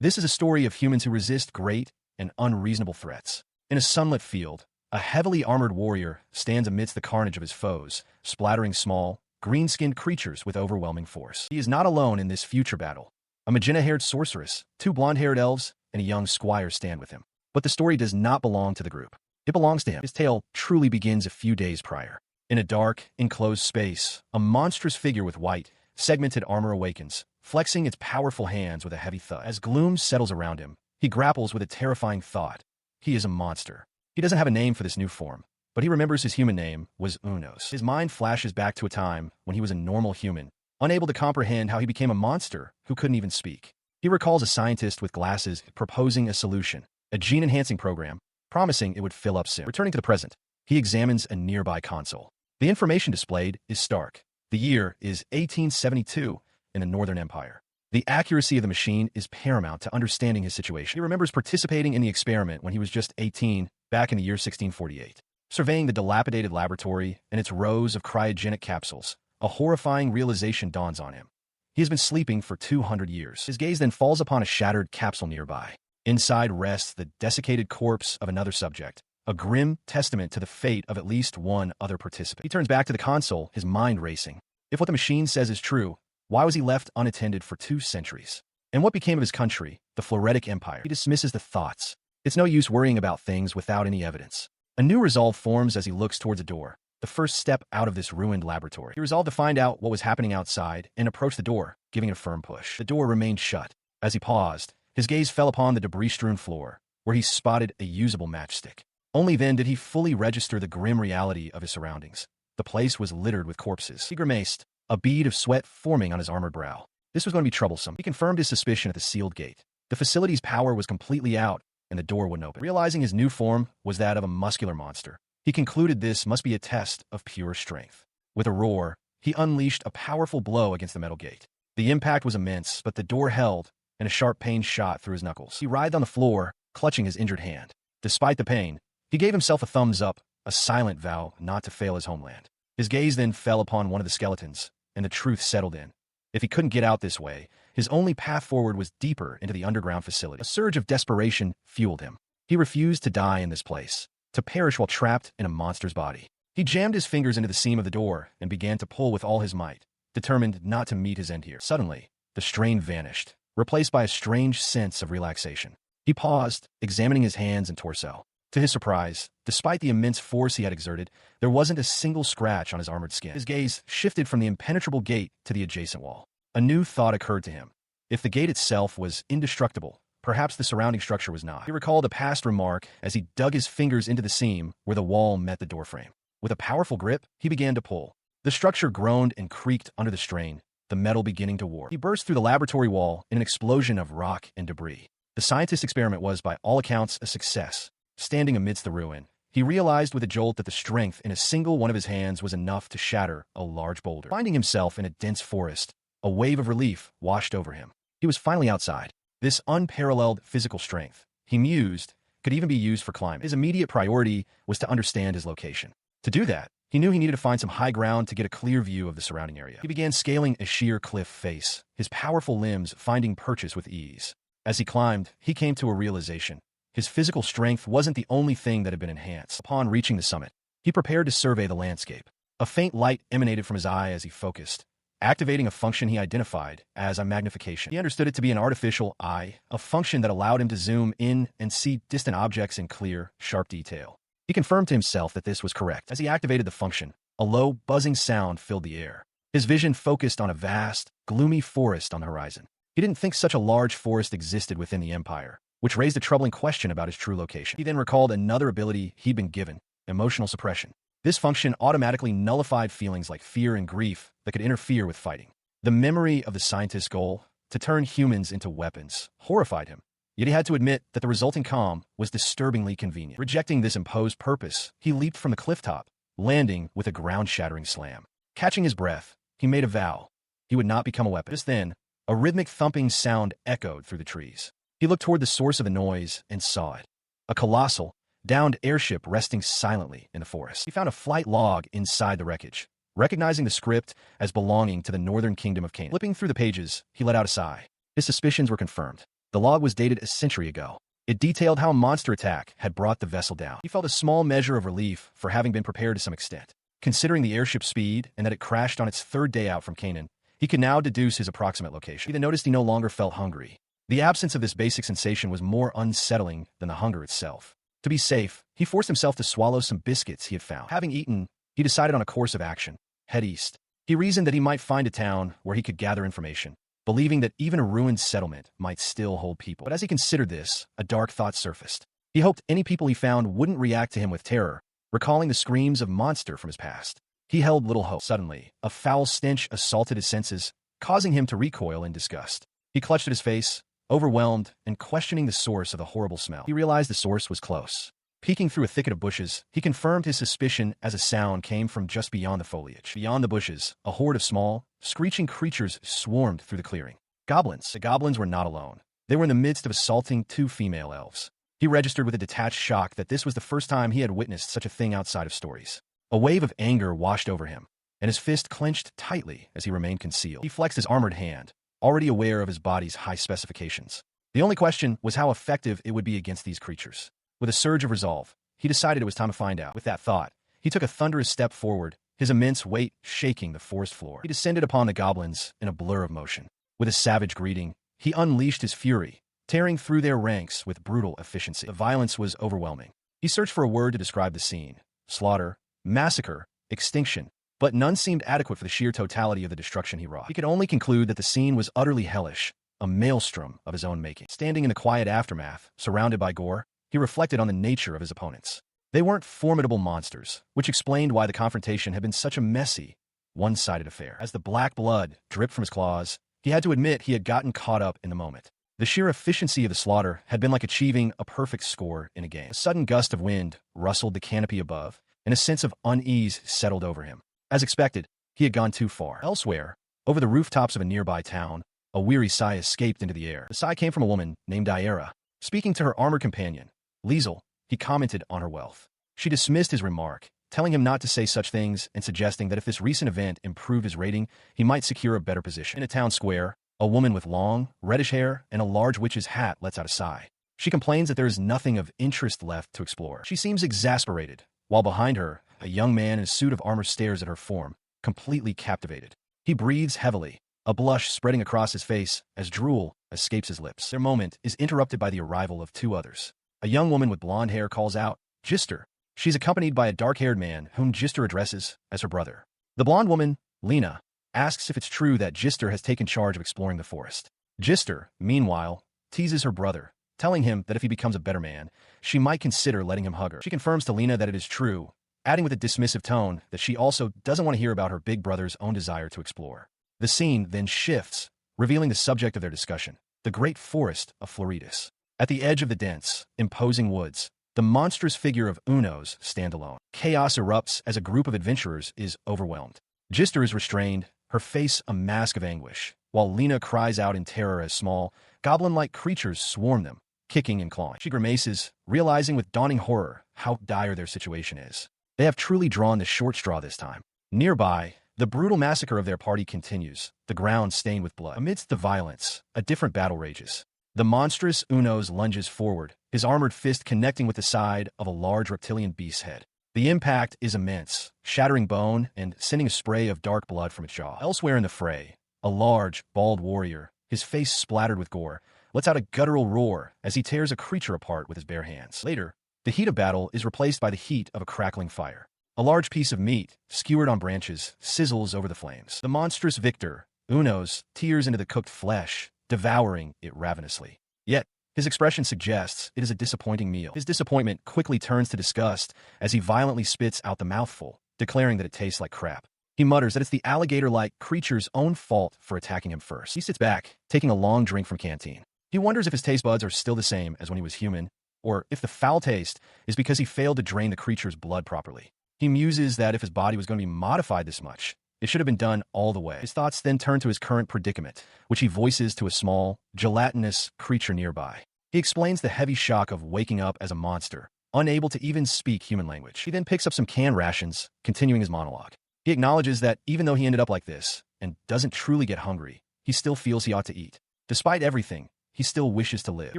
This is a story of humans who resist great and unreasonable threats. In a sunlit field, a heavily armored warrior stands amidst the carnage of his foes, splattering small, green-skinned creatures with overwhelming force. He is not alone in this future battle. A magenta-haired sorceress, two blonde-haired elves, and a young squire stand with him. But the story does not belong to the group. It belongs to him. His tale truly begins a few days prior. In a dark, enclosed space, a monstrous figure with white, segmented armor awakens, flexing its powerful hands with a heavy thud. As gloom settles around him, he grapples with a terrifying thought. He is a monster. He doesn't have a name for this new form, but he remembers his human name was Unos. His mind flashes back to a time when he was a normal human, unable to comprehend how he became a monster who couldn't even speak. He recalls a scientist with glasses proposing a solution, a gene-enhancing program, promising it would fill up soon. Returning to the present, he examines a nearby console. The information displayed is stark. The year is 1872 in the Northern Empire. The accuracy of the machine is paramount to understanding his situation. He remembers participating in the experiment when he was just 18, back in the year 1648. Surveying the dilapidated laboratory and its rows of cryogenic capsules, a horrifying realization dawns on him. He has been sleeping for 200 years. His gaze then falls upon a shattered capsule nearby. Inside rests the desiccated corpse of another subject, a grim testament to the fate of at least one other participant. He turns back to the console, his mind racing. If what the machine says is true, why was he left unattended for 2 centuries? And what became of his country, the Phleretic Empire? He dismisses the thoughts. It's no use worrying about things without any evidence. A new resolve forms as he looks towards a door, the first step out of this ruined laboratory. He resolved to find out what was happening outside and approach the door, giving it a firm push. The door remained shut. As he paused, his gaze fell upon the debris-strewn floor, where he spotted a usable matchstick. Only then did he fully register the grim reality of his surroundings. The place was littered with corpses. He grimaced, a bead of sweat forming on his armored brow. This was going to be troublesome. He confirmed his suspicion at the sealed gate. The facility's power was completely out, and the door wouldn't open. Realizing his new form was that of a muscular monster, he concluded this must be a test of pure strength. With a roar, he unleashed a powerful blow against the metal gate. The impact was immense, but the door held, and a sharp pain shot through his knuckles. He writhed on the floor, clutching his injured hand. Despite the pain, he gave himself a thumbs up, a silent vow not to fail his homeland. His gaze then fell upon one of the skeletons, and the truth settled in. If he couldn't get out this way, his only path forward was deeper into the underground facility. A surge of desperation fueled him. He refused to die in this place, to perish while trapped in a monster's body. He jammed his fingers into the seam of the door and began to pull with all his might, determined not to meet his end here. Suddenly, the strain vanished, replaced by a strange sense of relaxation. He paused, examining his hands and torso. To his surprise, despite the immense force he had exerted, there wasn't a single scratch on his armored skin. His gaze shifted from the impenetrable gate to the adjacent wall. A new thought occurred to him. If the gate itself was indestructible, perhaps the surrounding structure was not. He recalled a past remark as he dug his fingers into the seam where the wall met the doorframe. With a powerful grip, he began to pull. The structure groaned and creaked under the strain, the metal beginning to warp. He burst through the laboratory wall in an explosion of rock and debris. The scientist's experiment was, by all accounts, a success. Standing amidst the ruin, he realized with a jolt that the strength in a single one of his hands was enough to shatter a large boulder. Finding himself in a dense forest, a wave of relief washed over him. He was finally outside. This unparalleled physical strength, he mused, could even be used for climbing. His immediate priority was to understand his location. To do that, he knew he needed to find some high ground to get a clear view of the surrounding area. He began scaling a sheer cliff face, his powerful limbs finding purchase with ease. As he climbed, he came to a realization. His physical strength wasn't the only thing that had been enhanced. Upon reaching the summit, he prepared to survey the landscape. A faint light emanated from his eye as he focused, activating a function he identified as a magnification. He understood it to be an artificial eye, a function that allowed him to zoom in and see distant objects in clear, sharp detail. He confirmed to himself that this was correct. As he activated the function, a low, buzzing sound filled the air. His vision focused on a vast, gloomy forest on the horizon. He didn't think such a large forest existed within the Empire, which raised a troubling question about his true location. He then recalled another ability he'd been given, emotional suppression. This function automatically nullified feelings like fear and grief that could interfere with fighting. The memory of the scientist's goal, to turn humans into weapons, horrified him. Yet he had to admit that the resulting calm was disturbingly convenient. Rejecting this imposed purpose, he leaped from the cliff top, landing with a ground-shattering slam. Catching his breath, he made a vow. He would not become a weapon. Just then, a rhythmic thumping sound echoed through the trees. He looked toward the source of the noise and saw it. A colossal, downed airship resting silently in the forest. He found a flight log inside the wreckage, recognizing the script as belonging to the northern kingdom of Canaan. Flipping through the pages, he let out a sigh. His suspicions were confirmed. The log was dated a century ago. It detailed how a monster attack had brought the vessel down. He felt a small measure of relief for having been prepared to some extent. Considering the airship's speed and that it crashed on its third day out from Canaan, he could now deduce his approximate location. He then noticed he no longer felt hungry. The absence of this basic sensation was more unsettling than the hunger itself. To be safe, he forced himself to swallow some biscuits he had found. Having eaten, he decided on a course of action. Head east. He reasoned that he might find a town where he could gather information, believing that even a ruined settlement might still hold people. But as he considered this, a dark thought surfaced. He hoped any people he found wouldn't react to him with terror, recalling the screams of monster from his past. He held little hope. Suddenly, a foul stench assaulted his senses, causing him to recoil in disgust. He clutched at his face, overwhelmed and questioning the source of the horrible smell. He realized the source was close. Peeking through a thicket of bushes, he confirmed his suspicion as a sound came from just beyond the foliage. Beyond the bushes, a horde of small, screeching creatures swarmed through the clearing. Goblins. The goblins were not alone. They were in the midst of assaulting 2 female elves. He registered with a detached shock that this was the first time he had witnessed such a thing outside of stories. A wave of anger washed over him, and his fist clenched tightly as he remained concealed. He flexed his armored hand, already aware of his body's high specifications. The only question was how effective it would be against these creatures. With a surge of resolve, he decided it was time to find out. With that thought, he took a thunderous step forward, his immense weight shaking the forest floor. He descended upon the goblins in a blur of motion. With a savage greeting, he unleashed his fury, tearing through their ranks with brutal efficiency. The violence was overwhelming. He searched for a word to describe the scene. Slaughter, massacre, extinction. But none seemed adequate for the sheer totality of the destruction he wrought. He could only conclude that the scene was utterly hellish, a maelstrom of his own making. Standing in the quiet aftermath, surrounded by gore, he reflected on the nature of his opponents. They weren't formidable monsters, which explained why the confrontation had been such a messy, one-sided affair. As the black blood dripped from his claws, he had to admit he had gotten caught up in the moment. The sheer efficiency of the slaughter had been like achieving a perfect score in a game. A sudden gust of wind rustled the canopy above, and a sense of unease settled over him. As expected, he had gone too far. Elsewhere, over the rooftops of a nearby town, a weary sigh escaped into the air. The sigh came from a woman named Dara. Speaking to her armored companion, Liesel, he commented on her wealth. She dismissed his remark, telling him not to say such things and suggesting that if this recent event improved his rating, he might secure a better position. In a town square, a woman with long, reddish hair and a large witch's hat lets out a sigh. She complains that there is nothing of interest left to explore. She seems exasperated, while behind her, a young man in a suit of armor stares at her form, completely captivated. He breathes heavily, a blush spreading across his face as drool escapes his lips. Their moment is interrupted by the arrival of 2 others. A young woman with blonde hair calls out, "Jister." She's accompanied by a dark-haired man whom Jister addresses as her brother. The blonde woman, Lena, asks if it's true that Jister has taken charge of exploring the forest. Jister, meanwhile, teases her brother, telling him that if he becomes a better man, she might consider letting him hug her. She confirms to Lena that it is true, adding with a dismissive tone that she also doesn't want to hear about her big brother's own desire to explore. The scene then shifts, revealing the subject of their discussion, the great forest of Floridas. At the edge of the dense, imposing woods, the monstrous figure of Unos stands alone. Chaos erupts as a group of adventurers is overwhelmed. Jister is restrained, her face a mask of anguish, while Lena cries out in terror as small, goblin-like creatures swarm them, kicking and clawing. She grimaces, realizing with dawning horror how dire their situation is. They have truly drawn the short straw this time. Nearby, the brutal massacre of their party continues, the ground stained with blood. Amidst the violence, a different battle rages. The monstrous Unos lunges forward, his armored fist connecting with the side of a large reptilian beast's head. The impact is immense, shattering bone and sending a spray of dark blood from its jaw. Elsewhere in the fray, a large, bald warrior, his face splattered with gore, lets out a guttural roar as he tears a creature apart with his bare hands. Later, the heat of battle is replaced by the heat of a crackling fire. A large piece of meat, skewered on branches, sizzles over the flames. The monstrous victor, Unos, tears into the cooked flesh, devouring it ravenously. Yet, his expression suggests it is a disappointing meal. His disappointment quickly turns to disgust as he violently spits out the mouthful, declaring that it tastes like crap. He mutters that it's the alligator-like creature's own fault for attacking him first. He sits back, taking a long drink from canteen. He wonders if his taste buds are still the same as when he was human, or if the foul taste is because he failed to drain the creature's blood properly. He muses that if his body was going to be modified this much, it should have been done all the way. His thoughts then turn to his current predicament, which he voices to a small, gelatinous creature nearby. He explains the heavy shock of waking up as a monster, unable to even speak human language. He then picks up some canned rations, continuing his monologue. He acknowledges that even though he ended up like this, and doesn't truly get hungry, he still feels he ought to eat. Despite everything, he still wishes to live. He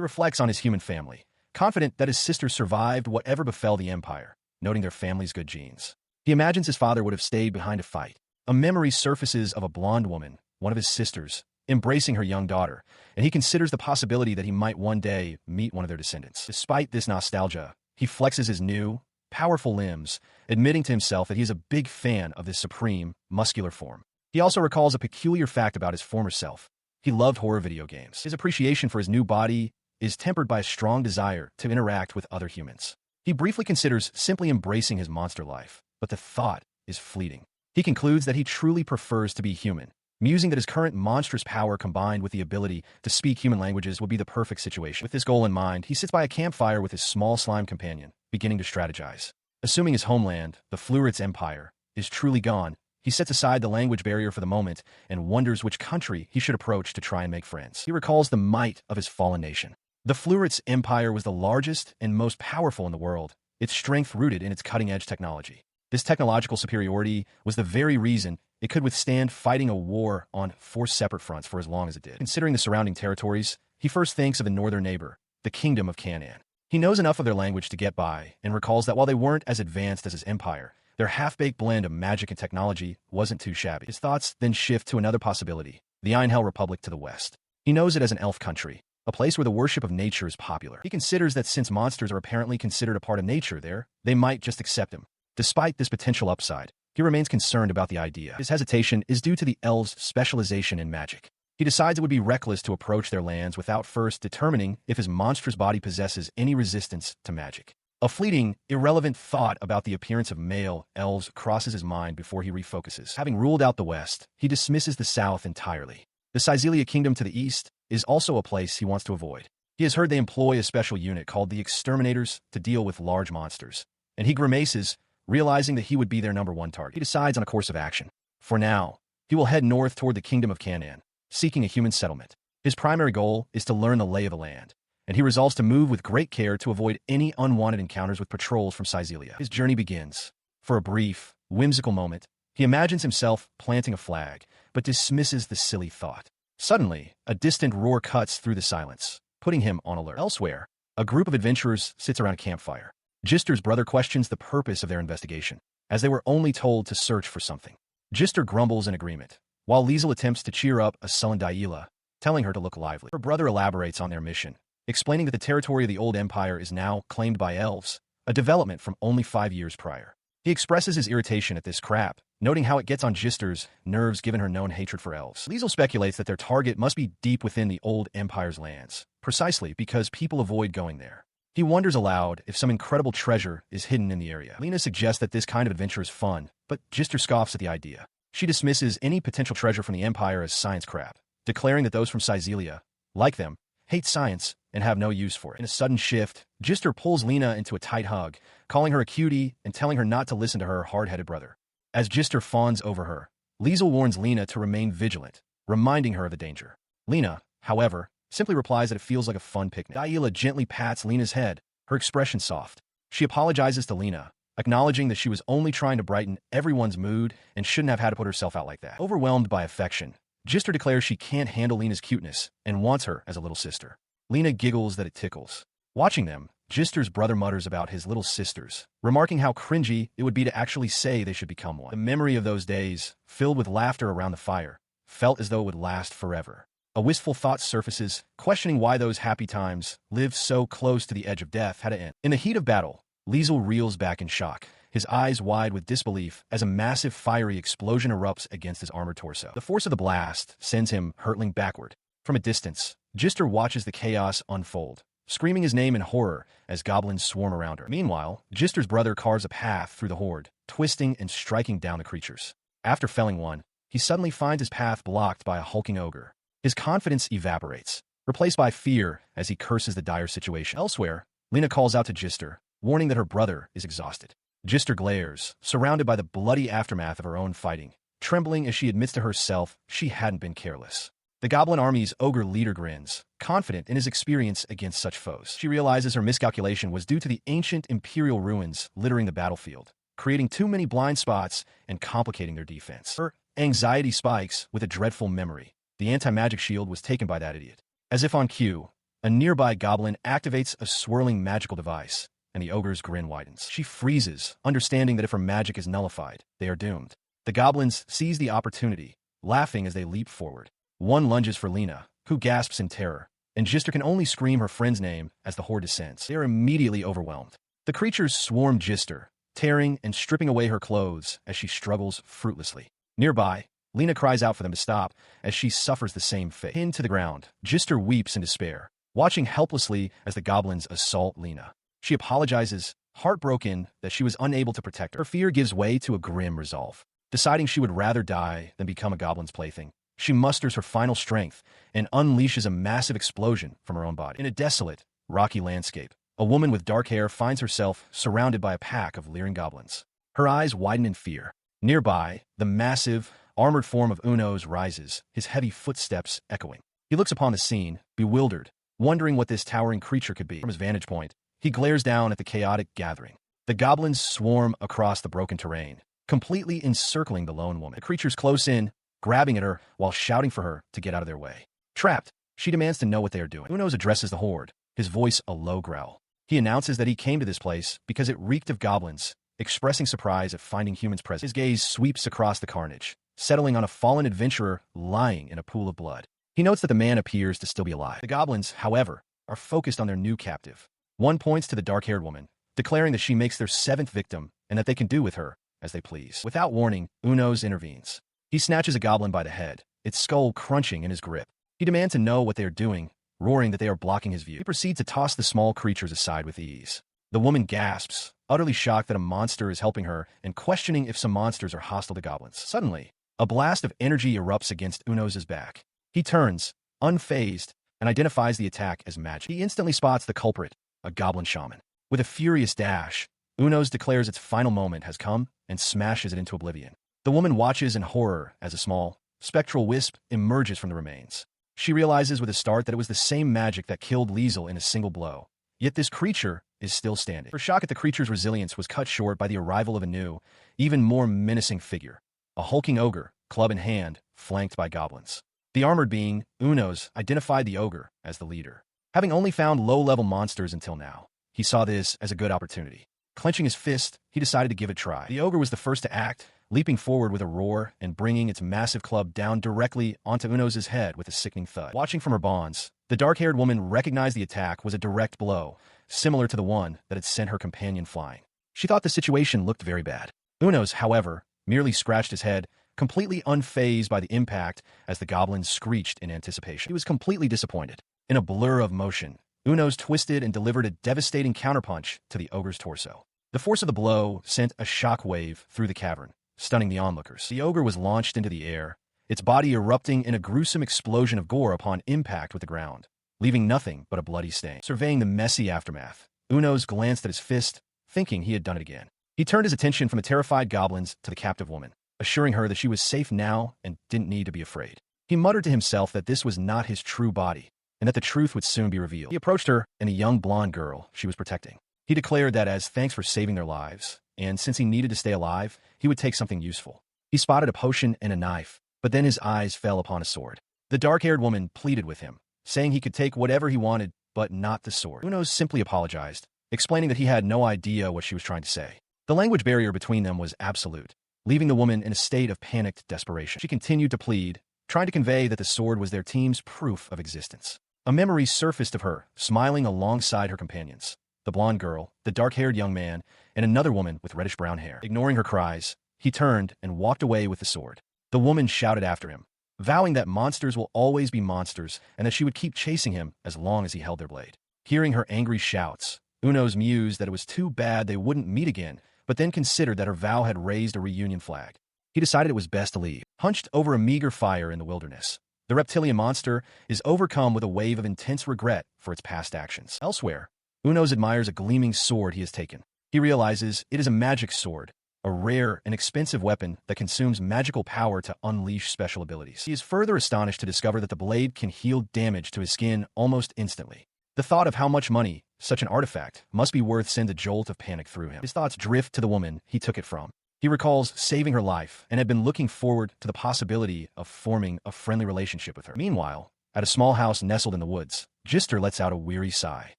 reflects on his human family, confident that his sister survived whatever befell the Empire, noting their family's good genes. He imagines his father would have stayed behind to fight. A memory surfaces of a blonde woman, one of his sisters, embracing her young daughter, and he considers the possibility that he might one day meet one of their descendants. Despite this nostalgia, he flexes his new, powerful limbs, admitting to himself that he is a big fan of this supreme, muscular form. He also recalls a peculiar fact about his former self. He loved horror video games. His appreciation for his new body is tempered by a strong desire to interact with other humans. He briefly considers simply embracing his monster life, but the thought is fleeting. He concludes that he truly prefers to be human, musing that his current monstrous power combined with the ability to speak human languages would be the perfect situation. With this goal in mind, he sits by a campfire with his small slime companion, beginning to strategize. Assuming his homeland, the Infiltrating Empire, is truly gone, he sets aside the language barrier for the moment and wonders which country he should approach to try and make friends. He recalls the might of his fallen nation. The Infiltrating Empire was the largest and most powerful in the world, its strength rooted in its cutting-edge technology. This technological superiority was the very reason it could withstand fighting a war on 4 separate fronts for as long as it did. Considering the surrounding territories, he first thinks of the northern neighbor, the Kingdom of Canaan. He knows enough of their language to get by, and recalls that while they weren't as advanced as his empire, their half-baked blend of magic and technology wasn't too shabby. His thoughts then shift to another possibility, the Anhel Republic to the west. He knows it as an elf country, a place where the worship of nature is popular. He considers that since monsters are apparently considered a part of nature there, they might just accept him. Despite this potential upside, he remains concerned about the idea. His hesitation is due to the elves' specialization in magic. He decides it would be reckless to approach their lands without first determining if his monstrous body possesses any resistance to magic. A fleeting, irrelevant thought about the appearance of male elves crosses his mind before he refocuses. Having ruled out the west, he dismisses the south entirely. The Sicilia Kingdom to the east is also a place he wants to avoid. He has heard they employ a special unit called the Exterminators to deal with large monsters, and he grimaces, realizing that he would be their #1 target. He decides on a course of action. For now, he will head north toward the Kingdom of Canaan, seeking a human settlement. His primary goal is to learn the lay of the land, and he resolves to move with great care to avoid any unwanted encounters with patrols from Sicilia. His journey begins. For a brief, whimsical moment, he imagines himself planting a flag, but dismisses the silly thought. Suddenly, a distant roar cuts through the silence, putting him on alert. Elsewhere, a group of adventurers sits around a campfire. Jister's brother questions the purpose of their investigation, as they were only told to search for something. Jister grumbles in agreement, while Liesel attempts to cheer up a sullen Dill, telling her to look lively. Her brother elaborates on their mission, explaining that the territory of the old empire is now claimed by elves, a development from only 5 years prior. He expresses his irritation at this crap, noting how it gets on Jister's nerves given her known hatred for elves. Liesel speculates that their target must be deep within the old empire's lands, precisely because people avoid going there. He wonders aloud if some incredible treasure is hidden in the area. Lena suggests that this kind of adventure is fun, but Jister scoffs at the idea. She dismisses any potential treasure from the Empire as science crap, declaring that those from Sicilia, like them, hate science and have no use for it. In a sudden shift, Jister pulls Lena into a tight hug, calling her a cutie and telling her not to listen to her hard-headed brother. As Jister fawns over her, Liesel warns Lena to remain vigilant, reminding her of the danger. Lena, however, simply replies that it feels like a fun picnic. Dill gently pats Lena's head, her expression soft. She apologizes to Lena, acknowledging that she was only trying to brighten everyone's mood and shouldn't have had to put herself out like that. Overwhelmed by affection, Jister declares she can't handle Lena's cuteness and wants her as a little sister. Lena giggles that it tickles. Watching them, Jister's brother mutters about his little sisters, remarking how cringy it would be to actually say they should become one. The memory of those days, filled with laughter around the fire, felt as though it would last forever. A wistful thought surfaces, questioning why those happy times, lived so close to the edge of death, had to end. In the heat of battle, Liesel reels back in shock, his eyes wide with disbelief as a massive fiery explosion erupts against his armored torso. The force of the blast sends him hurtling backward. From a distance, Jister watches the chaos unfold, screaming his name in horror as goblins swarm around her. Meanwhile, Jister's brother carves a path through the horde, twisting and striking down the creatures. After felling one, he suddenly finds his path blocked by a hulking ogre. His confidence evaporates, replaced by fear as he curses the dire situation. Elsewhere, Lena calls out to Jister, warning that her brother is exhausted. Jister glares, surrounded by the bloody aftermath of her own fighting, trembling as she admits to herself she hadn't been careless. The goblin army's ogre leader grins, confident in his experience against such foes. She realizes her miscalculation was due to the ancient imperial ruins littering the battlefield, creating too many blind spots and complicating their defense. Her anxiety spikes with a dreadful memory. The anti-magic shield was taken by that idiot. As if on cue, a nearby goblin activates a swirling magical device, and the ogre's grin widens. She freezes, understanding that if her magic is nullified, they are doomed. The goblins seize the opportunity, laughing as they leap forward. One lunges for Lena, who gasps in terror, and Jister can only scream her friend's name as the horde descends. They are immediately overwhelmed. The creatures swarm Jister, tearing and stripping away her clothes as she struggles fruitlessly. Nearby, Lena cries out for them to stop as she suffers the same fate. Pinned to the ground, Jister weeps in despair, watching helplessly as the goblins assault Lena. She apologizes, heartbroken that she was unable to protect her. Her fear gives way to a grim resolve. Deciding she would rather die than become a goblin's plaything, she musters her final strength and unleashes a massive explosion from her own body. In a desolate, rocky landscape, a woman with dark hair finds herself surrounded by a pack of leering goblins. Her eyes widen in fear. Nearby, the massive, armored form of Unos rises, his heavy footsteps echoing. He looks upon the scene, bewildered, wondering what this towering creature could be. From his vantage point, he glares down at the chaotic gathering. The goblins swarm across the broken terrain, completely encircling the lone woman. The creature's close in, grabbing at her while shouting for her to get out of their way. Trapped, she demands to know what they are doing. Unos addresses the horde, his voice a low growl. He announces that he came to this place because it reeked of goblins, expressing surprise at finding humans present. His gaze sweeps across the carnage, settling on a fallen adventurer lying in a pool of blood. He notes that the man appears to still be alive. The goblins, however, are focused on their new captive. One points to the dark-haired woman, declaring that she makes their 7th victim and that they can do with her as they please. Without warning, Unos intervenes. He snatches a goblin by the head, its skull crunching in his grip. He demands to know what they are doing, roaring that they are blocking his view. He proceeds to toss the small creatures aside with ease. The woman gasps, utterly shocked that a monster is helping her and questioning if some monsters are hostile to goblins. Suddenly, a blast of energy erupts against Unos' back. He turns, unfazed, and identifies the attack as magic. He instantly spots the culprit, a goblin shaman. With a furious dash, Unos declares its final moment has come and smashes it into oblivion. The woman watches in horror as a small, spectral wisp emerges from the remains. She realizes with a start that it was the same magic that killed Liesel in a single blow. Yet this creature is still standing. Her shock at the creature's resilience was cut short by the arrival of a new, even more menacing figure. A hulking ogre, club in hand, flanked by goblins. The armored being, Unos, identified the ogre as the leader. Having only found low-level monsters until now, he saw this as a good opportunity. Clenching his fist, he decided to give it a try. The ogre was the first to act, leaping forward with a roar and bringing its massive club down directly onto Unos' head with a sickening thud. Watching from her bonds, the dark-haired woman recognized the attack was a direct blow, similar to the one that had sent her companion flying. She thought the situation looked very bad. Unos, however, merely scratched his head, completely unfazed by the impact as the goblin screeched in anticipation. He was completely disappointed. In a blur of motion, Unos twisted and delivered a devastating counterpunch to the ogre's torso. The force of the blow sent a shock wave through the cavern, stunning the onlookers. The ogre was launched into the air, its body erupting in a gruesome explosion of gore upon impact with the ground, leaving nothing but a bloody stain. Surveying the messy aftermath, Unos glanced at his fist, thinking he had done it again. He turned his attention from the terrified goblins to the captive woman, assuring her that she was safe now and didn't need to be afraid. He muttered to himself that this was not his true body, and that the truth would soon be revealed. He approached her and a young blonde girl she was protecting. He declared that as thanks for saving their lives, and since he needed to stay alive, he would take something useful. He spotted a potion and a knife, but then his eyes fell upon a sword. The dark-haired woman pleaded with him, saying he could take whatever he wanted, but not the sword. Unos simply apologized, explaining that he had no idea what she was trying to say. The language barrier between them was absolute, leaving the woman in a state of panicked desperation. She continued to plead, trying to convey that the sword was their team's proof of existence. A memory surfaced of her, smiling alongside her companions. The blonde girl, the dark-haired young man, and another woman with reddish-brown hair. Ignoring her cries, he turned and walked away with the sword. The woman shouted after him, vowing that monsters will always be monsters and that she would keep chasing him as long as he held their blade. Hearing her angry shouts, Unos mused that it was too bad they wouldn't meet again, but then considered that her vow had raised a reunion flag. He decided it was best to leave. Hunched over a meager fire in the wilderness, the reptilian monster is overcome with a wave of intense regret for its past actions. Elsewhere, Unos admires a gleaming sword he has taken. He realizes it is a magic sword, a rare and expensive weapon that consumes magical power to unleash special abilities. He is further astonished to discover that the blade can heal damage to his skin almost instantly. The thought of how much money such an artifact must be worth sends a jolt of panic through him. His thoughts drift to the woman he took it from. He recalls saving her life and had been looking forward to the possibility of forming a friendly relationship with her. Meanwhile, At a small house nestled in the woods, Jister lets out a weary sigh.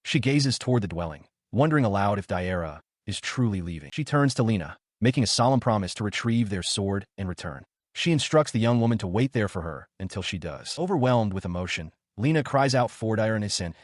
She gazes toward the dwelling, wondering aloud if Dara is truly leaving. She turns to Lena, making a solemn promise to retrieve their sword and return. She instructs the young woman to wait there for her until she does. Overwhelmed with emotion, Lena cries out for Dara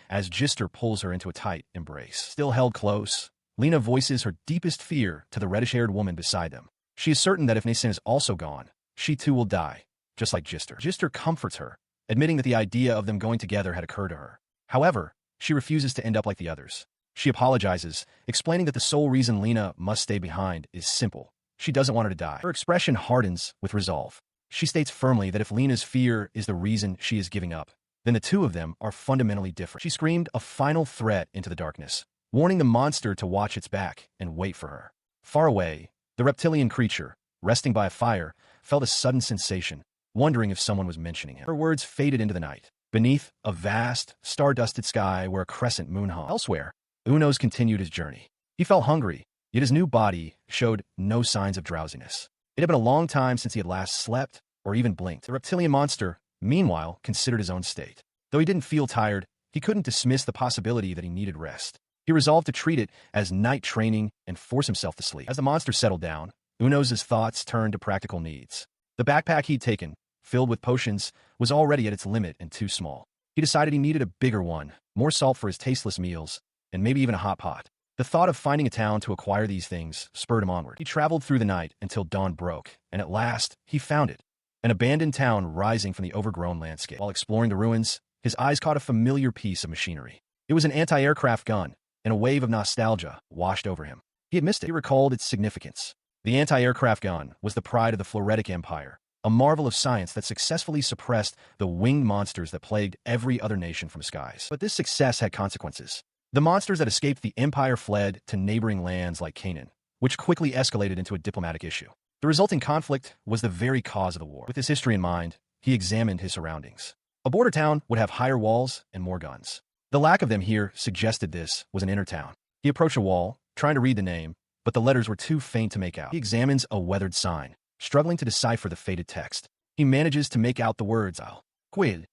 as Jister pulls her into a tight embrace. Still held close, Lena voices her deepest fear to the reddish-haired woman beside them. She is certain that if Nissen is also gone, she too will die, just like Jister. Jister comforts her, admitting that the idea of them going together had occurred to her. However, she refuses to end up like the others. She apologizes, explaining that the sole reason Lena must stay behind is simple. She doesn't want her to die. Her expression hardens with resolve. She states firmly that if Lena's fear is the reason she is giving up, then the two of them are fundamentally different. She screamed a final threat into the darkness, warning the monster to watch its back and wait for her. Far away, the reptilian creature, resting by a fire, felt a sudden sensation, wondering if someone was mentioning him. Her words faded into the night, beneath a vast, star-dusted sky where a crescent moon hung. Elsewhere, Unos continued his journey. He felt hungry, yet his new body showed no signs of drowsiness. It had been a long time since he had last slept or even blinked. The reptilian monster, meanwhile, considered his own state. Though he didn't feel tired, he couldn't dismiss the possibility that he needed rest. He resolved to treat it as night training and force himself to sleep. As the monster settled down, Unos' thoughts turned to practical needs. The backpack he'd taken, filled with potions, was already at its limit and too small. He decided he needed a bigger one, more salt for his tasteless meals, and maybe even a hot pot. The thought of finding a town to acquire these things spurred him onward. He traveled through the night until dawn broke, and at last, he found it. An abandoned town rising from the overgrown landscape. While exploring the ruins, his eyes caught a familiar piece of machinery. It was an anti-aircraft gun, and a wave of nostalgia washed over him. He had missed it. He recalled its significance. The anti-aircraft gun was the pride of the Floretic Empire, a marvel of science that successfully suppressed the winged monsters that plagued every other nation from the skies. But this success had consequences. The monsters that escaped the empire fled to neighboring lands like Canaan, which quickly escalated into a diplomatic issue. The resulting conflict was the very cause of the war. With this history in mind, he examined his surroundings. A border town would have higher walls and more guns. The lack of them here suggested this was an inner town. He approached a wall, trying to read the name, but the letters were too faint to make out. He examines a weathered sign, struggling to decipher the faded text. He manages to make out the words Alquel,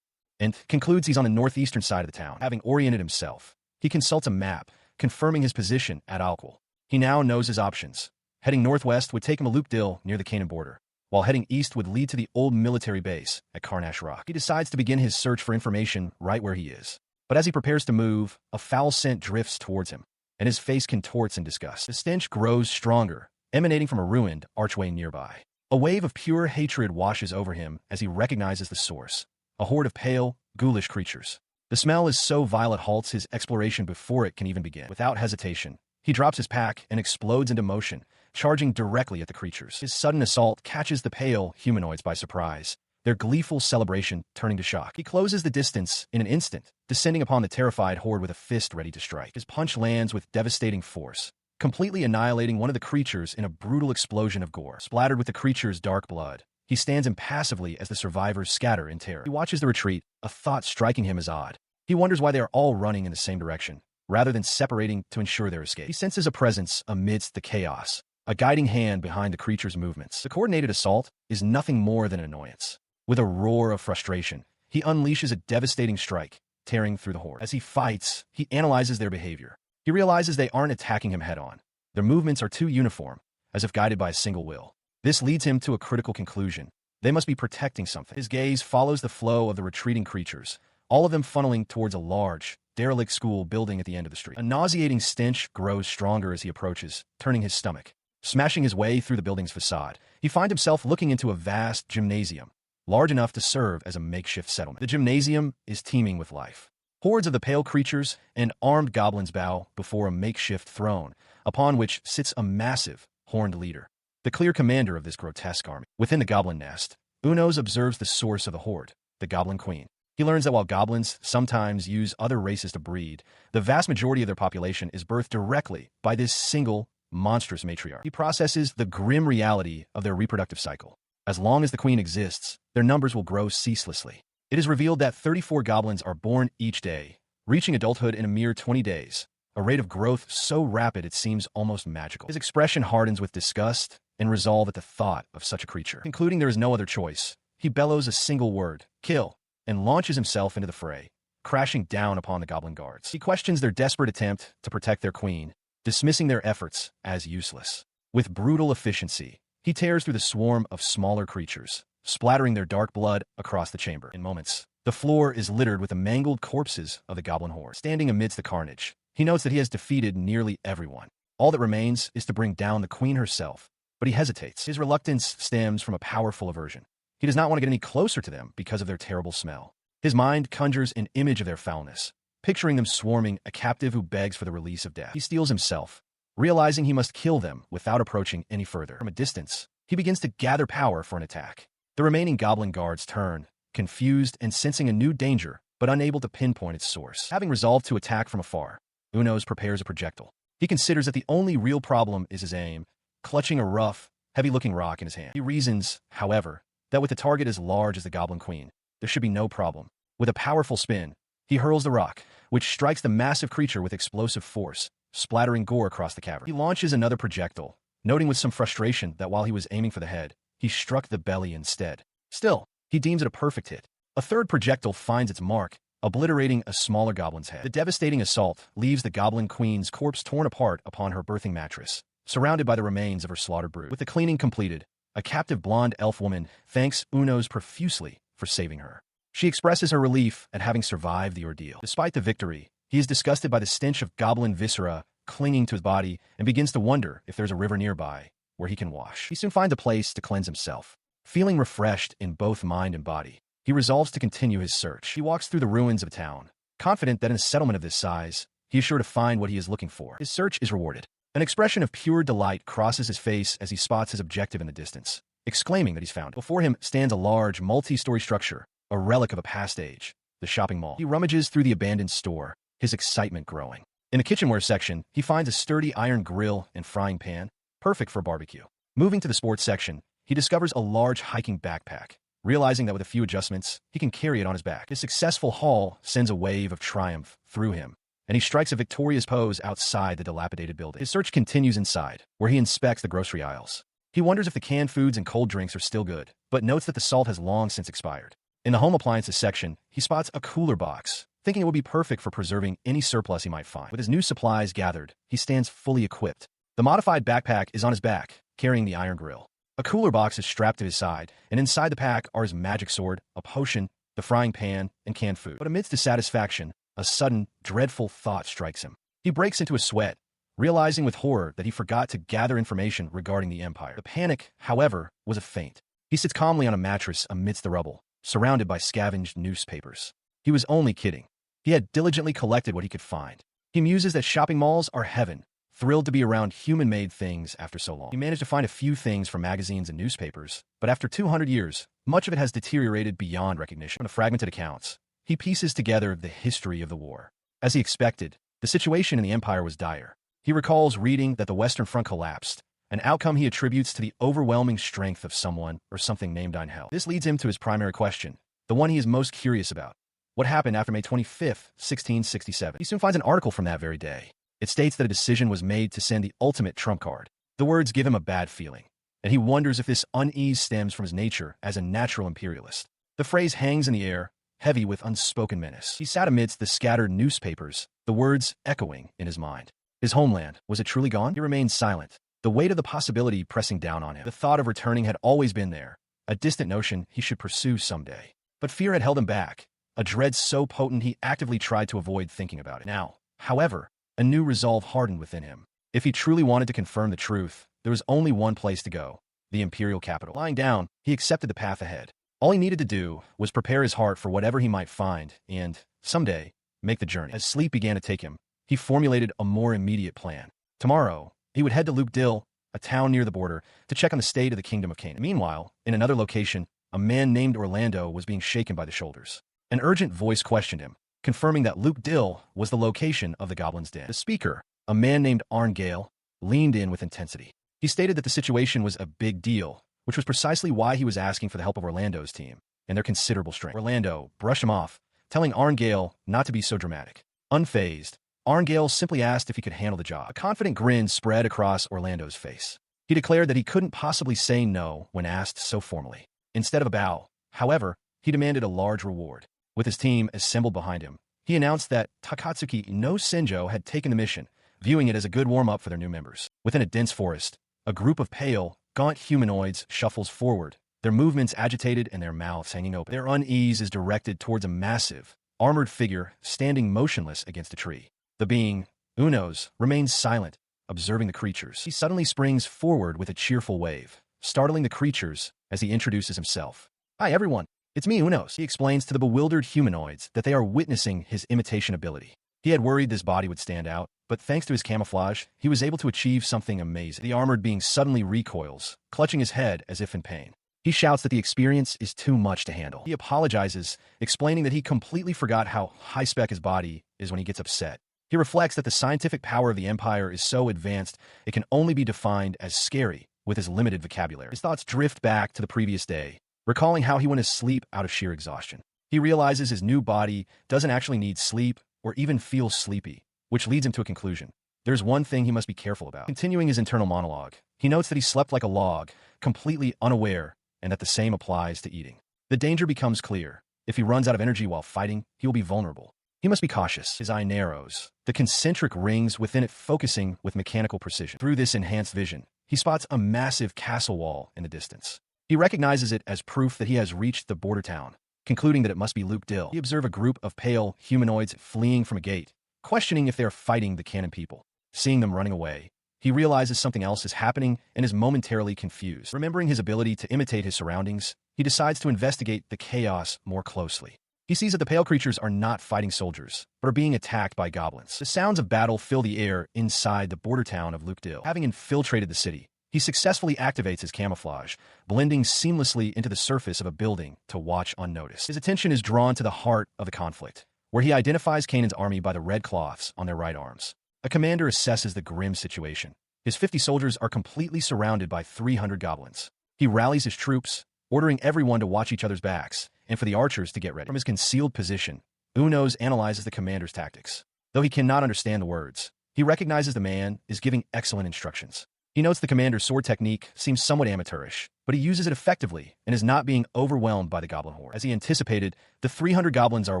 and concludes he's on the northeastern side of the town. Having oriented himself, he consults a map, confirming his position at Alquel. He now knows his options. Heading northwest would take him to Dill near the Canaan border, while heading east would lead to the old military base at Carnash Rock. He decides to begin his search for information right where he is. But as he prepares to move, a foul scent drifts towards him, and his face contorts in disgust. The stench grows stronger, emanating from a ruined archway nearby. A wave of pure hatred washes over him as he recognizes the source, a horde of pale, ghoulish creatures. The smell is so vile it halts his exploration before it can even begin. Without hesitation, he drops his pack and explodes into motion, charging directly at the creatures. His sudden assault catches the pale humanoids by surprise, their gleeful celebration turning to shock. He closes the distance in an instant, descending upon the terrified horde with a fist ready to strike. His punch lands with devastating force, completely annihilating one of the creatures in a brutal explosion of gore. Splattered with the creature's dark blood, he stands impassively as the survivors scatter in terror. He watches the retreat, a thought striking him as odd. He wonders why they are all running in the same direction, rather than separating to ensure their escape. He senses a presence amidst the chaos, a guiding hand behind the creature's movements. The coordinated assault is nothing more than an annoyance. With a roar of frustration, he unleashes a devastating strike, tearing through the horde. As he fights, he analyzes their behavior. He realizes they aren't attacking him head-on. Their movements are too uniform, as if guided by a single will. This leads him to a critical conclusion. They must be protecting something. His gaze follows the flow of the retreating creatures, all of them funneling towards a large, derelict school building at the end of the street. A nauseating stench grows stronger as he approaches, turning his stomach. Smashing his way through the building's facade, he finds himself looking into a vast gymnasium, large enough to serve as a makeshift settlement. The gymnasium is teeming with life. Hordes of the pale creatures and armed goblins bow before a makeshift throne, upon which sits a massive, horned leader, the clear commander of this grotesque army. Within the goblin nest, Unos observes the source of the horde, the goblin queen. He learns that while goblins sometimes use other races to breed, the vast majority of their population is birthed directly by this single, monstrous matriarch. He processes the grim reality of their reproductive cycle. As long as the queen exists, their numbers will grow ceaselessly. It is revealed that 34 goblins are born each day, reaching adulthood in a mere 20 days, a rate of growth so rapid it seems almost magical. His expression hardens with disgust and resolve at the thought of such a creature. Concluding there is no other choice, he bellows a single word, "Kill," and launches himself into the fray, crashing down upon the goblin guards. He questions their desperate attempt to protect their queen, dismissing their efforts as useless. With brutal efficiency, he tears through the swarm of smaller creatures, splattering their dark blood across the chamber. In moments, the floor is littered with the mangled corpses of the goblin horde. Standing amidst the carnage, he notes that he has defeated nearly everyone. All that remains is to bring down the queen herself, but he hesitates. His reluctance stems from a powerful aversion. He does not want to get any closer to them because of their terrible smell. His mind conjures an image of their foulness, picturing them swarming a captive who begs for the release of death. He steels himself, realizing he must kill them without approaching any further. From a distance, he begins to gather power for an attack. The remaining goblin guards turn, confused and sensing a new danger, but unable to pinpoint its source. Having resolved to attack from afar, Unos prepares a projectile. He considers that the only real problem is his aim, clutching a rough, heavy-looking rock in his hand. He reasons, however, that with a target as large as the goblin queen, there should be no problem. With a powerful spin, he hurls the rock, which strikes the massive creature with explosive force, splattering gore across the cavern. He launches another projectile, noting with some frustration that while he was aiming for the head, he struck the belly instead. Still, he deems it a perfect hit. A third projectile finds its mark, obliterating a smaller goblin's head. The devastating assault leaves the goblin queen's corpse torn apart upon her birthing mattress, surrounded by the remains of her slaughtered brood. With the cleaning completed, a captive blonde elf woman thanks Unos profusely for saving her. She expresses her relief at having survived the ordeal. Despite the victory, he is disgusted by the stench of goblin viscera clinging to his body and begins to wonder if there's a river nearby where he can wash. He soon finds a place to cleanse himself. Feeling refreshed in both mind and body, he resolves to continue his search. He walks through the ruins of a town, confident that in a settlement of this size, he is sure to find what he is looking for. His search is rewarded. An expression of pure delight crosses his face as he spots his objective in the distance, exclaiming that he's found it. Before him stands a large, multi-story structure, a relic of a past age, the shopping mall. He rummages through the abandoned store, his excitement growing. In the kitchenware section, he finds a sturdy iron grill and frying pan, perfect for a barbecue. Moving to the sports section, he discovers a large hiking backpack, realizing that with a few adjustments, he can carry it on his back. His successful haul sends a wave of triumph through him, and he strikes a victorious pose outside the dilapidated building. His search continues inside, where he inspects the grocery aisles. He wonders if the canned foods and cold drinks are still good, but notes that the salt has long since expired. In the home appliances section, he spots a cooler box, thinking it would be perfect for preserving any surplus he might find. With his new supplies gathered, he stands fully equipped. The modified backpack is on his back, carrying the iron grill. A cooler box is strapped to his side, and inside the pack are his magic sword, a potion, the frying pan, and canned food. But amidst his satisfaction, a sudden, dreadful thought strikes him. He breaks into a sweat, realizing with horror that he forgot to gather information regarding the Empire. The panic, however, was a feint. He sits calmly on a mattress amidst the rubble, surrounded by scavenged newspapers. He was only kidding. He had diligently collected what he could find. He muses that shopping malls are heaven, thrilled to be around human-made things after so long. He managed to find a few things from magazines and newspapers, but after 200 years, much of it has deteriorated beyond recognition. From the fragmented accounts, he pieces together the history of the war. As he expected, the situation in the Empire was dire. He recalls reading that the Western Front collapsed, an outcome he attributes to the overwhelming strength of someone or something named Anhel. This leads him to his primary question, the one he is most curious about. What happened after May 25th, 1667? He soon finds an article from that very day. It states that a decision was made to send the ultimate trump card. The words give him a bad feeling, and he wonders if this unease stems from his nature as a natural imperialist. The phrase hangs in the air, heavy with unspoken menace. He sat amidst the scattered newspapers, the words echoing in his mind. His homeland, was it truly gone? He remained silent, the weight of the possibility pressing down on him. The thought of returning had always been there, a distant notion he should pursue someday. But fear had held him back, a dread so potent he actively tried to avoid thinking about it. Now, however, a new resolve hardened within him. If he truly wanted to confirm the truth, there was only one place to go, the imperial capital. Lying down, he accepted the path ahead. All he needed to do was prepare his heart for whatever he might find and, someday, make the journey. As sleep began to take him, he formulated a more immediate plan. Tomorrow, he would head to Dill, a town near the border, to check on the state of the kingdom of Canaan. Meanwhile, in another location, a man named Orlando was being shaken by the shoulders. An urgent voice questioned him, confirming that Dill was the location of the goblin's den. The speaker, a man named Arngale, leaned in with intensity. He stated that the situation was a big deal, which was precisely why he was asking for the help of Orlando's team and their considerable strength. Orlando brushed him off, telling Arngale not to be so dramatic. Unfazed, Arngale simply asked if he could handle the job. A confident grin spread across Orlando's face. He declared that he couldn't possibly say no when asked so formally. Instead of a bow, however, he demanded a large reward. With his team assembled behind him, he announced that Takatsuki no Senjo had taken the mission, viewing it as a good warm-up for their new members. Within a dense forest, a group of pale, gaunt humanoids shuffles forward, their movements agitated and their mouths hanging open. Their unease is directed towards a massive, armored figure standing motionless against a tree. The being, Unos, remains silent, observing the creatures. He suddenly springs forward with a cheerful wave, startling the creatures as he introduces himself. "Hi everyone, it's me, Unos." He explains to the bewildered humanoids that they are witnessing his imitation ability. He had worried this body would stand out, but thanks to his camouflage, he was able to achieve something amazing. The armored being suddenly recoils, clutching his head as if in pain. He shouts that the experience is too much to handle. He apologizes, explaining that he completely forgot how high-spec his body is when he gets upset. He reflects that the scientific power of the Empire is so advanced it can only be defined as scary with his limited vocabulary. His thoughts drift back to the previous day, recalling how he went to sleep out of sheer exhaustion. He realizes his new body doesn't actually need sleep or even feel sleepy, which leads him to a conclusion. There's one thing he must be careful about. Continuing his internal monologue, he notes that he slept like a log, completely unaware, and that the same applies to eating. The danger becomes clear. If he runs out of energy while fighting, he will be vulnerable. He must be cautious. His eye narrows, the concentric rings within it focusing with mechanical precision. Through this enhanced vision, he spots a massive castle wall in the distance. He recognizes it as proof that he has reached the border town, concluding that it must be Dill. He observes a group of pale humanoids fleeing from a gate, questioning if they are fighting the Canaan people. Seeing them running away, he realizes something else is happening and is momentarily confused. Remembering his ability to imitate his surroundings, he decides to investigate the chaos more closely. He sees that the pale creatures are not fighting soldiers, but are being attacked by goblins. The sounds of battle fill the air inside the border town of Dill. Having infiltrated the city, he successfully activates his camouflage, blending seamlessly into the surface of a building to watch unnoticed. His attention is drawn to the heart of the conflict, where he identifies Canaan's army by the red cloths on their right arms. A commander assesses the grim situation. His 50 soldiers are completely surrounded by 300 goblins. He rallies his troops, ordering everyone to watch each other's backs, and for the archers to get ready. From his concealed position, Unos analyzes the commander's tactics. Though he cannot understand the words, he recognizes the man is giving excellent instructions. He notes the commander's sword technique seems somewhat amateurish, but he uses it effectively and is not being overwhelmed by the goblin horde. As he anticipated, the 300 goblins are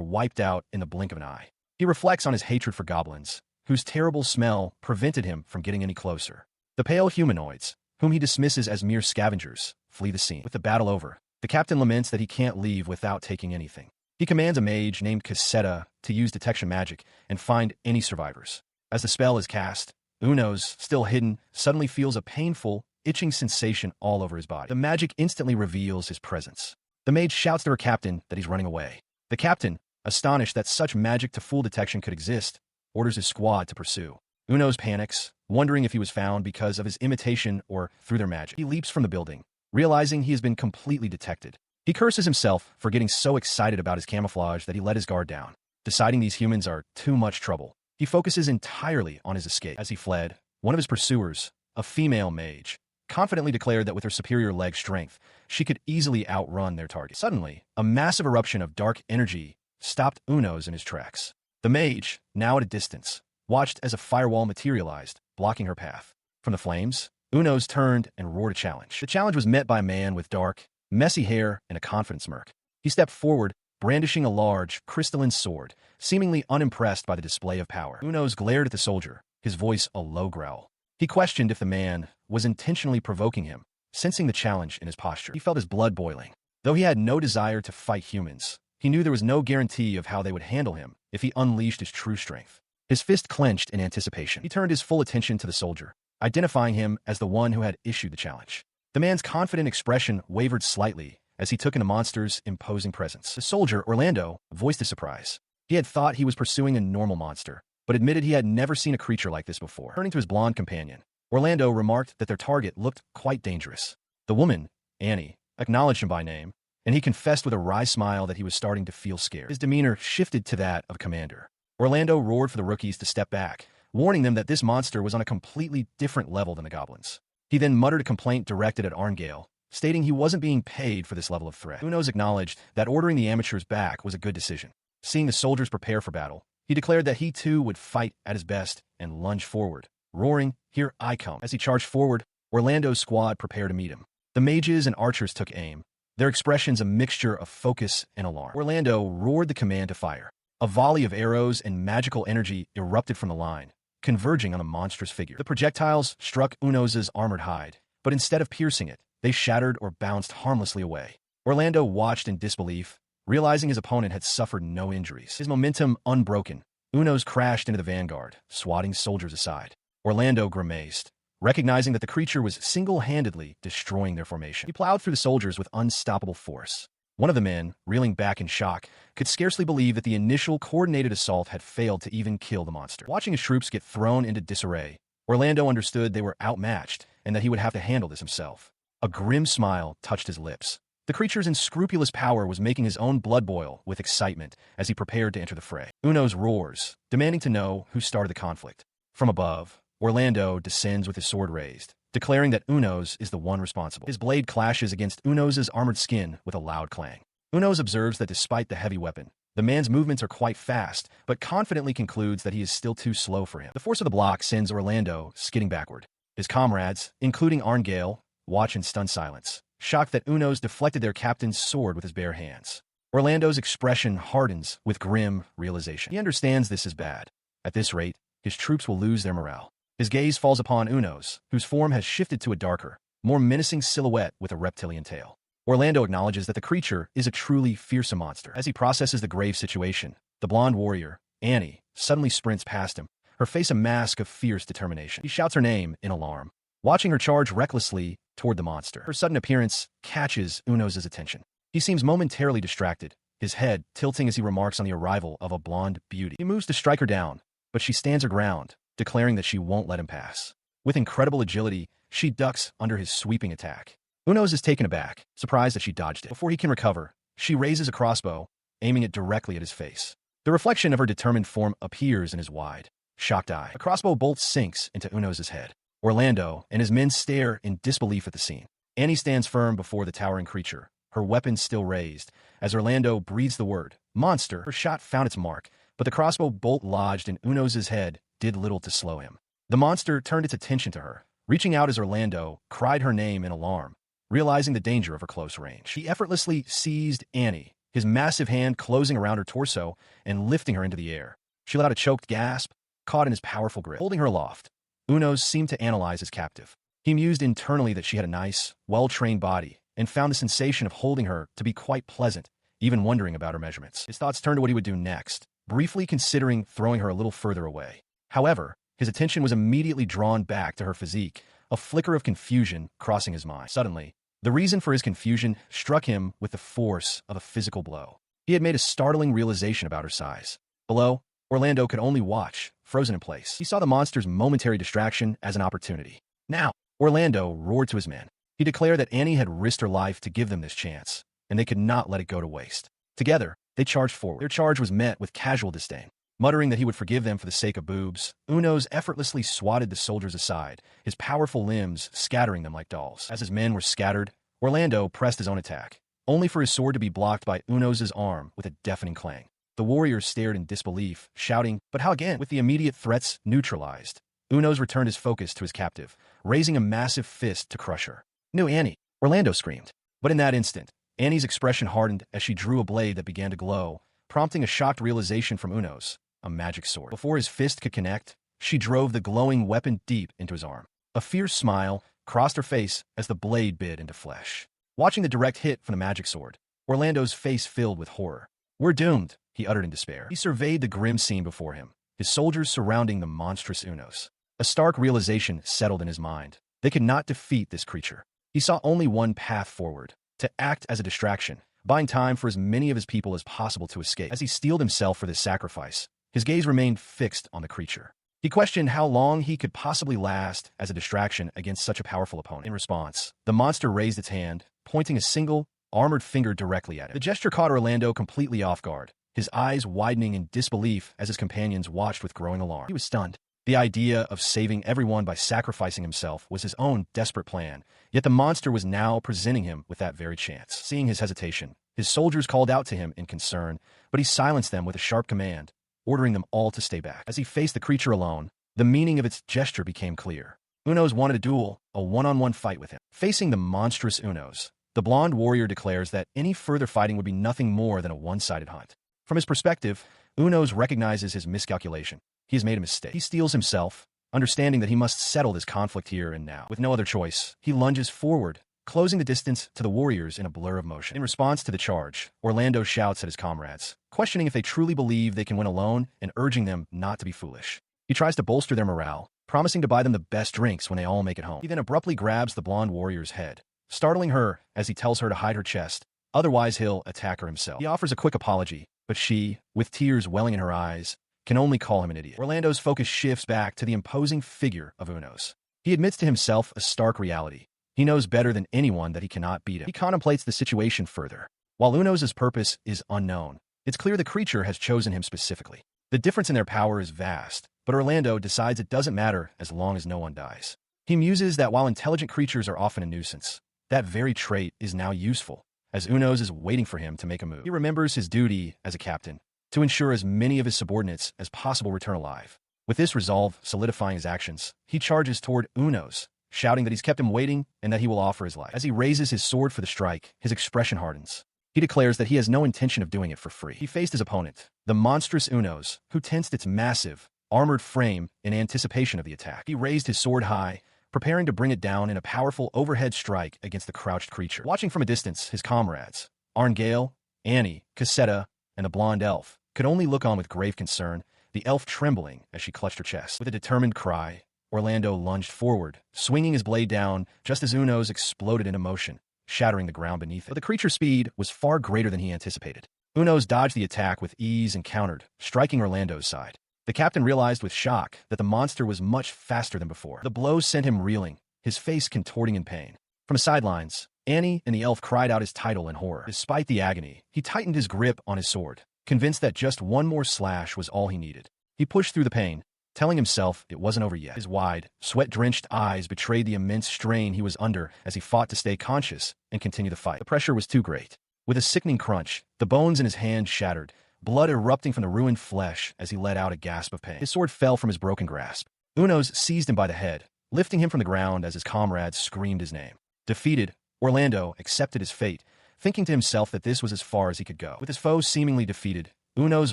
wiped out in the blink of an eye. He reflects on his hatred for goblins, whose terrible smell prevented him from getting any closer. The pale humanoids, whom he dismisses as mere scavengers, flee the scene. With the battle over, the captain laments that he can't leave without taking anything. He commands a mage named Casetta to use detection magic and find any survivors. As the spell is cast, Unos, still hidden, suddenly feels a painful, itching sensation all over his body. The magic instantly reveals his presence. The mage shouts to her captain that he's running away. The captain, astonished that such magic to fool detection could exist, orders his squad to pursue. Unos panics, wondering if he was found because of his imitation or through their magic. He leaps from the building, realizing he has been completely detected. He curses himself for getting so excited about his camouflage that he let his guard down. Deciding these humans are too much trouble, he focuses entirely on his escape. As he fled, one of his pursuers, a female mage, confidently declared that with her superior leg strength, she could easily outrun their target. Suddenly, a massive eruption of dark energy stopped Unos in his tracks. The mage, now at a distance, watched as a firewall materialized, blocking her path. From the flames, Unos turned and roared a challenge. The challenge was met by a man with dark, messy hair and a confident smirk. He stepped forward, brandishing a large, crystalline sword, seemingly unimpressed by the display of power. Unos glared at the soldier, his voice a low growl. He questioned if the man was intentionally provoking him, sensing the challenge in his posture. He felt his blood boiling. Though he had no desire to fight humans, he knew there was no guarantee of how they would handle him if he unleashed his true strength. His fist clenched in anticipation. He turned his full attention to the soldier, identifying him as the one who had issued the challenge. The man's confident expression wavered slightly as he took in the monster's imposing presence. The soldier, Orlando, voiced his surprise. He had thought he was pursuing a normal monster, but admitted he had never seen a creature like this before. Turning to his blonde companion, Orlando remarked that their target looked quite dangerous. The woman, Annie, acknowledged him by name, and he confessed with a wry smile that he was starting to feel scared. His demeanor shifted to that of a commander. Orlando roared for the rookies to step back, warning them that this monster was on a completely different level than the goblins. He then muttered a complaint directed at Arngale, stating he wasn't being paid for this level of threat. Unos acknowledged that ordering the amateurs back was a good decision. Seeing the soldiers prepare for battle, he declared that he too would fight at his best and lunge forward, roaring, "Here I come." As he charged forward, Orlando's squad prepared to meet him. The mages and archers took aim, their expressions a mixture of focus and alarm. Orlando roared the command to fire. A volley of arrows and magical energy erupted from the line, converging on the monstrous figure. The projectiles struck Unos's armored hide, but instead of piercing it, they shattered or bounced harmlessly away. Orlando watched in disbelief, realizing his opponent had suffered no injuries. His momentum unbroken, Unos crashed into the vanguard, swatting soldiers aside. Orlando grimaced, recognizing that the creature was single-handedly destroying their formation. He plowed through the soldiers with unstoppable force. One of the men, reeling back in shock, could scarcely believe that the initial coordinated assault had failed to even kill the monster. Watching his troops get thrown into disarray, Orlando understood they were outmatched and that he would have to handle this himself. A grim smile touched his lips. The creature's unscrupulous power was making his own blood boil with excitement as he prepared to enter the fray. Unos roars, demanding to know who started the conflict. From above, Orlando descends with his sword raised, declaring that Unos is the one responsible. His blade clashes against Unos's armored skin with a loud clang. Unos observes that despite the heavy weapon, the man's movements are quite fast, but confidently concludes that he is still too slow for him. The force of the block sends Orlando skidding backward. His comrades, including Anhel, watch in stunned silence, shocked that Unos deflected their captain's sword with his bare hands. Orlando's expression hardens with grim realization. He understands this is bad. At this rate, his troops will lose their morale. His gaze falls upon Unos, whose form has shifted to a darker, more menacing silhouette with a reptilian tail. Orlando acknowledges that the creature is a truly fearsome monster. As he processes the grave situation, the blonde warrior, Annie, suddenly sprints past him, her face a mask of fierce determination. He shouts her name in alarm, watching her charge recklessly toward the monster. Her sudden appearance catches Unos's attention. He seems momentarily distracted, his head tilting as he remarks on the arrival of a blonde beauty. He moves to strike her down, but she stands her ground, declaring that she won't let him pass. With incredible agility, she ducks under his sweeping attack. Unos is taken aback, surprised that she dodged it. Before he can recover, she raises a crossbow, aiming it directly at his face. The reflection of her determined form appears in his wide, shocked eye. A crossbow bolt sinks into Unos's head. Orlando and his men stare in disbelief at the scene. Annie stands firm before the towering creature, her weapon still raised. As Orlando breathes the word, monster, her shot found its mark, but the crossbow bolt lodged in Unos's head did little to slow him. The monster turned its attention to her, reaching out as Orlando cried her name in alarm, realizing the danger of her close range. He effortlessly seized Annie, his massive hand closing around her torso and lifting her into the air. She let out a choked gasp, caught in his powerful grip. Holding her aloft, Unos seemed to analyze his captive. He mused internally that she had a nice, well-trained body and found the sensation of holding her to be quite pleasant, even wondering about her measurements. His thoughts turned to what he would do next, briefly considering throwing her a little further away. However, his attention was immediately drawn back to her physique, a flicker of confusion crossing his mind. Suddenly, the reason for his confusion struck him with the force of a physical blow. He had made a startling realization about her size. Below, Orlando could only watch, frozen in place. He saw the monster's momentary distraction as an opportunity. Now, Orlando roared to his men. He declared that Annie had risked her life to give them this chance, and they could not let it go to waste. Together, they charged forward. Their charge was met with casual disdain. Muttering that he would forgive them for the sake of boobs, Unos effortlessly swatted the soldiers aside, his powerful limbs scattering them like dolls. As his men were scattered, Orlando pressed his own attack, only for his sword to be blocked by Unos's arm with a deafening clang. The warriors stared in disbelief, shouting, "But how again?" With the immediate threats neutralized, Unos returned his focus to his captive, raising a massive fist to crush her. "No, Annie!" Orlando screamed. But in that instant, Annie's expression hardened as she drew a blade that began to glow, prompting a shocked realization from Unos. A magic sword. Before his fist could connect, she drove the glowing weapon deep into his arm. A fierce smile crossed her face as the blade bit into flesh. Watching the direct hit from the magic sword, Orlando's face filled with horror. "We're doomed," he uttered in despair. He surveyed the grim scene before him, his soldiers surrounding the monstrous Unos. A stark realization settled in his mind. They could not defeat this creature. He saw only one path forward, to act as a distraction, buying time for as many of his people as possible to escape. As he steeled himself for this sacrifice, his gaze remained fixed on the creature. He questioned how long he could possibly last as a distraction against such a powerful opponent. In response, the monster raised its hand, pointing a single, armored finger directly at him. The gesture caught Orlando completely off guard, his eyes widening in disbelief as his companions watched with growing alarm. He was stunned. The idea of saving everyone by sacrificing himself was his own desperate plan, yet the monster was now presenting him with that very chance. Seeing his hesitation, his soldiers called out to him in concern, but he silenced them with a sharp command, ordering them all to stay back. As he faced the creature alone, the meaning of its gesture became clear. Unos wanted a duel, a one-on-one fight with him. Facing the monstrous Unos, The blonde warrior declares that any further fighting would be nothing more than a one-sided hunt. From his perspective, Unos recognizes his miscalculation. He has made a mistake. He steels himself, understanding that he must settle this conflict here and now. With no other choice, he lunges forward, closing the distance to the warriors in a blur of motion. In response to the charge, Orlando shouts at his comrades, questioning if they truly believe they can win alone and urging them not to be foolish. He tries to bolster their morale, promising to buy them the best drinks when they all make it home. He then abruptly grabs the blonde warrior's head, startling her as he tells her to hide her chest, otherwise he'll attack her himself. He offers a quick apology, but she, with tears welling in her eyes, can only call him an idiot. Orlando's focus shifts back to the imposing figure of Unos. He admits to himself a stark reality. He knows better than anyone that he cannot beat him. He contemplates the situation further. While Unos' purpose is unknown, it's clear the creature has chosen him specifically. The difference in their power is vast, but Orlando decides it doesn't matter as long as no one dies. He muses that while intelligent creatures are often a nuisance, that very trait is now useful, as Unos is waiting for him to make a move. He remembers his duty as a captain, to ensure as many of his subordinates as possible return alive. With this resolve solidifying his actions, he charges toward Unos, shouting that he's kept him waiting and that he will offer his life. As he raises his sword for the strike, his expression hardens. He declares that he has no intention of doing it for free. He faced his opponent, the monstrous Unos, who tensed its massive, armored frame in anticipation of the attack. He raised his sword high, preparing to bring it down in a powerful overhead strike against the crouched creature. Watching from a distance, his comrades, Arngale, Annie, Cassetta, and the blonde elf, could only look on with grave concern, the elf trembling as she clutched her chest. With a determined cry, Orlando lunged forward, swinging his blade down just as Unos exploded into motion, shattering the ground beneath it. But the creature's speed was far greater than he anticipated. Unos dodged the attack with ease and countered, striking Orlando's side. The captain realized with shock that the monster was much faster than before. The blow sent him reeling, his face contorting in pain. From the sidelines, Annie and the elf cried out his title in horror. Despite the agony, he tightened his grip on his sword, convinced that just one more slash was all he needed. He pushed through the pain, telling himself it wasn't over yet. His wide, sweat-drenched eyes betrayed the immense strain he was under as he fought to stay conscious and continue the fight. The pressure was too great. With a sickening crunch, the bones in his hand shattered, blood erupting from the ruined flesh as he let out a gasp of pain. His sword fell from his broken grasp. Unos seized him by the head, lifting him from the ground as his comrades screamed his name. Defeated, Orlando accepted his fate, thinking to himself that this was as far as he could go. With his foe seemingly defeated, Unos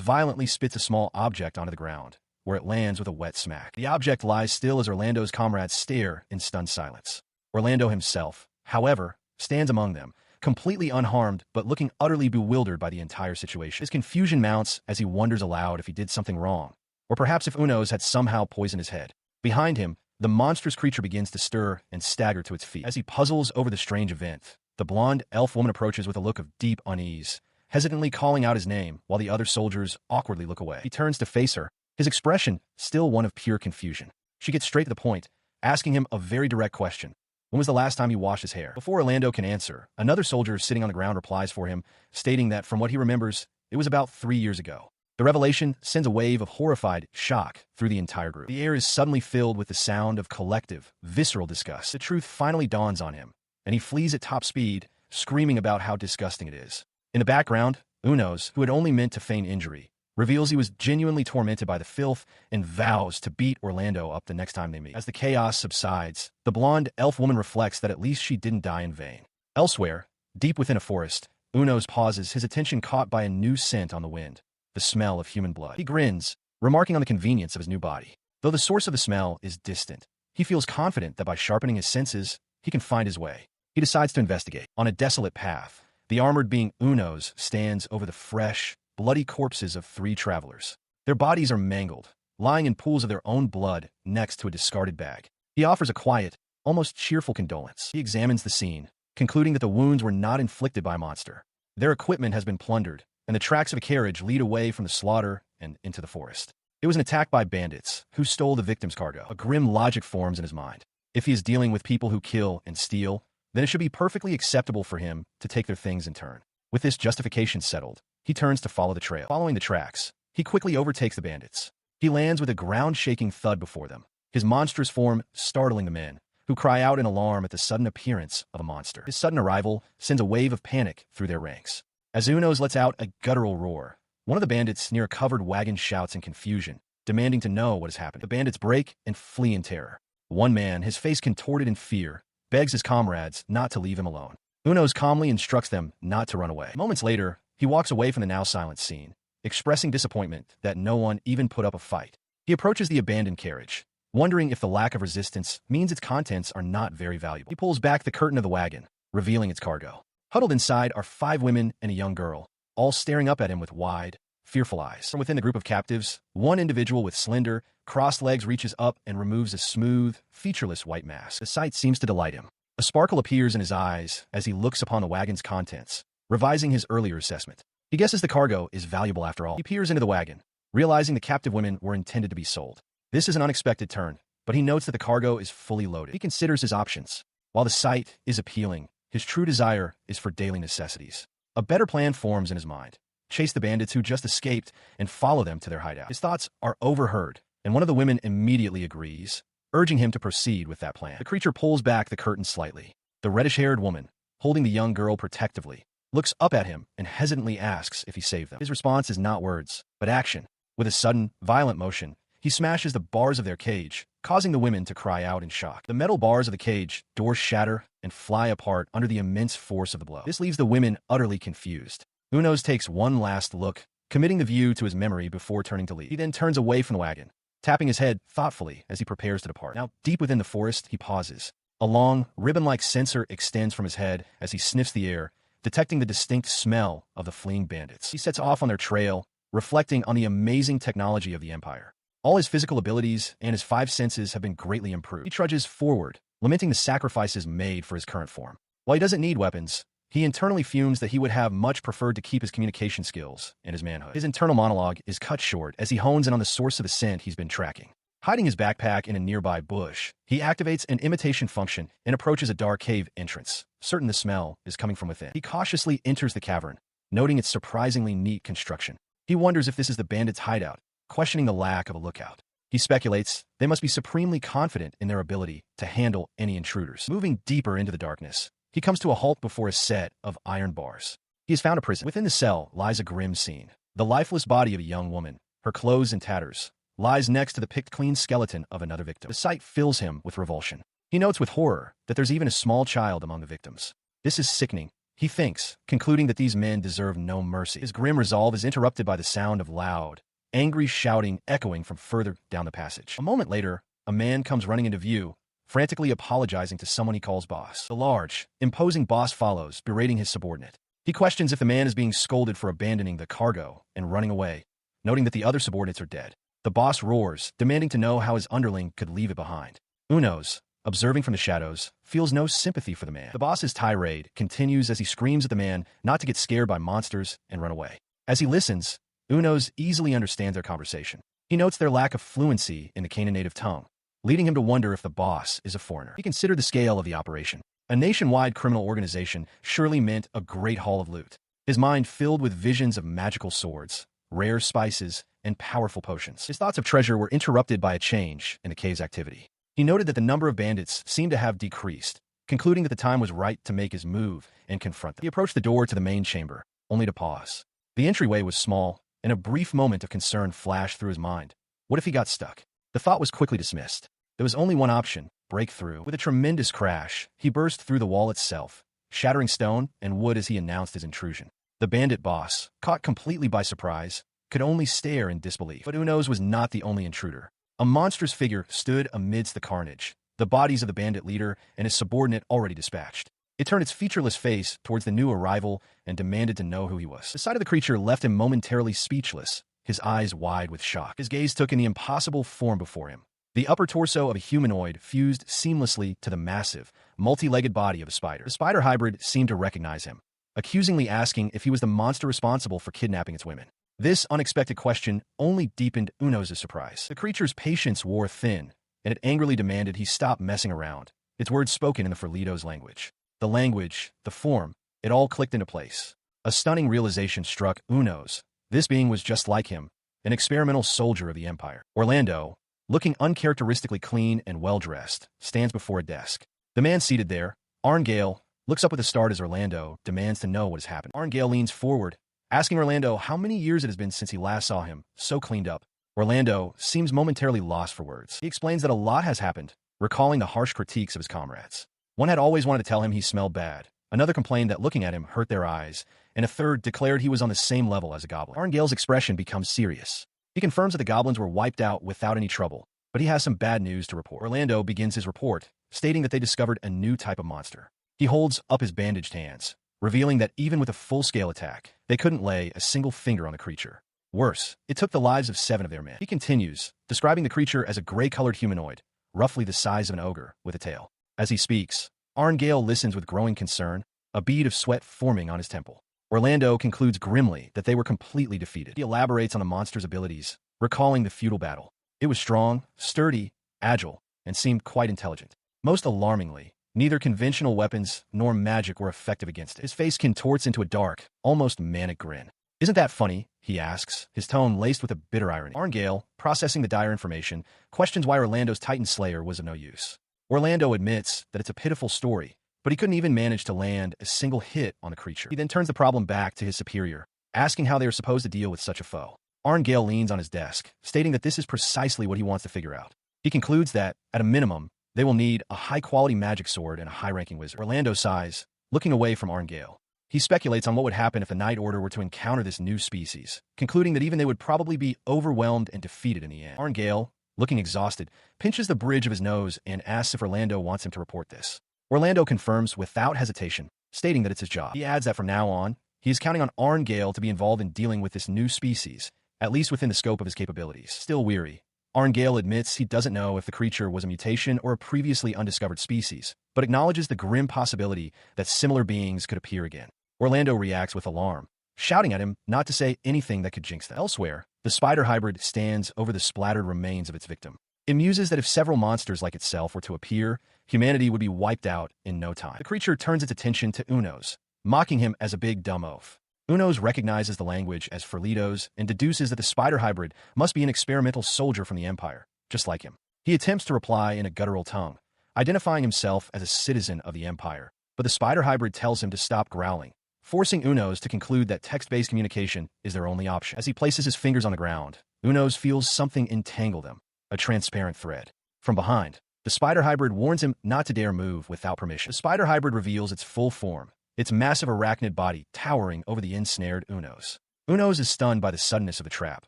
violently spits a small object onto the ground, where it lands with a wet smack. The object lies still as Orlando's comrades stare in stunned silence. Orlando himself, however, stands among them, completely unharmed but looking utterly bewildered by the entire situation. His confusion mounts as he wonders aloud if he did something wrong, or perhaps if Unos had somehow poisoned his head. Behind him, the monstrous creature begins to stir and stagger to its feet. As he puzzles over the strange event, the blonde elf woman approaches with a look of deep unease, hesitantly calling out his name while the other soldiers awkwardly look away. He turns to face her, his expression still one of pure confusion. She gets straight to the point, asking him a very direct question. When was the last time he washed his hair? Before Orlando can answer, another soldier sitting on the ground replies for him, stating that from what he remembers, it was about 3 years ago. The revelation sends a wave of horrified shock through the entire group. The air is suddenly filled with the sound of collective, visceral disgust. The truth finally dawns on him, and he flees at top speed, screaming about how disgusting it is. In the background, Unos, who had only meant to feign injury, reveals he was genuinely tormented by the filth and vows to beat Orlando up the next time they meet. As the chaos subsides, the blonde elf woman reflects that at least she didn't die in vain. Elsewhere, deep within a forest, Unos pauses, his attention caught by a new scent on the wind, the smell of human blood. He grins, remarking on the convenience of his new body. Though the source of the smell is distant, he feels confident that by sharpening his senses, he can find his way. He decides to investigate. On a desolate path, the armored being Unos stands over the fresh, bloody corpses of 3 travelers. Their bodies are mangled, lying in pools of their own blood next to a discarded bag. He offers a quiet, almost cheerful condolence. He examines the scene, concluding that the wounds were not inflicted by a monster. Their equipment has been plundered, and the tracks of a carriage lead away from the slaughter and into the forest. It was an attack by bandits, who stole the victim's cargo. A grim logic forms in his mind. If he is dealing with people who kill and steal, then it should be perfectly acceptable for him to take their things in turn. With this justification settled, he turns to follow the trail. Following the tracks, he quickly overtakes the bandits. He lands with a ground-shaking thud before them, his monstrous form startling the men, who cry out in alarm at the sudden appearance of a monster. His sudden arrival sends a wave of panic through their ranks. As Unos lets out a guttural roar, one of the bandits near a covered wagon shouts in confusion, demanding to know what has happened. The bandits break and flee in terror. One man, his face contorted in fear, begs his comrades not to leave him alone. Unos calmly instructs them not to run away. Moments later, he walks away from the now silent scene, expressing disappointment that no one even put up a fight. He approaches the abandoned carriage, wondering if the lack of resistance means its contents are not very valuable. He pulls back the curtain of the wagon, revealing its cargo. Huddled inside are 5 women and a young girl, all staring up at him with wide, fearful eyes. From within the group of captives, one individual with slender, crossed legs reaches up and removes a smooth, featureless white mask. The sight seems to delight him. A sparkle appears in his eyes as he looks upon the wagon's contents, revising his earlier assessment. He guesses the cargo is valuable after all. He peers into the wagon, realizing the captive women were intended to be sold. This is an unexpected turn, but he notes that the cargo is fully loaded. He considers his options. While the sight is appealing, his true desire is for daily necessities. A better plan forms in his mind. Chase the bandits who just escaped and follow them to their hideout. His thoughts are overheard, and one of the women immediately agrees, urging him to proceed with that plan. The creature pulls back the curtain slightly. The reddish-haired woman, holding the young girl protectively, looks up at him and hesitantly asks if he saved them. His response is not words, but action. With a sudden, violent motion, he smashes the bars of their cage, causing the women to cry out in shock. The metal bars of the cage doors shatter and fly apart under the immense force of the blow. This leaves the women utterly confused. Unos takes one last look, committing the view to his memory before turning to leave. He then turns away from the wagon, tapping his head thoughtfully as he prepares to depart. Now, deep within the forest, he pauses. A long, ribbon-like sensor extends from his head as he sniffs the air, detecting the distinct smell of the fleeing bandits. He sets off on their trail, reflecting on the amazing technology of the Empire. All his physical abilities and his 5 senses have been greatly improved. He trudges forward, lamenting the sacrifices made for his current form. While he doesn't need weapons, he internally fumes that he would have much preferred to keep his communication skills and his manhood. His internal monologue is cut short as he hones in on the source of the scent he's been tracking. Hiding his backpack in a nearby bush, he activates an imitation function and approaches a dark cave entrance, certain the smell is coming from within. He cautiously enters the cavern, noting its surprisingly neat construction. He wonders if this is the bandits' hideout, questioning the lack of a lookout. He speculates they must be supremely confident in their ability to handle any intruders. Moving deeper into the darkness, he comes to a halt before a set of iron bars. He has found a prison. Within the cell lies a grim scene. The lifeless body of a young woman, her clothes in tatters, lies next to the picked-clean skeleton of another victim. The sight fills him with revulsion. He notes with horror that there's even a small child among the victims. This is sickening, he thinks, concluding that these men deserve no mercy. His grim resolve is interrupted by the sound of loud, angry shouting echoing from further down the passage. A moment later, a man comes running into view, frantically apologizing to someone he calls boss. The large, imposing boss follows, berating his subordinate. He questions if the man is being scolded for abandoning the cargo and running away, noting that the other subordinates are dead. The boss roars, demanding to know how his underling could leave it behind. Unos, observing from the shadows, feels no sympathy for the man. The boss's tirade continues as he screams at the man not to get scared by monsters and run away. As he listens, Unos easily understands their conversation. He notes their lack of fluency in the Canaan native tongue, leading him to wonder if the boss is a foreigner. He considered the scale of the operation. A nationwide criminal organization surely meant a great haul of loot. His mind filled with visions of magical swords, rare spices, and powerful potions. His thoughts of treasure were interrupted by a change in the cave's activity. He noted that the number of bandits seemed to have decreased, concluding that the time was right to make his move and confront them. He approached the door to the main chamber, only to pause. The entryway was small, and a brief moment of concern flashed through his mind. What if he got stuck? The thought was quickly dismissed. There was only one option: break through. With a tremendous crash, he burst through the wall itself, shattering stone and wood as he announced his intrusion. The bandit boss, caught completely by surprise, could only stare in disbelief. But Unos was not the only intruder. A monstrous figure stood amidst the carnage, the bodies of the bandit leader and his subordinate already dispatched. It turned its featureless face towards the new arrival and demanded to know who he was. The sight of the creature left him momentarily speechless, his eyes wide with shock. His gaze took in the impossible form before him. The upper torso of a humanoid fused seamlessly to the massive, multi-legged body of a spider. The spider hybrid seemed to recognize him, accusingly asking if he was the monster responsible for kidnapping its women. This unexpected question only deepened Unos' surprise. The creature's patience wore thin, and it angrily demanded he stop messing around, its words spoken in the Ferlido's language. The language, the form, it all clicked into place. A stunning realization struck Unos. This being was just like him, an experimental soldier of the Empire. Orlando, looking uncharacteristically clean and well-dressed, stands before a desk. The man seated there, Arngale, looks up with a start as Orlando demands to know what has happened. Arngale leans forward, asking Orlando how many years it has been since he last saw him, so cleaned up. Orlando seems momentarily lost for words. He explains that a lot has happened, recalling the harsh critiques of his comrades. One had always wanted to tell him he smelled bad. Another complained that looking at him hurt their eyes, and a third declared he was on the same level as a goblin. Arngail's expression becomes serious. He confirms that the goblins were wiped out without any trouble, but he has some bad news to report. Orlando begins his report, stating that they discovered a new type of monster. He holds up his bandaged hands, revealing that even with a full-scale attack, they couldn't lay a single finger on the creature. Worse, it took the lives of 7 of their men. He continues, describing the creature as a gray-colored humanoid, roughly the size of an ogre, with a tail. As he speaks, Arngail listens with growing concern, a bead of sweat forming on his temple. Orlando concludes grimly that they were completely defeated. He elaborates on the monster's abilities, recalling the feudal battle. It was strong, sturdy, agile, and seemed quite intelligent. Most alarmingly, neither conventional weapons nor magic were effective against it. His face contorts into a dark, almost manic grin. "Isn't that funny?" he asks, his tone laced with a bitter irony. Arngail, processing the dire information, questions why Orlando's Titan Slayer was of no use. Orlando admits that it's a pitiful story, but he couldn't even manage to land a single hit on the creature. He then turns the problem back to his superior, asking how they are supposed to deal with such a foe. Arngail leans on his desk, stating that this is precisely what he wants to figure out. He concludes that, at a minimum, they will need a high-quality magic sword and a high-ranking wizard. Orlando sighs, looking away from Arngail. He speculates on what would happen if the Night Order were to encounter this new species, concluding that even they would probably be overwhelmed and defeated in the end. Arngail, looking exhausted, pinches the bridge of his nose and asks if Orlando wants him to report this. Orlando confirms without hesitation, stating that it's his job. He adds that from now on, he is counting on Arngail to be involved in dealing with this new species, at least within the scope of his capabilities. Still weary, Arngail admits he doesn't know if the creature was a mutation or a previously undiscovered species, but acknowledges the grim possibility that similar beings could appear again. Orlando reacts with alarm, shouting at him not to say anything that could jinx them. Elsewhere, the spider hybrid stands over the splattered remains of its victim. It muses that if several monsters like itself were to appear, humanity would be wiped out in no time. The creature turns its attention to Unos, mocking him as a big dumb oaf. Unos recognizes the language as Ferlitos and deduces that the spider hybrid must be an experimental soldier from the Empire, just like him. He attempts to reply in a guttural tongue, identifying himself as a citizen of the Empire, but the spider hybrid tells him to stop growling, forcing Unos to conclude that text-based communication is their only option. As he places his fingers on the ground, Unos feels something entangle them, a transparent thread. From behind, the spider hybrid warns him not to dare move without permission. The spider hybrid reveals its full form, its massive arachnid body towering over the ensnared Unos. Unos is stunned by the suddenness of the trap,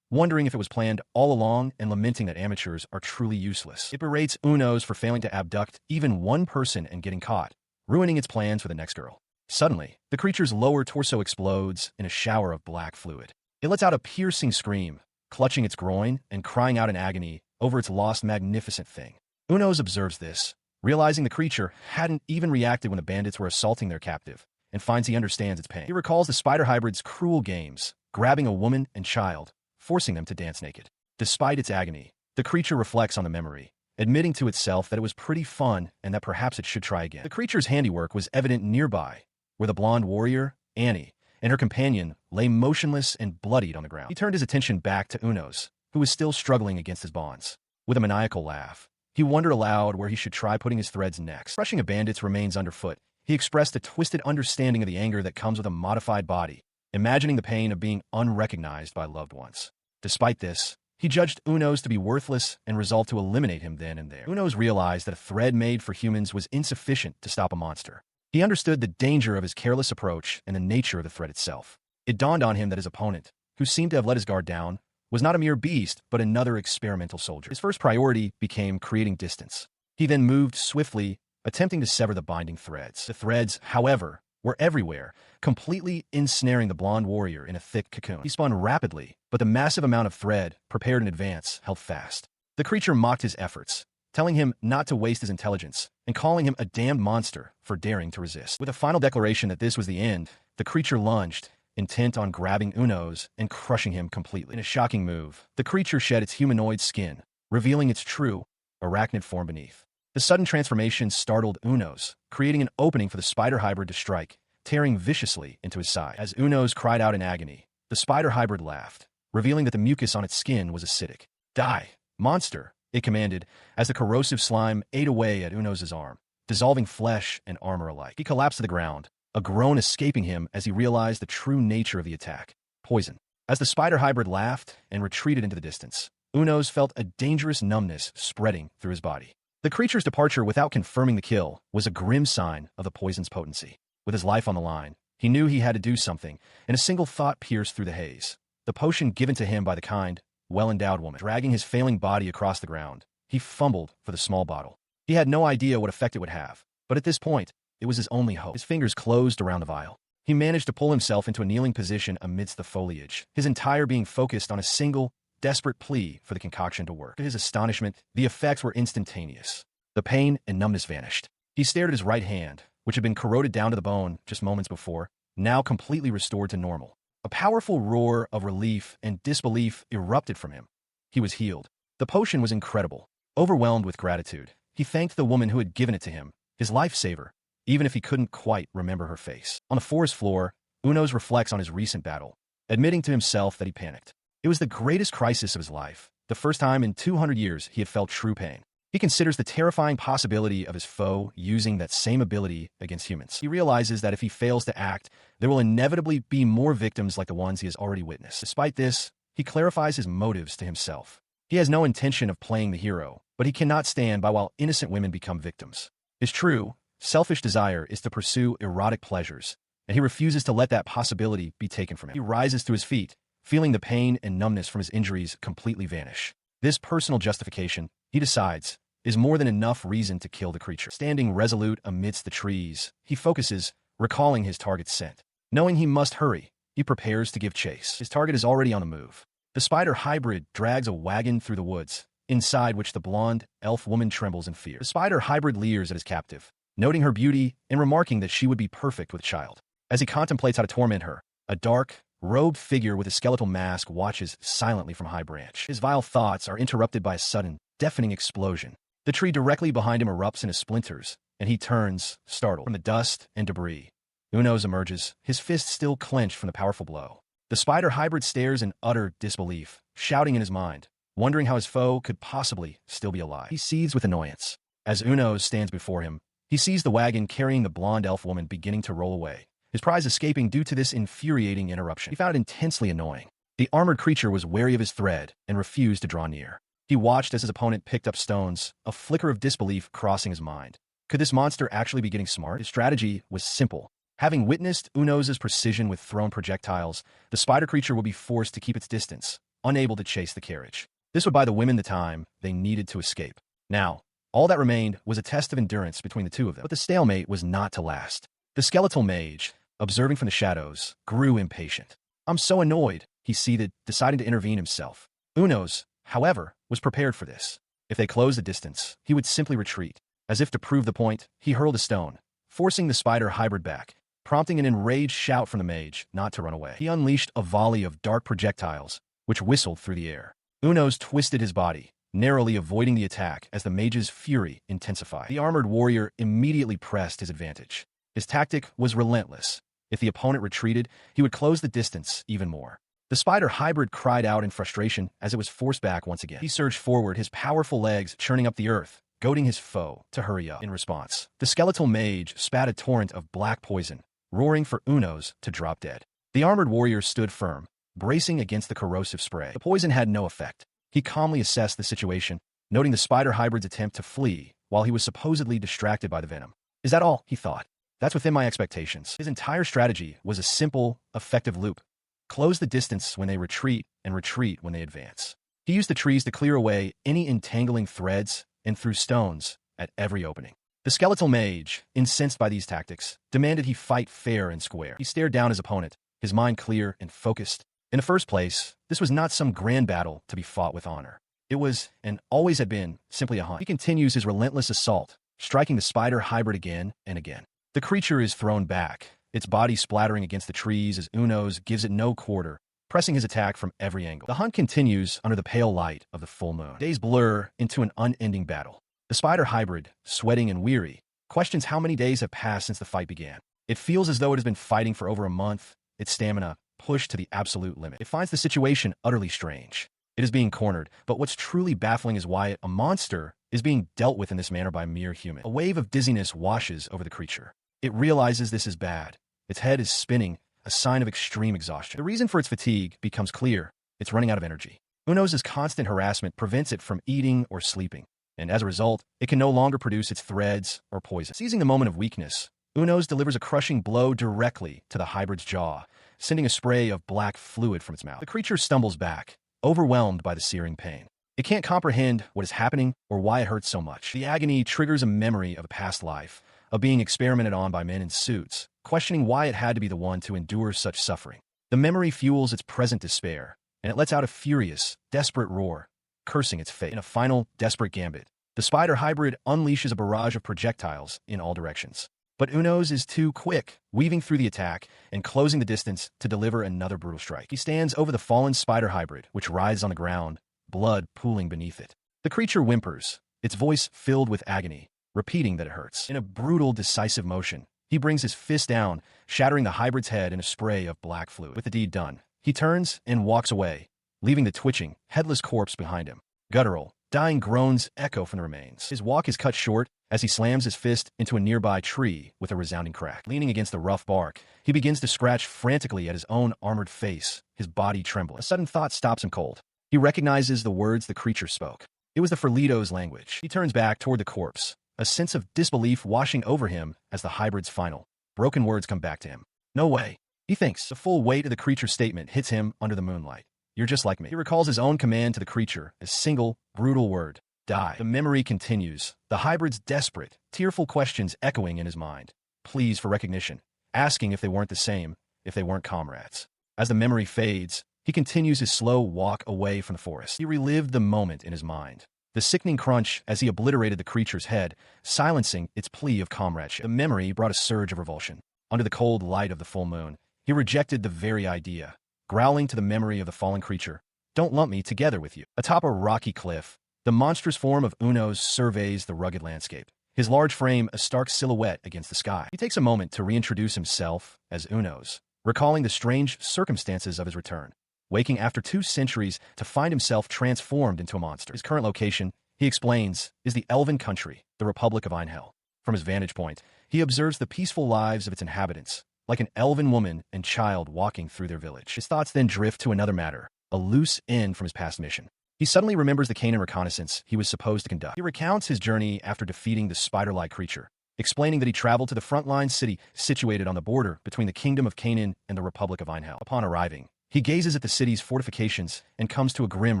wondering if it was planned all along and lamenting that amateurs are truly useless. It berates Unos for failing to abduct even one person and getting caught, ruining its plans for the next girl. Suddenly, the creature's lower torso explodes in a shower of black fluid. It lets out a piercing scream, clutching its groin and crying out in agony over its lost magnificent thing. Unos observes this, realizing the creature hadn't even reacted when the bandits were assaulting their captive, and finds he understands its pain. He recalls the spider hybrid's cruel games, grabbing a woman and child, forcing them to dance naked. Despite its agony, the creature reflects on the memory, admitting to itself that it was pretty fun and that perhaps it should try again. The creature's handiwork was evident nearby, where the blonde warrior, Annie, and her companion lay motionless and bloodied on the ground. He turned his attention back to Unos, who was still struggling against his bonds. With a maniacal laugh, he wondered aloud where he should try putting his threads next. Crushing a bandit's remains underfoot, he expressed a twisted understanding of the anger that comes with a modified body, imagining the pain of being unrecognized by loved ones. Despite this, he judged Unos to be worthless and resolved to eliminate him then and there. Unos realized that a thread made for humans was insufficient to stop a monster. He understood the danger of his careless approach and the nature of the threat itself. It dawned on him that his opponent, who seemed to have let his guard down, was not a mere beast, but another experimental soldier. His first priority became creating distance. He then moved swiftly, attempting to sever the binding threads. The threads, however, were everywhere, completely ensnaring the blonde warrior in a thick cocoon. He spun rapidly, but the massive amount of thread, prepared in advance, held fast. The creature mocked his efforts, telling him not to waste his intelligence, and calling him a damned monster for daring to resist. With a final declaration that this was the end, the creature lunged, intent on grabbing Unos and crushing him completely. In a shocking move, the creature shed its humanoid skin, revealing its true, arachnid form beneath. The sudden transformation startled Unos, creating an opening for the spider hybrid to strike, tearing viciously into his side. As Unos cried out in agony, the spider hybrid laughed, revealing that the mucus on its skin was acidic. "Die, monster!" it commanded, as the corrosive slime ate away at Unos' arm, dissolving flesh and armor alike. He collapsed to the ground, a groan escaping him as he realized the true nature of the attack: poison. As the spider hybrid laughed and retreated into the distance, Unos felt a dangerous numbness spreading through his body. The creature's departure without confirming the kill was a grim sign of the poison's potency. With his life on the line, he knew he had to do something, and a single thought pierced through the haze. The potion given to him by the kind, well-endowed woman. Dragging his failing body across the ground, he fumbled for the small bottle. He had no idea what effect it would have, but at this point, it was his only hope. His fingers closed around the vial. He managed to pull himself into a kneeling position amidst the foliage, his entire being focused on a single, desperate plea for the concoction to work. To his astonishment, the effects were instantaneous. The pain and numbness vanished. He stared at his right hand, which had been corroded down to the bone just moments before, now completely restored to normal. A powerful roar of relief and disbelief erupted from him. He was healed. The potion was incredible. Overwhelmed with gratitude, he thanked the woman who had given it to him, his lifesaver, even if he couldn't quite remember her face. On the forest floor, Unos reflects on his recent battle, admitting to himself that he panicked. It was the greatest crisis of his life, the first time in 200 years he had felt true pain. He considers the terrifying possibility of his foe using that same ability against humans. He realizes that if he fails to act, there will inevitably be more victims like the ones he has already witnessed. Despite this, he clarifies his motives to himself. He has no intention of playing the hero, but he cannot stand by while innocent women become victims. His true, selfish desire is to pursue erotic pleasures, and he refuses to let that possibility be taken from him. He rises to his feet, feeling the pain and numbness from his injuries completely vanish. This personal justification, he decides, is more than enough reason to kill the creature. Standing resolute amidst the trees, he focuses, recalling his target's scent. Knowing he must hurry, he prepares to give chase. His target is already on the move. The spider hybrid drags a wagon through the woods, inside which the blonde, elf woman trembles in fear. The spider hybrid leers at his captive, noting her beauty and remarking that she would be perfect with a child. As he contemplates how to torment her, a dark, robed figure with a skeletal mask watches silently from a high branch. His vile thoughts are interrupted by a sudden, deafening explosion. The tree directly behind him erupts into splinters, and he turns, startled. From the dust and debris, Unos emerges, his fist still clenched from the powerful blow. The spider hybrid stares in utter disbelief, shouting in his mind, wondering how his foe could possibly still be alive. He seethes with annoyance. As Unos stands before him, he sees the wagon carrying the blonde elf woman beginning to roll away, his prize escaping due to this infuriating interruption. He found it intensely annoying. The armored creature was wary of his threat and refused to draw near. He watched as his opponent picked up stones, a flicker of disbelief crossing his mind. Could this monster actually be getting smart? His strategy was simple. Having witnessed Unos' precision with thrown projectiles, the spider creature would be forced to keep its distance, unable to chase the carriage. This would buy the women the time they needed to escape. Now, all that remained was a test of endurance between the two of them. But the stalemate was not to last. The skeletal mage, observing from the shadows, grew impatient. "I'm so annoyed," he seethed, deciding to intervene himself. Unos, however, was prepared for this. If they closed the distance, he would simply retreat. As if to prove the point, he hurled a stone, forcing the spider hybrid back, prompting an enraged shout from the mage not to run away. He unleashed a volley of dark projectiles, which whistled through the air. Unos twisted his body, narrowly avoiding the attack as the mage's fury intensified. The armored warrior immediately pressed his advantage. His tactic was relentless. If the opponent retreated, he would close the distance even more. The spider hybrid cried out in frustration as it was forced back once again. He surged forward, his powerful legs churning up the earth, goading his foe to hurry up. In response, the skeletal mage spat a torrent of black poison, roaring for Unos to drop dead. The armored warrior stood firm, bracing against the corrosive spray. The poison had no effect. He calmly assessed the situation, noting the spider hybrid's attempt to flee while he was supposedly distracted by the venom. "Is that all?" he thought. "That's within my expectations." His entire strategy was a simple, effective loop. Close the distance when they retreat and retreat when they advance. He used the trees to clear away any entangling threads and threw stones at every opening. The skeletal mage, incensed by these tactics, demanded he fight fair and square. He stared down his opponent, his mind clear and focused. In the first place, this was not some grand battle to be fought with honor. It was, and always had been, simply a hunt. He continues his relentless assault, striking the spider hybrid again and again. The creature is thrown back, its body splattering against the trees as Unos gives it no quarter, pressing his attack from every angle. The hunt continues under the pale light of the full moon. Days blur into an unending battle. The spider hybrid, sweating and weary, questions how many days have passed since the fight began. It feels as though it has been fighting for over a month, its stamina pushed to the absolute limit. It finds the situation utterly strange. It is being cornered, but what's truly baffling is why a monster is being dealt with in this manner by mere human. A wave of dizziness washes over the creature. It realizes this is bad. Its head is spinning, a sign of extreme exhaustion. The reason for its fatigue becomes clear. It's running out of energy. Unos' constant harassment prevents it from eating or sleeping, and as a result, it can no longer produce its threads or poison. Seizing the moment of weakness, Unos delivers a crushing blow directly to the hybrid's jaw, sending a spray of black fluid from its mouth. The creature stumbles back, overwhelmed by the searing pain. It can't comprehend what is happening or why it hurts so much. The agony triggers a memory of a past life, of being experimented on by men in suits, questioning why it had to be the one to endure such suffering. The memory fuels its present despair, and it lets out a furious, desperate roar, cursing its fate. In a final, desperate gambit, the spider hybrid unleashes a barrage of projectiles in all directions. But Unos is too quick, weaving through the attack and closing the distance to deliver another brutal strike. He stands over the fallen spider hybrid, which writhes on the ground, blood pooling beneath it. The creature whimpers, its voice filled with agony, repeating that it hurts. In a brutal, decisive motion, he brings his fist down, shattering the hybrid's head in a spray of black fluid. With the deed done, he turns and walks away, leaving the twitching, headless corpse behind him. Guttural, dying groans echo from the remains. His walk is cut short as he slams his fist into a nearby tree with a resounding crack. Leaning against the rough bark, he begins to scratch frantically at his own armored face, his body trembling. A sudden thought stops him cold. He recognizes the words the creature spoke. It was the Ferlito's language. He turns back toward the corpse, a sense of disbelief washing over him as the hybrid's final, broken words come back to him. No way, he thinks. The full weight of the creature's statement hits him under the moonlight. You're just like me. He recalls his own command to the creature, a single, brutal word. Die. The memory continues, the hybrid's desperate, tearful questions echoing in his mind. Pleas for recognition, asking if they weren't the same, if they weren't comrades. As the memory fades, he continues his slow walk away from the forest. He relived the moment in his mind. The sickening crunch as he obliterated the creature's head, silencing its plea of comradeship. The memory brought a surge of revulsion. Under the cold light of the full moon, he rejected the very idea, growling to the memory of the fallen creature, "Don't lump me together with you." Atop a rocky cliff, the monstrous form of Unos surveys the rugged landscape, his large frame a stark silhouette against the sky. He takes a moment to reintroduce himself as Unos, recalling the strange circumstances of his return, waking after 2 centuries to find himself transformed into a monster. His current location, he explains, is the elven country, the Republic of Anhel. From his vantage point, he observes the peaceful lives of its inhabitants, like an elven woman and child walking through their village. His thoughts then drift to another matter, a loose end from his past mission. He suddenly remembers the Canaan reconnaissance he was supposed to conduct. He recounts his journey after defeating the spider-like creature, explaining that he traveled to the frontline city situated on the border between the Kingdom of Canaan and the Republic of Anhel. Upon arriving, he gazes at the city's fortifications and comes to a grim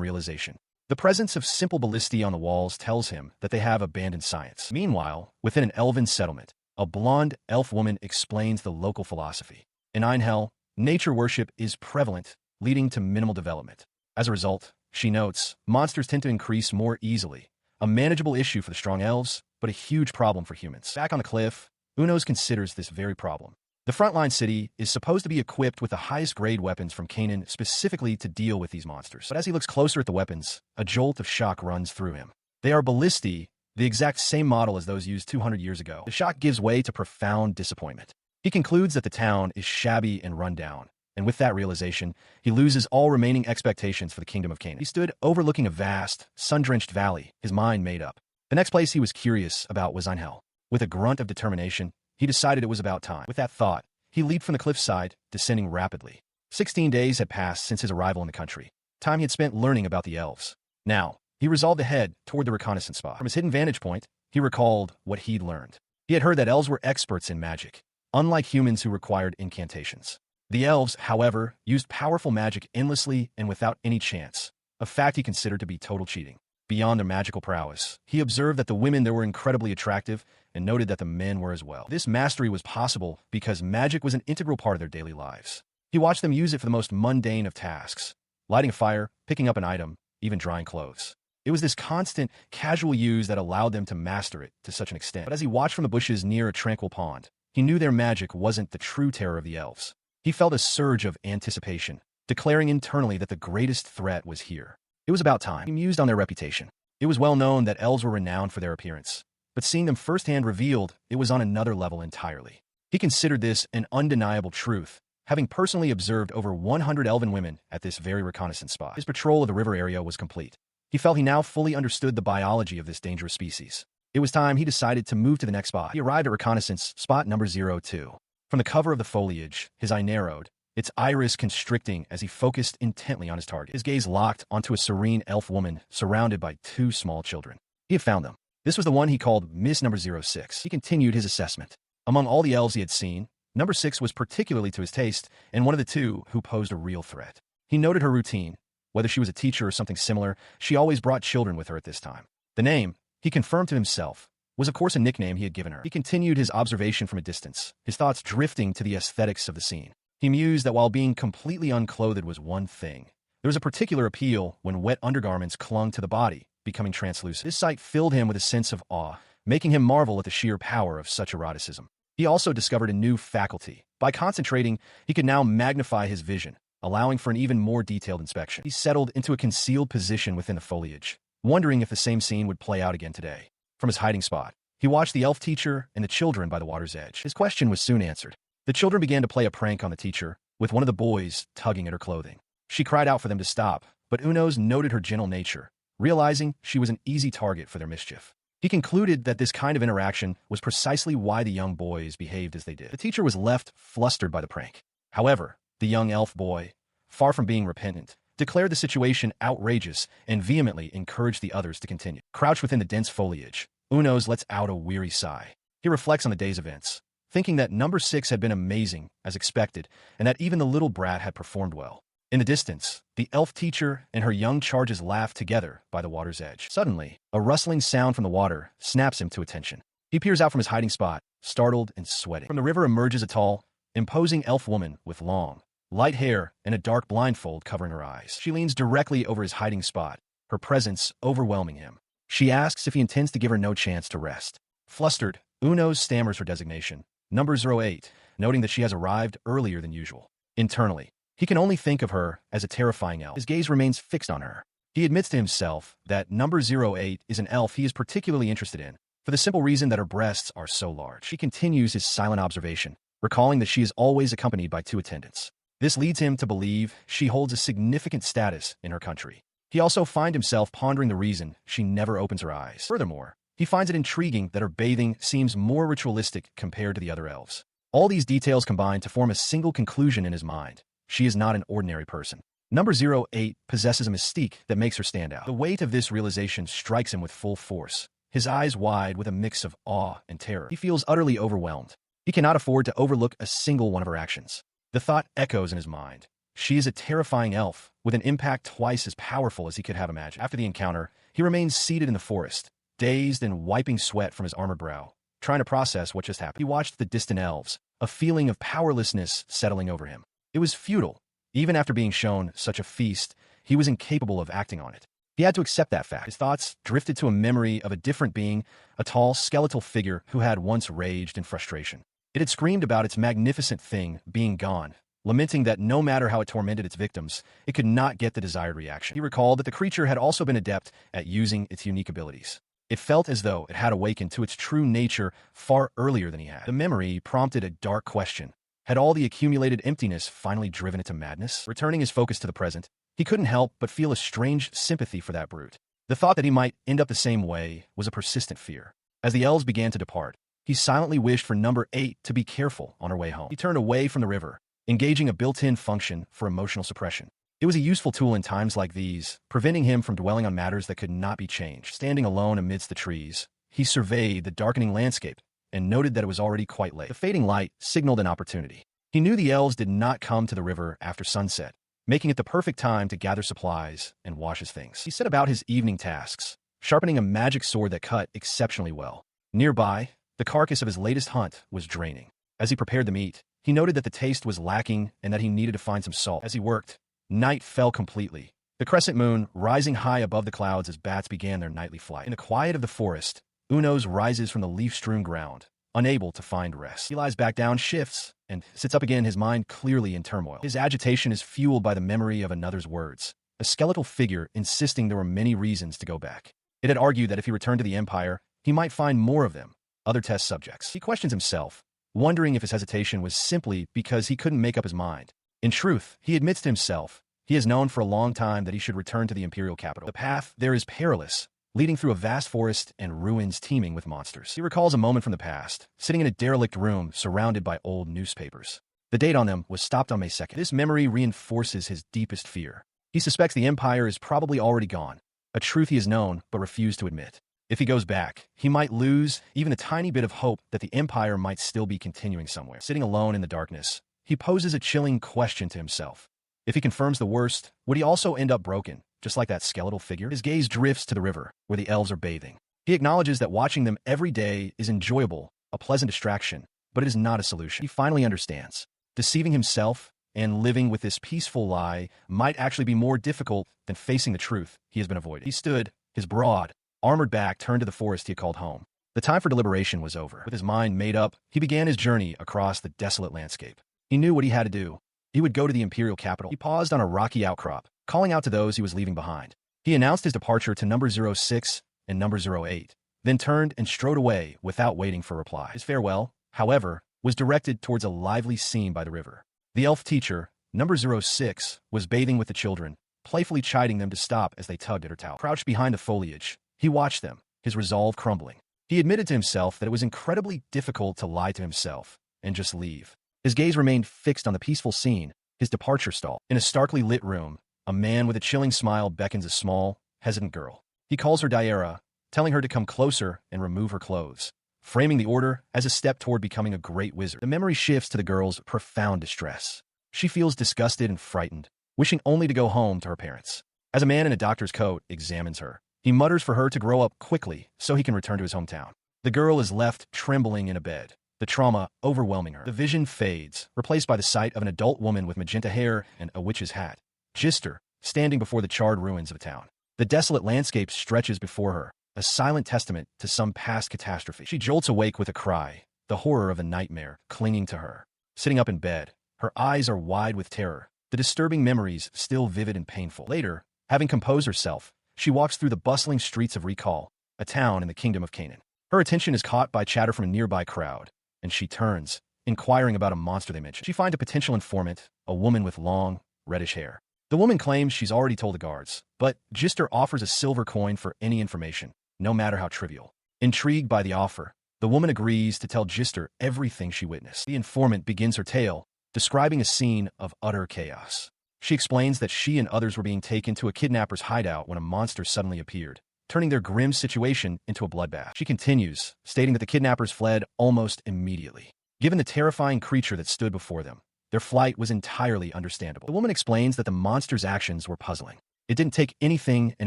realization. The presence of simple ballistae on the walls tells him that they have abandoned science. Meanwhile, within an elven settlement, a blonde elf woman explains the local philosophy. In Anhel, nature worship is prevalent, leading to minimal development. As a result, she notes, monsters tend to increase more easily, a manageable issue for the strong elves, but a huge problem for humans. Back on the cliff, Unos considers this very problem. The frontline city is supposed to be equipped with the highest grade weapons from Canaan specifically to deal with these monsters. But as he looks closer at the weapons, a jolt of shock runs through him. They are ballistae, the exact same model as those used 200 years ago. The shock gives way to profound disappointment. He concludes that the town is shabby and run down, and with that realization, he loses all remaining expectations for the Kingdom of Canaan. He stood overlooking a vast, sun-drenched valley, his mind made up. The next place he was curious about was Anhel. With a grunt of determination, he decided it was about time. With that thought, he leaped from the cliffside, descending rapidly. 16 days had passed since his arrival in the country, time he had spent learning about the elves. Now, he resolved to head toward the reconnaissance spot. From his hidden vantage point, he recalled what he'd learned. He had heard that elves were experts in magic, unlike humans who required incantations. The elves, however, used powerful magic endlessly and without any chance, a fact he considered to be total cheating. Beyond their magical prowess, he observed that the women there were incredibly attractive and noted that the men were as well. This mastery was possible because magic was an integral part of their daily lives. He watched them use it for the most mundane of tasks, lighting a fire, picking up an item, even drying clothes. It was this constant, casual use that allowed them to master it to such an extent. But as he watched from the bushes near a tranquil pond, he knew their magic wasn't the true terror of the elves. He felt a surge of anticipation, declaring internally that the greatest threat was here. It was about time. He mused on their reputation. It was well known that elves were renowned for their appearance, but seeing them firsthand revealed, it was on another level entirely. He considered this an undeniable truth, having personally observed over 100 elven women at this very reconnaissance spot. His patrol of the river area was complete. He felt he now fully understood the biology of this dangerous species. It was time he decided to move to the next spot. He arrived at reconnaissance spot number 02. From the cover of the foliage, his eye narrowed, its iris constricting as he focused intently on his target. His gaze locked onto a serene elf woman surrounded by 2 small children. He had found them. This was the one he called Miss number 06. He continued his assessment. Among all the elves he had seen, number 6 was particularly to his taste, and one of the two who posed a real threat. He noted her routine. Whether she was a teacher or something similar, she always brought children with her at this time. The name, he confirmed to himself, was of course a nickname he had given her. He continued his observation from a distance, his thoughts drifting to the aesthetics of the scene. He mused that while being completely unclothed was one thing, there was a particular appeal when wet undergarments clung to the body, becoming translucent. This sight filled him with a sense of awe, making him marvel at the sheer power of such eroticism. He also discovered a new faculty. By concentrating, he could now magnify his vision, allowing for an even more detailed inspection. He settled into a concealed position within the foliage, wondering if the same scene would play out again today. From his hiding spot, he watched the elf teacher and the children by the water's edge. His question was soon answered. The children began to play a prank on the teacher, with one of the boys tugging at her clothing. She cried out for them to stop, but Unos noted her gentle nature, realizing she was an easy target for their mischief. He concluded that this kind of interaction was precisely why the young boys behaved as they did. The teacher was left flustered by the prank. However, the young elf boy, far from being repentant, declared the situation outrageous and vehemently encouraged the others to continue. Crouched within the dense foliage, Unos lets out a weary sigh. He reflects on the day's events, thinking that number 6 had been amazing, as expected, and that even the little brat had performed well. In the distance, the elf teacher and her young charges laugh together by the water's edge. Suddenly, a rustling sound from the water snaps him to attention. He peers out from his hiding spot, startled and sweating. From the river emerges a tall, imposing elf woman with long, light hair and a dark blindfold covering her eyes. She leans directly over his hiding spot, her presence overwhelming him. She asks if he intends to give her no chance to rest. Flustered, Unos stammers her designation, number 08, noting that she has arrived earlier than usual. Internally, he can only think of her as a terrifying elf. His gaze remains fixed on her. He admits to himself that number 08 is an elf he is particularly interested in, for the simple reason that her breasts are so large. He continues his silent observation, recalling that she is always accompanied by 2 attendants. This leads him to believe she holds a significant status in her country. He also finds himself pondering the reason she never opens her eyes. Furthermore, he finds it intriguing that her bathing seems more ritualistic compared to the other elves. All these details combine to form a single conclusion in his mind. She is not an ordinary person. Number 08 possesses a mystique that makes her stand out. The weight of this realization strikes him with full force, his eyes wide with a mix of awe and terror. He feels utterly overwhelmed. He cannot afford to overlook a single one of her actions. The thought echoes in his mind. She is a terrifying elf, with an impact twice as powerful as he could have imagined. After the encounter, he remains seated in the forest, dazed and wiping sweat from his armored brow, trying to process what just happened. He watched the distant elves, a feeling of powerlessness settling over him. It was futile. Even after being shown such a feast, he was incapable of acting on it. He had to accept that fact. His thoughts drifted to a memory of a different being, a tall, skeletal figure who had once raged in frustration. It had screamed about its magnificent thing being gone, lamenting that no matter how it tormented its victims, it could not get the desired reaction. He recalled that the creature had also been adept at using its unique abilities. It felt as though it had awakened to its true nature far earlier than he had. The memory prompted a dark question. Had all the accumulated emptiness finally driven it to madness? Returning his focus to the present, he couldn't help but feel a strange sympathy for that brute. The thought that he might end up the same way was a persistent fear. As the elves began to depart, he silently wished for number 8 to be careful on her way home. He turned away from the river, engaging a built-in function for emotional suppression. It was a useful tool in times like these, preventing him from dwelling on matters that could not be changed. Standing alone amidst the trees, he surveyed the darkening landscape and noted that it was already quite late. The fading light signaled an opportunity. He knew the elves did not come to the river after sunset, making it the perfect time to gather supplies and wash his things. He set about his evening tasks, sharpening a magic sword that cut exceptionally well. Nearby, the carcass of his latest hunt was draining. As he prepared the meat, he noted that the taste was lacking and that he needed to find some salt. As he worked, night fell completely, the crescent moon rising high above the clouds as bats began their nightly flight. In the quiet of the forest, Unos rises from the leaf-strewn ground, unable to find rest. He lies back down, shifts, and sits up again, his mind clearly in turmoil. His agitation is fueled by the memory of another's words, a skeletal figure insisting there were many reasons to go back. It had argued that if he returned to the Empire, he might find more of them, other test subjects. He questions himself, wondering if his hesitation was simply because he couldn't make up his mind. In truth, he admits to himself, he has known for a long time that he should return to the imperial capital. The path there is perilous, leading through a vast forest and ruins teeming with monsters. He recalls a moment from the past, sitting in a derelict room surrounded by old newspapers. The date on them was stopped on May 2nd. This memory reinforces his deepest fear. He suspects the Empire is probably already gone, a truth he has known but refused to admit. If he goes back, he might lose even a tiny bit of hope that the Empire might still be continuing somewhere. Sitting alone in the darkness, he poses a chilling question to himself. If he confirms the worst, would he also end up broken, just like that skeletal figure? His gaze drifts to the river, where the elves are bathing. He acknowledges that watching them every day is enjoyable, a pleasant distraction, but it is not a solution. He finally understands. Deceiving himself and living with this peaceful lie might actually be more difficult than facing the truth he has been avoiding. He stood, his broad, armored back turned to the forest he had called home. The time for deliberation was over. With his mind made up, he began his journey across the desolate landscape. He knew what he had to do. He would go to the imperial capital. He paused on a rocky outcrop, calling out to those he was leaving behind. He announced his departure to number 06 and number 08, then turned and strode away without waiting for reply. His farewell, however, was directed towards a lively scene by the river. The elf teacher, number 06, was bathing with the children, playfully chiding them to stop as they tugged at her towel. Crouched behind the foliage, he watched them, his resolve crumbling. He admitted to himself that it was incredibly difficult to lie to himself and just leave. His gaze remained fixed on the peaceful scene, his departure stall. In a starkly lit room, a man with a chilling smile beckons a small, hesitant girl. He calls her Dara, telling her to come closer and remove her clothes, framing the order as a step toward becoming a great wizard. The memory shifts to the girl's profound distress. She feels disgusted and frightened, wishing only to go home to her parents. As a man in a doctor's coat examines her, he mutters for her to grow up quickly so he can return to his hometown. The girl is left trembling in a bed, the trauma overwhelming her. The vision fades, replaced by the sight of an adult woman with magenta hair and a witch's hat. Jister, standing before the charred ruins of a town. The desolate landscape stretches before her, a silent testament to some past catastrophe. She jolts awake with a cry, the horror of a nightmare clinging to her. Sitting up in bed, her eyes are wide with terror, the disturbing memories still vivid and painful. Later, having composed herself, she walks through the bustling streets of Recall, a town in the kingdom of Canaan. Her attention is caught by chatter from a nearby crowd, and she turns, inquiring about a monster they mention. She finds a potential informant, a woman with long, reddish hair. The woman claims she's already told the guards, but Jister offers a silver coin for any information, no matter how trivial. Intrigued by the offer, the woman agrees to tell Jister everything she witnessed. The informant begins her tale, describing a scene of utter chaos. She explains that she and others were being taken to a kidnapper's hideout when a monster suddenly appeared, turning their grim situation into a bloodbath. She continues, stating that the kidnappers fled almost immediately. Given the terrifying creature that stood before them, their flight was entirely understandable. The woman explains that the monster's actions were puzzling. It didn't take anything and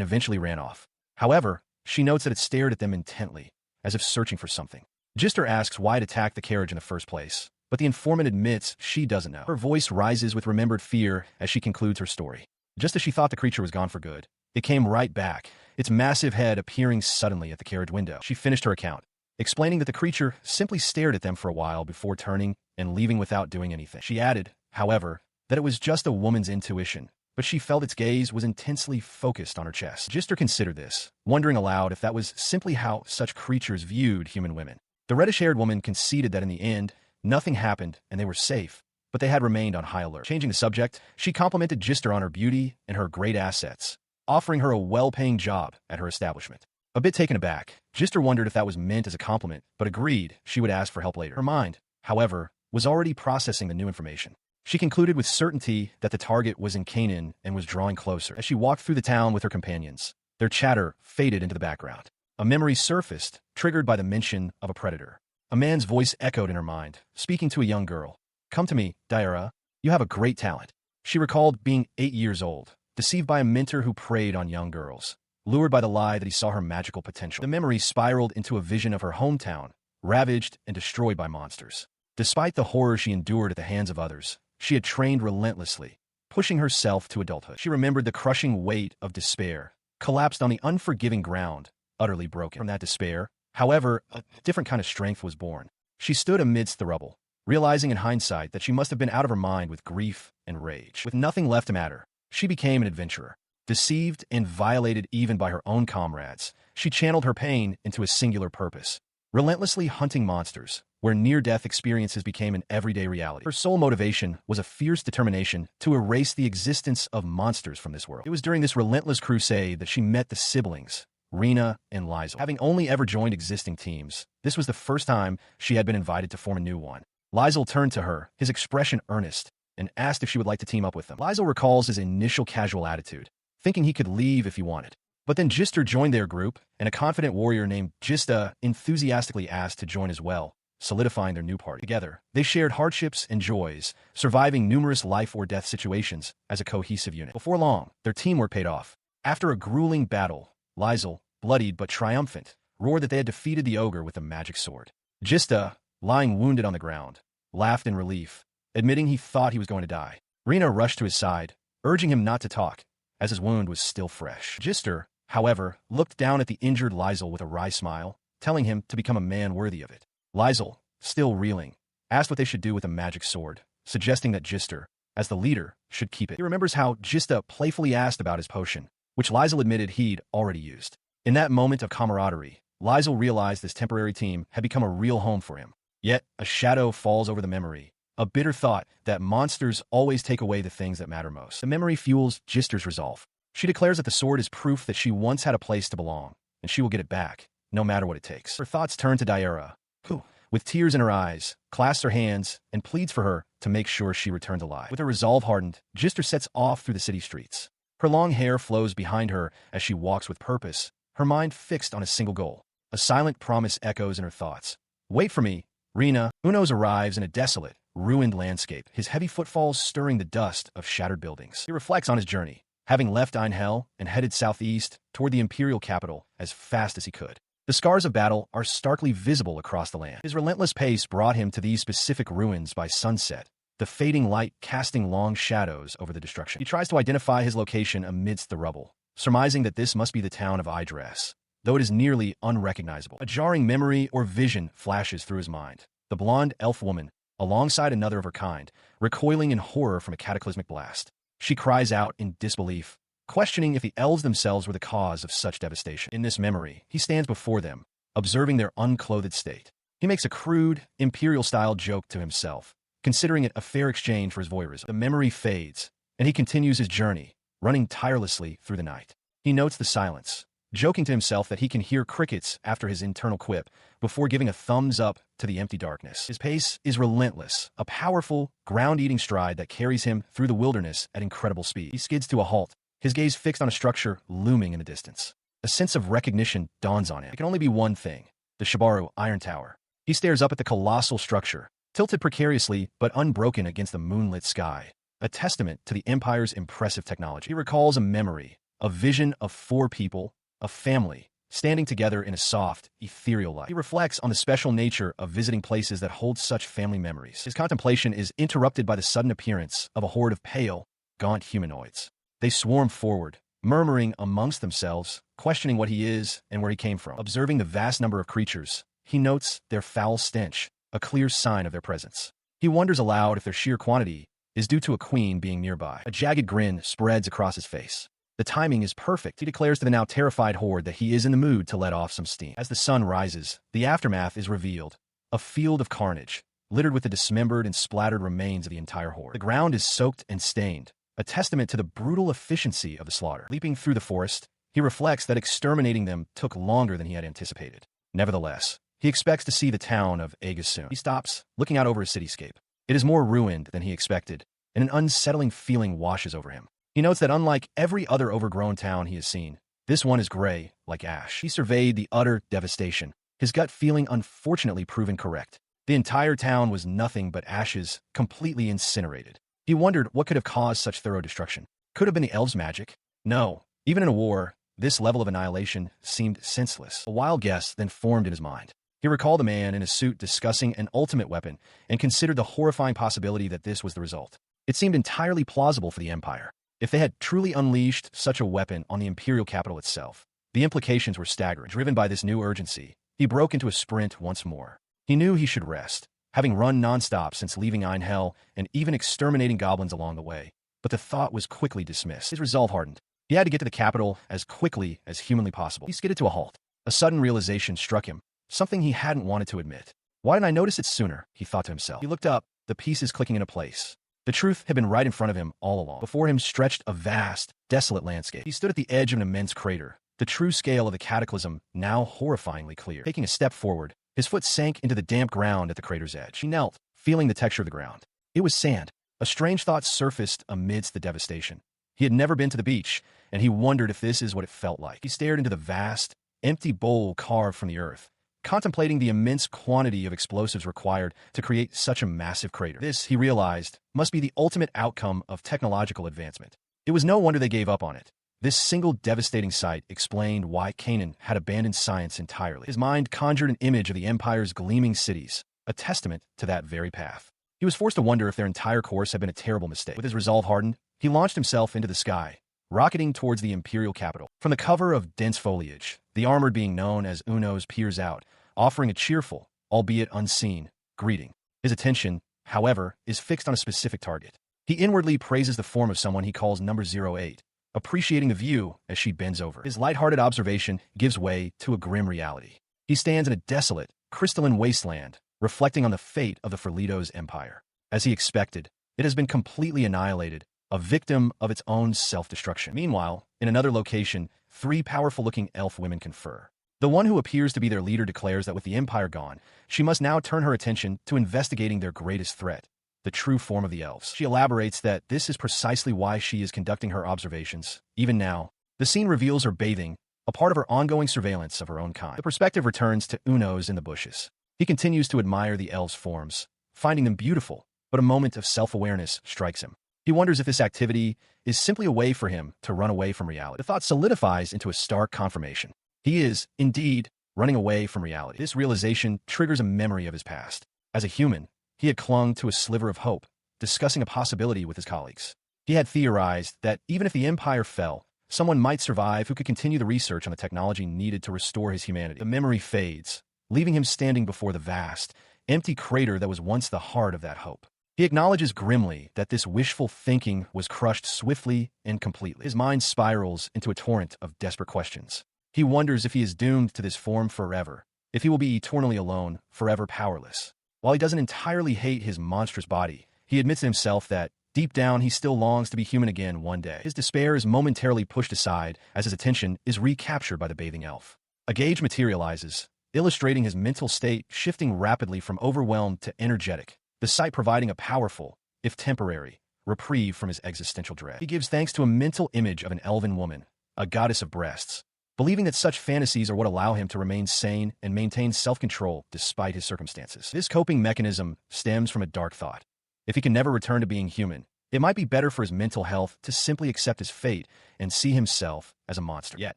eventually ran off. However, she notes that it stared at them intently, as if searching for something. Jister asks why it attacked the carriage in the first place, but the informant admits she doesn't know. Her voice rises with remembered fear as she concludes her story. Just as she thought the creature was gone for good, it came right back, its massive head appearing suddenly at the carriage window. She finished her account, explaining that the creature simply stared at them for a while before turning and leaving without doing anything. She added, however, that it was just a woman's intuition, but she felt its gaze was intensely focused on her chest. Jister considered this, wondering aloud if that was simply how such creatures viewed human women. The reddish-haired woman conceded that in the end, nothing happened and they were safe, but they had remained on high alert. Changing the subject, she complimented Jister on her beauty and her great assets, offering her a well-paying job at her establishment. A bit taken aback, Jister wondered if that was meant as a compliment, but agreed she would ask for help later. Her mind, however, was already processing the new information. She concluded with certainty that the target was in Canaan and was drawing closer. As she walked through the town with her companions, their chatter faded into the background. A memory surfaced, triggered by the mention of a predator. A man's voice echoed in her mind, speaking to a young girl. "Come to me, Dara. You have a great talent." She recalled being 8 years old, deceived by a mentor who preyed on young girls, lured by the lie that he saw her magical potential. The memory spiraled into a vision of her hometown, ravaged and destroyed by monsters. Despite the horror she endured at the hands of others, she had trained relentlessly, pushing herself to adulthood. She remembered the crushing weight of despair, collapsed on the unforgiving ground, utterly broken. From that despair, however, a different kind of strength was born. She stood amidst the rubble, realizing in hindsight that she must have been out of her mind with grief and rage. With nothing left to matter, she became an adventurer. Deceived and violated even by her own comrades, she channeled her pain into a singular purpose, relentlessly hunting monsters, where near-death experiences became an everyday reality. Her sole motivation was a fierce determination to erase the existence of monsters from this world. It was during this relentless crusade that she met the siblings, Rena and Lizel. Having only ever joined existing teams, this was the first time she had been invited to form a new one. Lizel turned to her, his expression earnest, and asked if she would like to team up with them. Lizel recalls his initial casual attitude, thinking he could leave if he wanted. But then Jister joined their group, and a confident warrior named Jister enthusiastically asked to join as well, solidifying their new party. Together, they shared hardships and joys, surviving numerous life-or-death situations as a cohesive unit. Before long, their teamwork paid off. After a grueling battle, Lizel, bloodied but triumphant, roared that they had defeated the ogre with a magic sword. Jister, lying wounded on the ground, laughed in relief, admitting he thought he was going to die. Rena rushed to his side, urging him not to talk, as his wound was still fresh. Jister, however, looked down at the injured Lizel with a wry smile, telling him to become a man worthy of it. Lizel, still reeling, asked what they should do with a magic sword, suggesting that Jister, as the leader, should keep it. He remembers how Jister playfully asked about his potion, which Lizel admitted he'd already used. In that moment of camaraderie, Lizel realized this temporary team had become a real home for him. Yet, a shadow falls over the memory, a bitter thought that monsters always take away the things that matter most. The memory fuels Jister's resolve. She declares that the sword is proof that she once had a place to belong, and she will get it back, no matter what it takes. Her thoughts turn to Dara, who, with tears in her eyes, clasps her hands and pleads for her to make sure she returns alive. With her resolve hardened, Jister sets off through the city streets. Her long hair flows behind her as she walks with purpose, her mind fixed on a single goal. A silent promise echoes in her thoughts. Wait for me, Rena. Unos arrives in a desolate, ruined landscape, his heavy footfalls stirring the dust of shattered buildings. He reflects on his journey, having left Anhel and headed southeast toward the imperial capital as fast as he could. The scars of battle are starkly visible across the land. His relentless pace brought him to these specific ruins by sunset, the fading light casting long shadows over the destruction. He tries to identify his location amidst the rubble, surmising that this must be the town of Idres, though it is nearly unrecognizable. A jarring memory or vision flashes through his mind. The blonde elf woman, alongside another of her kind, recoiling in horror from a cataclysmic blast. She cries out in disbelief, questioning if the elves themselves were the cause of such devastation. In this memory, he stands before them, observing their unclothed state. He makes a crude, imperial-style joke to himself, considering it a fair exchange for his voyeurism. The memory fades, and he continues his journey, running tirelessly through the night. He notes the silence, joking to himself that he can hear crickets after his internal quip, before giving a thumbs up to the empty darkness. His pace is relentless, a powerful, ground-eating stride that carries him through the wilderness at incredible speed. He skids to a halt, his gaze fixed on a structure looming in the distance. A sense of recognition dawns on him. It can only be one thing, the Shibaru Iron Tower. He stares up at the colossal structure, tilted precariously but unbroken against the moonlit sky, a testament to the Empire's impressive technology. He recalls a memory, a vision of 4 people, a family, standing together in a soft, ethereal light. He reflects on the special nature of visiting places that hold such family memories. His contemplation is interrupted by the sudden appearance of a horde of pale, gaunt humanoids. They swarm forward, murmuring amongst themselves, questioning what he is and where he came from. Observing the vast number of creatures, he notes their foul stench, a clear sign of their presence. He wonders aloud if their sheer quantity is due to a queen being nearby. A jagged grin spreads across his face. The timing is perfect. He declares to the now terrified horde that he is in the mood to let off some steam. As the sun rises, the aftermath is revealed. A field of carnage, littered with the dismembered and splattered remains of the entire horde. The ground is soaked and stained, a testament to the brutal efficiency of the slaughter. Leaping through the forest, he reflects that exterminating them took longer than he had anticipated. Nevertheless, he expects to see the town of Aguson. He stops, looking out over a cityscape. It is more ruined than he expected, and an unsettling feeling washes over him. He notes that unlike every other overgrown town he has seen, this one is gray, like ash. He surveyed the utter devastation, his gut feeling unfortunately proven correct. The entire town was nothing but ashes, completely incinerated. He wondered what could have caused such thorough destruction. Could have been the elves' magic? No. Even in a war, this level of annihilation seemed senseless. A wild guess then formed in his mind. He recalled a man in a suit discussing an ultimate weapon and considered the horrifying possibility that this was the result. It seemed entirely plausible for the Empire. If they had truly unleashed such a weapon on the imperial capital itself, the implications were staggering. Driven by this new urgency, he broke into a sprint once more. He knew he should rest, having run nonstop since leaving Anhel and even exterminating goblins along the way, but the thought was quickly dismissed. His resolve hardened. He had to get to the capital as quickly as humanly possible. He skidded to a halt. A sudden realization struck him, something he hadn't wanted to admit. Why didn't I notice it sooner? He thought to himself. He looked up, the pieces clicking into place. The truth had been right in front of him all along. Before him stretched a vast, desolate landscape. He stood at the edge of an immense crater, the true scale of the cataclysm now horrifyingly clear. Taking a step forward, his foot sank into the damp ground at the crater's edge. He knelt, feeling the texture of the ground. It was sand. A strange thought surfaced amidst the devastation. He had never been to the beach, and he wondered if this is what it felt like. He stared into the vast, empty bowl carved from the earth, contemplating the immense quantity of explosives required to create such a massive crater. This, he realized, must be the ultimate outcome of technological advancement. It was no wonder they gave up on it. This single devastating sight explained why Canaan had abandoned science entirely. His mind conjured an image of the Empire's gleaming cities, a testament to that very path. He was forced to wonder if their entire course had been a terrible mistake. With his resolve hardened, he launched himself into the sky, rocketing towards the imperial capital. From the cover of dense foliage, the armored being known as Unos peers out, offering a cheerful, albeit unseen, greeting. His attention, however, is fixed on a specific target. He inwardly praises the form of someone he calls number 08, appreciating the view as she bends over. His lighthearted observation gives way to a grim reality. He stands in a desolate, crystalline wasteland, reflecting on the fate of the Ferlito's empire. As he expected, it has been completely annihilated, a victim of its own self-destruction. Meanwhile, in another location, 3 powerful-looking elf women confer. The one who appears to be their leader declares that with the empire gone, she must now turn her attention to investigating their greatest threat, the true form of the elves. She elaborates that this is precisely why she is conducting her observations. Even now, the scene reveals her bathing, a part of her ongoing surveillance of her own kind. The perspective returns to Unos in the bushes. He continues to admire the elves' forms, finding them beautiful, but a moment of self-awareness strikes him. He wonders if this activity is simply a way for him to run away from reality. The thought solidifies into a stark confirmation. He is, indeed, running away from reality. This realization triggers a memory of his past. As a human, he had clung to a sliver of hope, discussing a possibility with his colleagues. He had theorized that even if the empire fell, someone might survive who could continue the research on the technology needed to restore his humanity. The memory fades, leaving him standing before the vast, empty crater that was once the heart of that hope. He acknowledges grimly that this wishful thinking was crushed swiftly and completely. His mind spirals into a torrent of desperate questions. He wonders if he is doomed to this form forever, if he will be eternally alone, forever powerless. While he doesn't entirely hate his monstrous body, he admits to himself that, deep down, he still longs to be human again one day. His despair is momentarily pushed aside as his attention is recaptured by the bathing elf. A gauge materializes, illustrating his mental state shifting rapidly from overwhelmed to energetic, the sight providing a powerful, if temporary, reprieve from his existential dread. He gives thanks to a mental image of an elven woman, a goddess of breasts, believing that such fantasies are what allow him to remain sane and maintain self-control despite his circumstances. This coping mechanism stems from a dark thought. If he can never return to being human, it might be better for his mental health to simply accept his fate and see himself as a monster. Yet,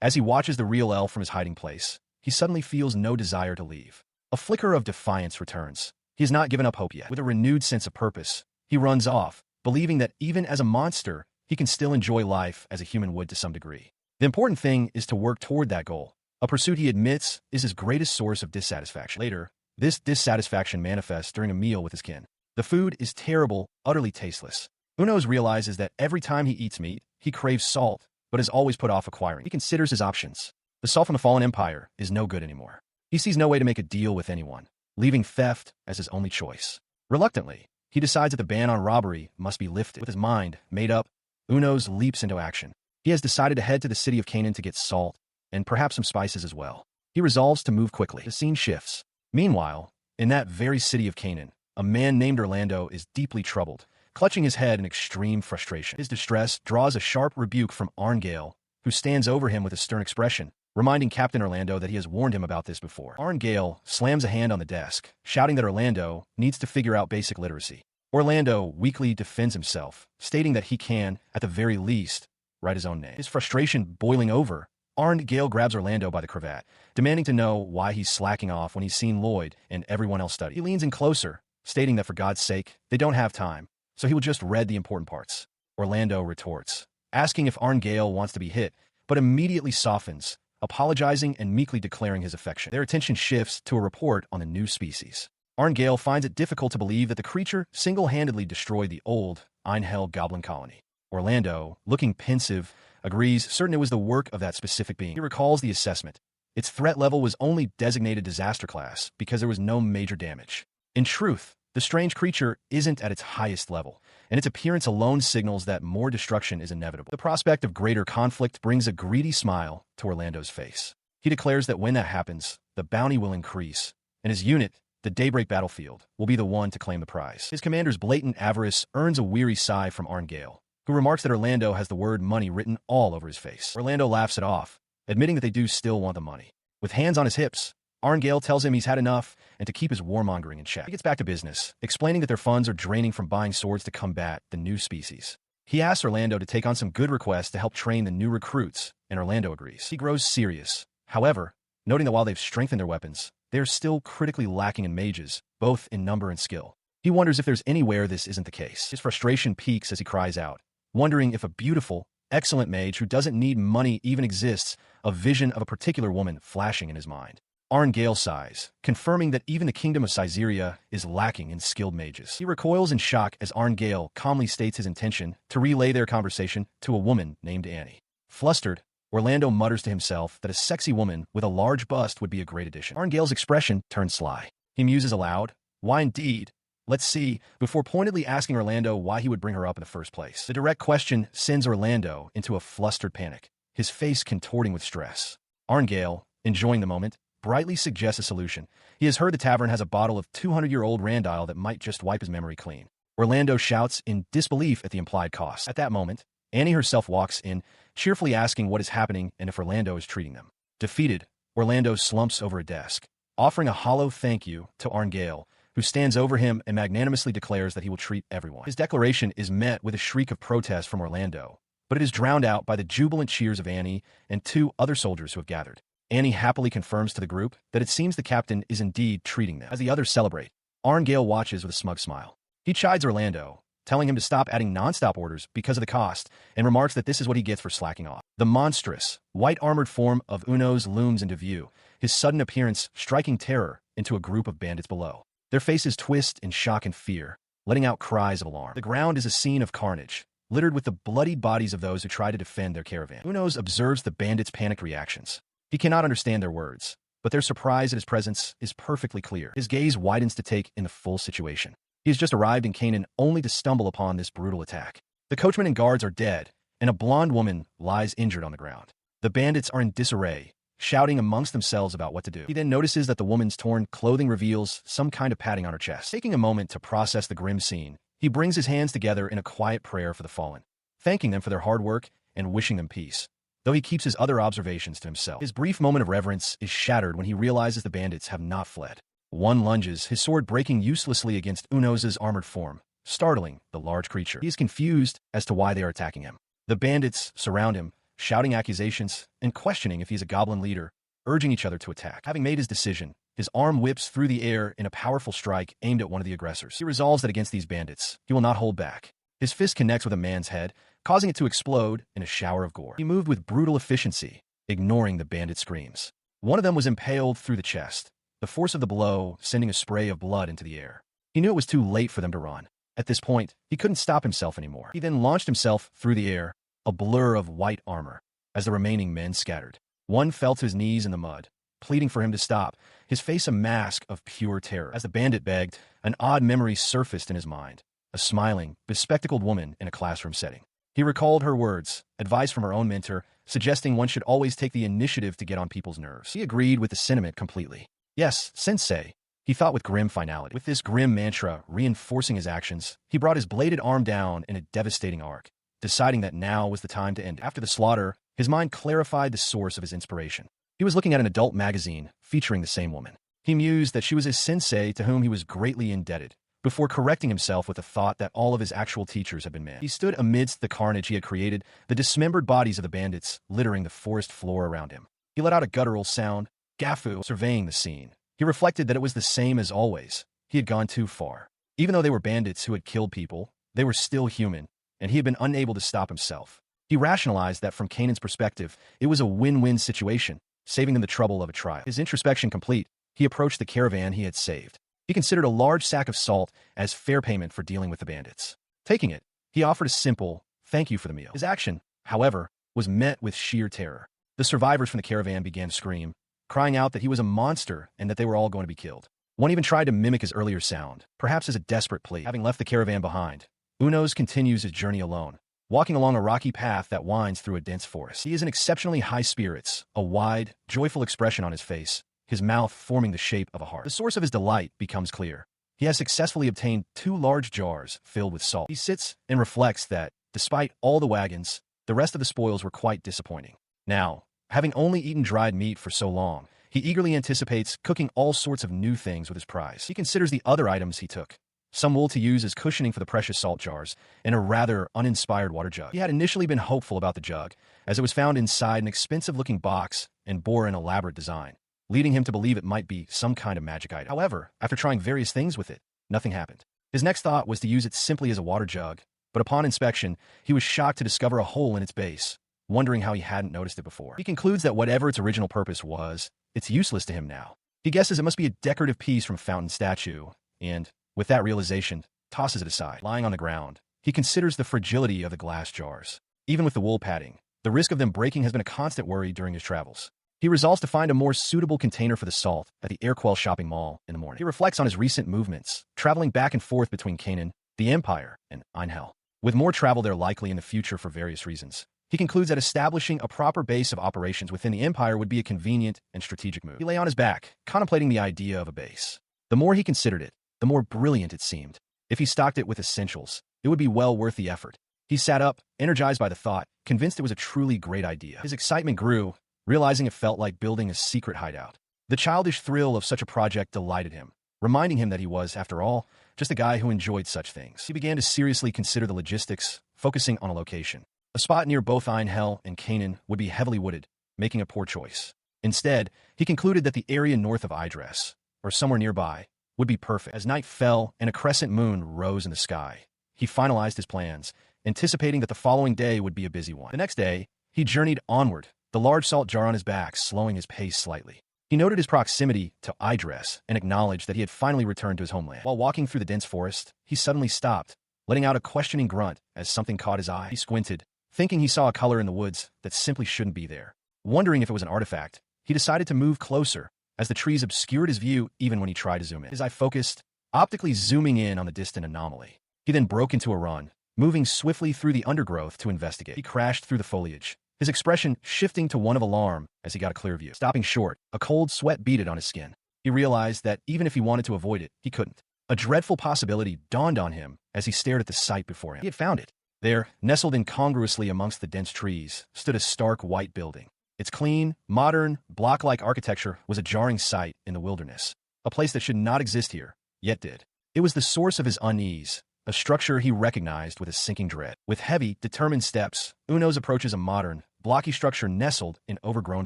as he watches the real elf from his hiding place, he suddenly feels no desire to leave. A flicker of defiance returns. He has not given up hope yet. With a renewed sense of purpose, he runs off, believing that even as a monster, he can still enjoy life as a human would to some degree. The important thing is to work toward that goal, a pursuit he admits is his greatest source of dissatisfaction. Later, this dissatisfaction manifests during a meal with his kin. The food is terrible, utterly tasteless. Unos realizes that every time he eats meat, he craves salt, but is always put off acquiring. He considers his options. The salt from the fallen empire is no good anymore. He sees no way to make a deal with anyone, leaving theft as his only choice. Reluctantly, he decides that the ban on robbery must be lifted. With his mind made up, Unos leaps into action. He has decided to head to the city of Canaan to get salt, and perhaps some spices as well. He resolves to move quickly. The scene shifts. Meanwhile, in that very city of Canaan, a man named Orlando is deeply troubled, clutching his head in extreme frustration. His distress draws a sharp rebuke from Arngale, who stands over him with a stern expression, reminding Captain Orlando that he has warned him about this before. Arngale slams a hand on the desk, shouting that Orlando needs to figure out basic literacy. Orlando weakly defends himself, stating that he can, at the very least, write his own name. His frustration boiling over, Arngale grabs Orlando by the cravat, demanding to know why he's slacking off when he's seen Lloyd and everyone else study. He leans in closer, stating that for God's sake, they don't have time, so he will just read the important parts. Orlando retorts, asking if Arngale wants to be hit, but immediately softens, apologizing and meekly declaring his affection. Their attention shifts to a report on a new species. Arngale finds it difficult to believe that the creature single-handedly destroyed the old Anhel goblin colony. Orlando, looking pensive, agrees certain it was the work of that specific being. He recalls the assessment. Its threat level was only designated disaster class because there was no major damage. In truth, the strange creature isn't at its highest level, and its appearance alone signals that more destruction is inevitable. The prospect of greater conflict brings a greedy smile to Orlando's face. He declares that when that happens, the bounty will increase, and his unit, the Daybreak battlefield, will be the one to claim the prize. His commander's blatant avarice earns a weary sigh from Arngale, who remarks that Orlando has the word money written all over his face. Orlando laughs it off, admitting that they do still want the money. With hands on his hips, Arngale tells him he's had enough and to keep his warmongering in check. He gets back to business, explaining that their funds are draining from buying swords to combat the new species. He asks Orlando to take on some good requests to help train the new recruits, and Orlando agrees. He grows serious, however, noting that while they've strengthened their weapons, they are still critically lacking in mages, both in number and skill. He wonders if there's anywhere this isn't the case. His frustration peaks as he cries out, wondering if a beautiful, excellent mage who doesn't need money even exists, a vision of a particular woman flashing in his mind. Arngale sighs, confirming that even the kingdom of Caesarea is lacking in skilled mages. He recoils in shock as Arngale calmly states his intention to relay their conversation to a woman named Annie. Flustered, Orlando mutters to himself that a sexy woman with a large bust would be a great addition. Arngale's expression turns sly. He muses aloud, "Why indeed? Let's see," before pointedly asking Orlando why he would bring her up in the first place. The direct question sends Orlando into a flustered panic, his face contorting with stress. Arngale, enjoying the moment, brightly suggests a solution. He has heard the tavern has a bottle of 200-year-old Randile that might just wipe his memory clean. Orlando shouts in disbelief at the implied cost. At that moment, Annie herself walks in, cheerfully asking what is happening and if Orlando is treating them. Defeated, Orlando slumps over a desk, offering a hollow thank you to Arngale, who stands over him and magnanimously declares that he will treat everyone. His declaration is met with a shriek of protest from Orlando, but it is drowned out by the jubilant cheers of Annie and two other soldiers who have gathered. Annie happily confirms to the group that it seems the captain is indeed treating them. As the others celebrate, Arngale watches with a smug smile. He chides Orlando, telling him to stop adding non-stop orders because of the cost, and remarks that this is what he gets for slacking off. The monstrous, white-armored form of Unos looms into view, his sudden appearance striking terror into a group of bandits below. Their faces twist in shock and fear, letting out cries of alarm. The ground is a scene of carnage, littered with the bloodied bodies of those who try to defend their caravan. Unos observes the bandits' panicked reactions. He cannot understand their words, but their surprise at his presence is perfectly clear. His gaze widens to take in the full situation. He has just arrived in Canaan only to stumble upon this brutal attack. The coachman and guards are dead, and a blonde woman lies injured on the ground. The bandits are in disarray, shouting amongst themselves about what to do. He then notices that the woman's torn clothing reveals some kind of padding on her chest. Taking a moment to process the grim scene, he brings his hands together in a quiet prayer for the fallen, thanking them for their hard work and wishing them peace, though he keeps his other observations to himself. His brief moment of reverence is shattered when he realizes the bandits have not fled. One lunges, his sword breaking uselessly against Unos's armored form, startling the large creature. He is confused as to why they are attacking him. The bandits surround him, shouting accusations and questioning if he's a goblin leader, urging each other to attack. Having made his decision, his arm whips through the air in a powerful strike aimed at one of the aggressors. He resolves that against these bandits, he will not hold back. His fist connects with a man's head, causing it to explode in a shower of gore. He moved with brutal efficiency, ignoring the bandit screams. One of them was impaled through the chest, the force of the blow sending a spray of blood into the air. He knew it was too late for them to run. At this point, he couldn't stop himself anymore. He then launched himself through the air, a blur of white armor, as the remaining men scattered. One fell to his knees in the mud, pleading for him to stop, his face a mask of pure terror. As the bandit begged, an odd memory surfaced in his mind, a smiling, bespectacled woman in a classroom setting. He recalled her words, advice from her own mentor, suggesting one should always take the initiative to get on people's nerves. He agreed with the sentiment completely. Yes, sensei, he thought with grim finality. With this grim mantra reinforcing his actions, he brought his bladed arm down in a devastating arc, deciding that now was the time to end it. After the slaughter, his mind clarified the source of his inspiration. He was looking at an adult magazine featuring the same woman. He mused that she was his sensei to whom he was greatly indebted, before correcting himself with the thought that all of his actual teachers had been men. He stood amidst the carnage he had created, the dismembered bodies of the bandits littering the forest floor around him. He let out a guttural sound, Gafu, surveying the scene. He reflected that it was the same as always. He had gone too far. Even though they were bandits who had killed people, they were still human, and he had been unable to stop himself. He rationalized that from Canaan's perspective, it was a win-win situation, saving them the trouble of a trial. His introspection complete, he approached the caravan he had saved. He considered a large sack of salt as fair payment for dealing with the bandits. Taking it, he offered a simple thank you for the meal. His action, however, was met with sheer terror. The survivors from the caravan began to scream, crying out that he was a monster and that they were all going to be killed. One even tried to mimic his earlier sound, perhaps as a desperate plea. Having left the caravan behind, Unos continues his journey alone, walking along a rocky path that winds through a dense forest. He is in exceptionally high spirits, a wide, joyful expression on his face, his mouth forming the shape of a heart. The source of his delight becomes clear. He has successfully obtained 2 large jars filled with salt. He sits and reflects that, Despite all the wagons, the rest of the spoils were quite disappointing. Now, having only eaten dried meat for so long, he eagerly anticipates cooking all sorts of new things with his prize. He considers the other items he took, some wool to use as cushioning for the precious salt jars, and a rather uninspired water jug. He had initially been hopeful about the jug, as it was found inside an expensive-looking box and bore an elaborate design, leading him to believe it might be some kind of magic item. However, after trying various things with it, nothing happened. His next thought was to use it simply as a water jug, but upon inspection, he was shocked to discover a hole in its base, wondering how he hadn't noticed it before. He concludes that whatever its original purpose was, it's useless to him now. He guesses it must be a decorative piece from a fountain statue, and, with that realization, tosses it aside. Lying on the ground, he considers the fragility of the glass jars. Even with the wool padding, the risk of them breaking has been a constant worry during his travels. He resolves to find a more suitable container for the salt at the Alquel shopping mall in the morning. He reflects on his recent movements, traveling back and forth between Canaan, the Empire, and Anhel. With more travel there likely in the future for various reasons, he concludes that establishing a proper base of operations within the Empire would be a convenient and strategic move. He lay on his back, contemplating the idea of a base. The more he considered it, the more brilliant it seemed. If he stocked it with essentials, it would be well worth the effort. He sat up, energized by the thought, convinced it was a truly great idea. His excitement grew, realizing it felt like building a secret hideout. The childish thrill of such a project delighted him, reminding him that he was, after all, just a guy who enjoyed such things. He began to seriously consider the logistics, focusing on a location. A spot near both Anhel and Canaan would be heavily wooded, making a poor choice. Instead, he concluded that the area north of Idris, or somewhere nearby, would be perfect. As night fell and a crescent moon rose in the sky, he finalized his plans, anticipating that the following day would be a busy one. The next day, he journeyed onward, the large salt jar on his back slowing his pace slightly. He noted his proximity to Idris and acknowledged that he had finally returned to his homeland. While walking through the dense forest, he suddenly stopped, letting out a questioning grunt as something caught his eye. He squinted, thinking he saw a color in the woods that simply shouldn't be there. Wondering if it was an artifact, he decided to move closer, as the trees obscured his view even when he tried to zoom in. His eye focused, optically zooming in on the distant anomaly. He then broke into a run, moving swiftly through the undergrowth to investigate. He crashed through the foliage, his expression shifting to one of alarm as he got a clear view. Stopping short, a cold sweat beaded on his skin. He realized that even if he wanted to avoid it, he couldn't. A dreadful possibility dawned on him as he stared at the sight before him. He had found it. There, nestled incongruously amongst the dense trees, stood a stark white building. Its clean, modern, block-like architecture was a jarring sight in the wilderness, a place that should not exist here, yet did. It was the source of his unease, a structure he recognized with a sinking dread. With heavy, determined steps, Unos approaches a modern, blocky structure nestled in overgrown